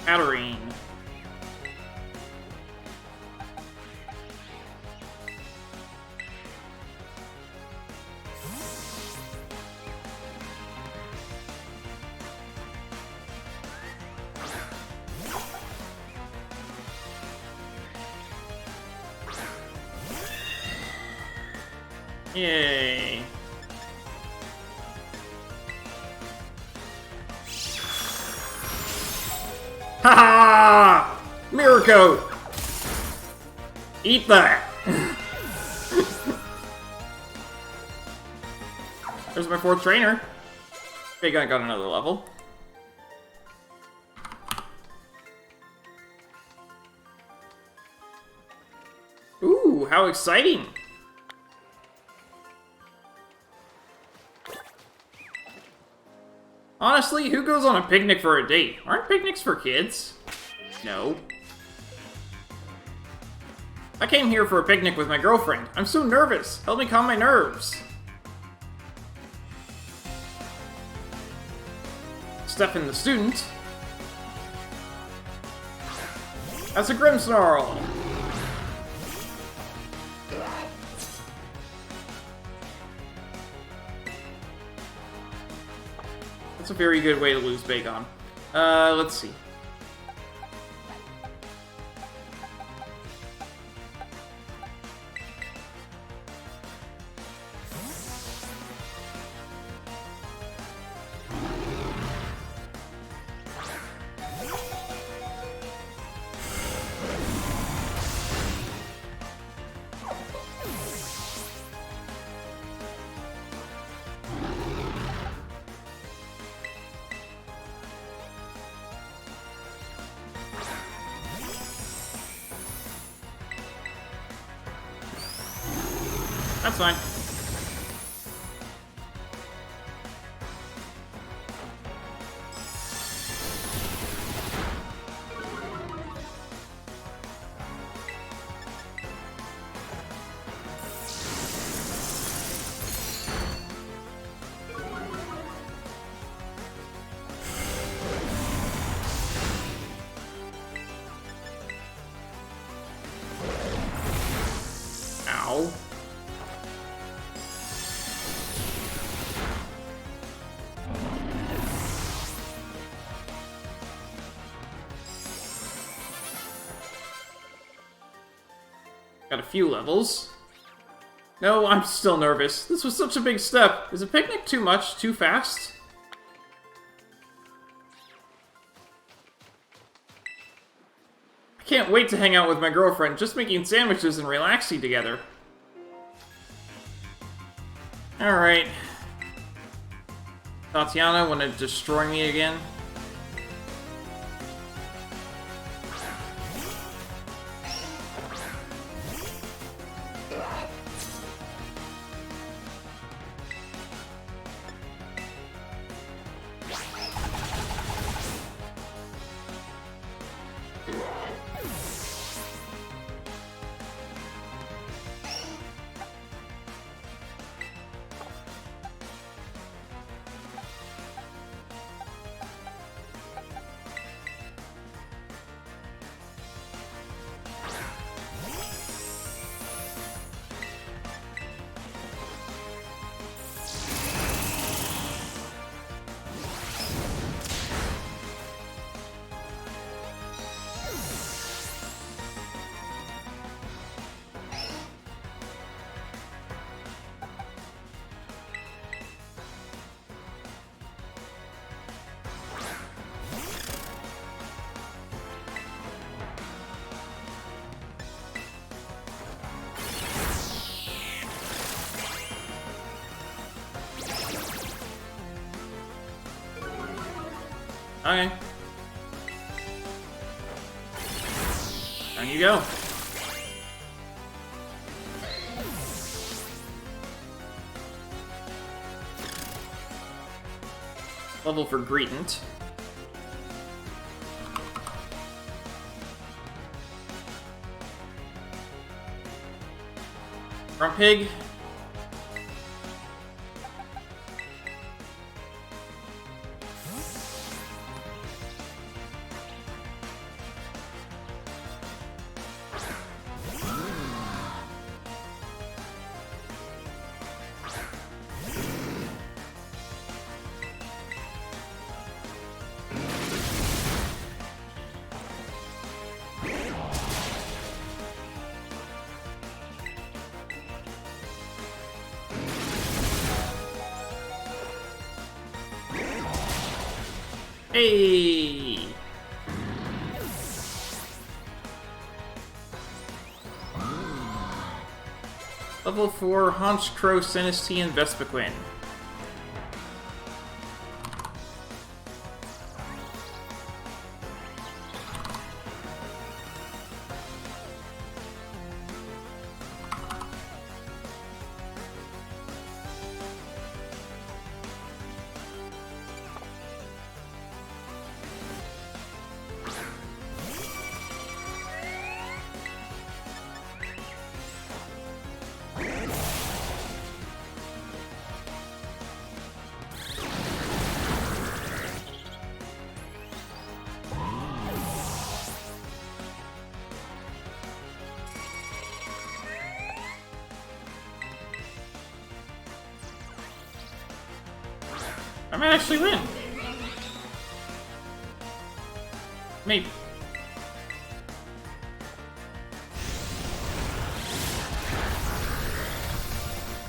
Adderine. Yay. Ha! Mirror coat! Eat that! There's my fourth trainer. Big Guy got another level. Ooh, how exciting! Honestly, who goes on a picnic for a date? Aren't picnics for kids? No. I came here for a picnic with my girlfriend. I'm so nervous. Help me calm my nerves. Stefan the student. As a Grimmsnarl. That's a very good way to lose Bagon. Let's see. That's fine. Ow. Got a few levels. No, I'm still nervous. This was such a big step. Is a picnic too much, too fast? I can't wait to hang out with my girlfriend, just making sandwiches and relaxing together. Alright. Tatiana, wanna destroy me again? Okay. Down you go. Level for Greetant. Front Pig. Hey! Level 4, Haunch, Crow, Sinistee, and Vespiquen. I might actually win. Maybe.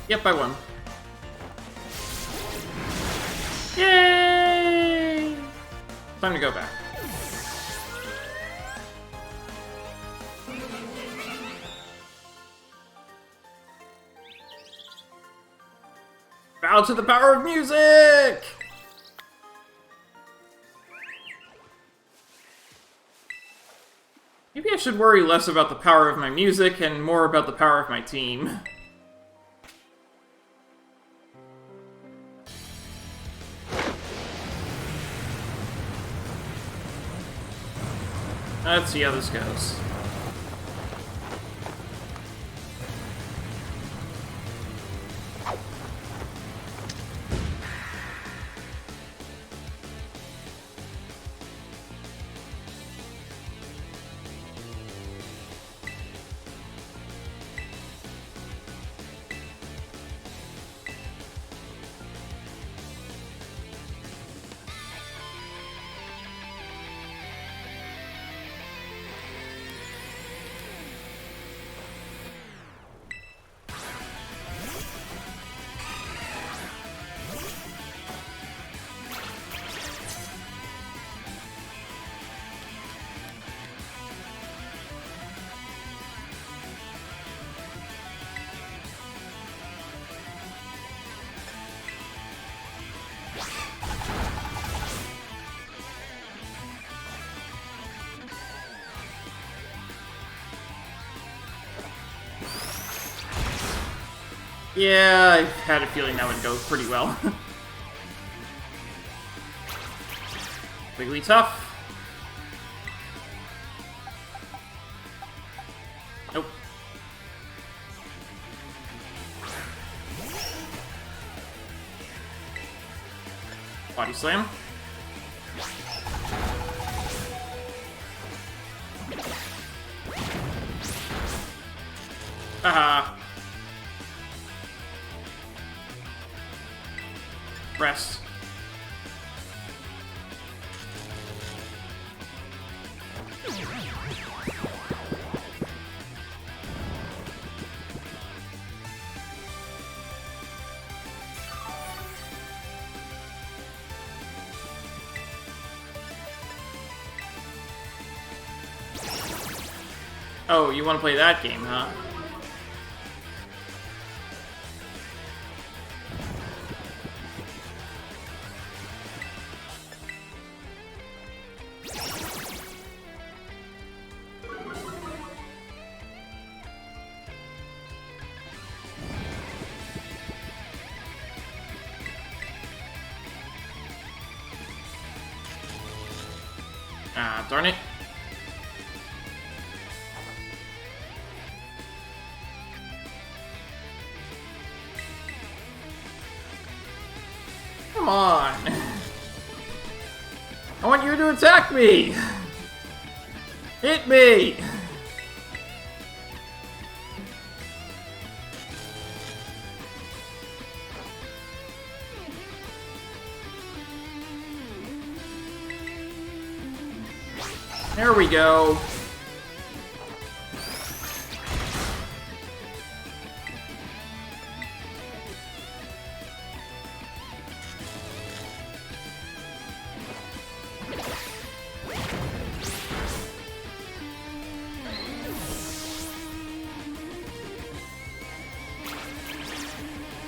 Yep, I won. Yay! Time to go back. Bow to the power of music! Maybe I should worry less about the power of my music and more about the power of my team. Let's see how this goes. Yeah, I had a feeling that would go pretty well. Wiggly tough. Nope. Body slam. Haha. Rest. Oh, you want to play that game, huh? Ah, darn it. Come on. I want you to attack me. Hit me. There we go.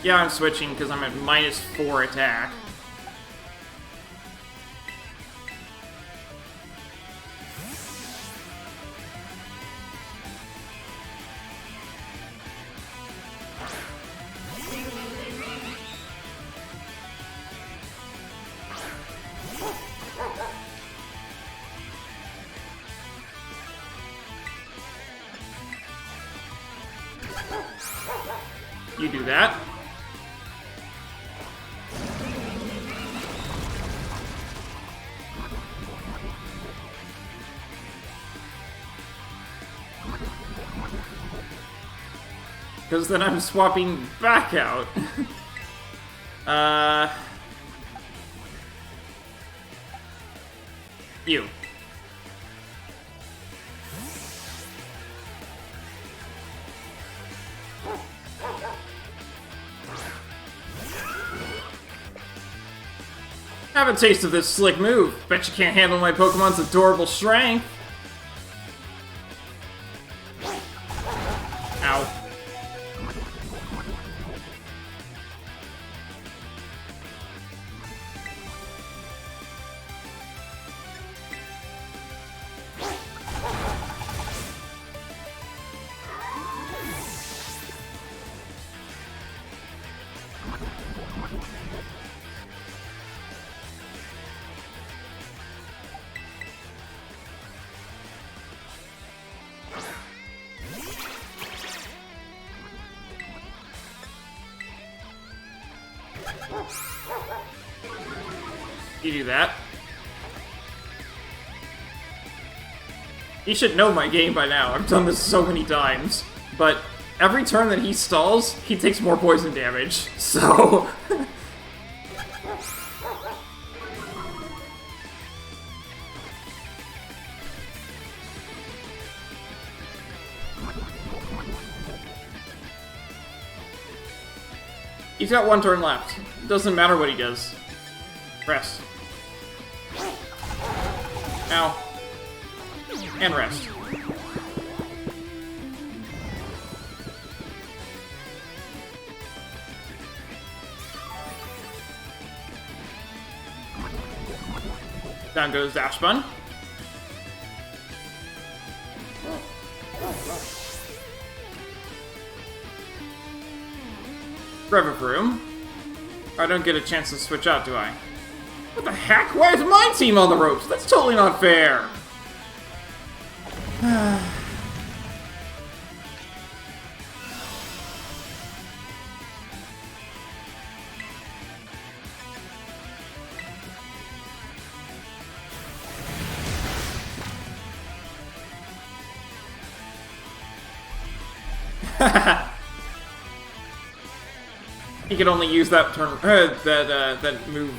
Yeah, I'm switching because I'm at -4 attack. You do that. Because then I'm swapping back out. You. Have a taste of this slick move. Bet you can't handle my Pokemon's adorable strength. Ow. You do that. He should know my game by now. I've done this so many times. But every turn that he stalls, he takes more poison damage. So... He's got one turn left. Doesn't matter what he does. Rest. Ow. And rest. Down goes Dash Bun. Revivroom. I don't get a chance to switch out, do I? What the heck? Why is my team on the ropes? That's totally not fair! He could only use that turn, that move.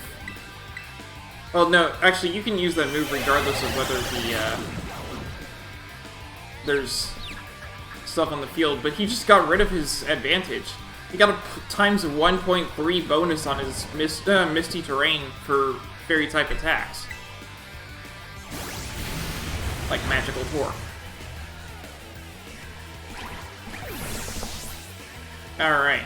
Well, no, actually, you can use that move regardless of whether there's stuff on the field, but he just got rid of his advantage. He got a times 1.3 bonus on his Misty Terrain for fairy-type attacks. Like Magical Torque. Alright.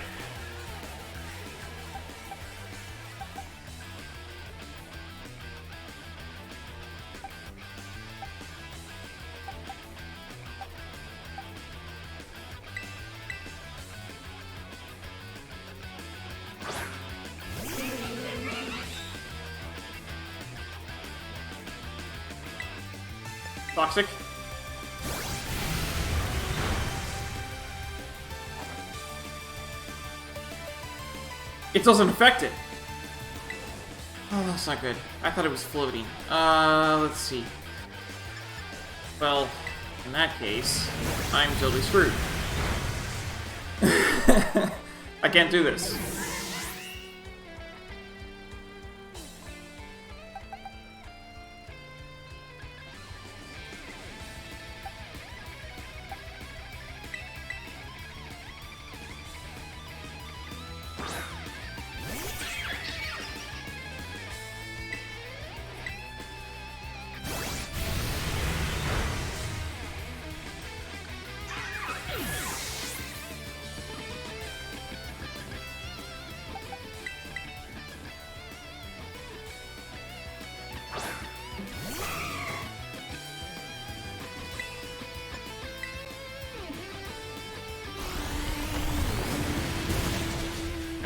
Toxic. It doesn't affect it. Oh, that's not good. I thought it was floating. Let's see. Well, in that case, I'm totally screwed. I can't do this.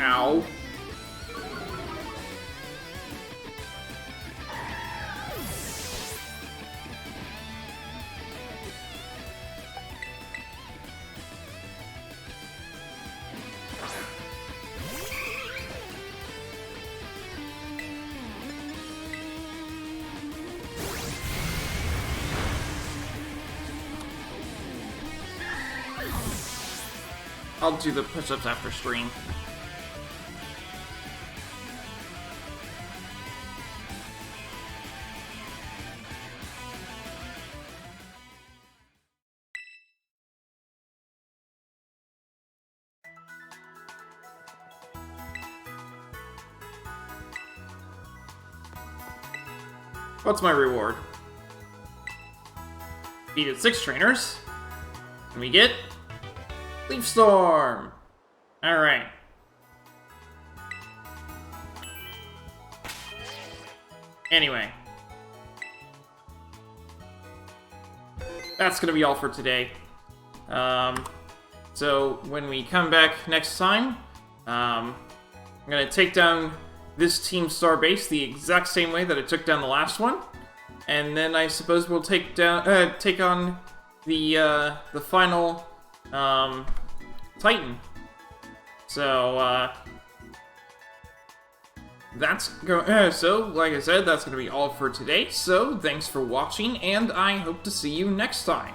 Ow. I'll do the push-ups after stream. What's my reward? Defeated 6 trainers. And we get... Leaf Storm! Alright. Anyway. That's gonna be all for today. So, when we come back next time, I'm gonna take down this Team Star base the exact same way that I took down the last one, and then I suppose we'll take on the final Titan. So So, like I said, that's going to be all for today. So, thanks for watching, and I hope to see you next time.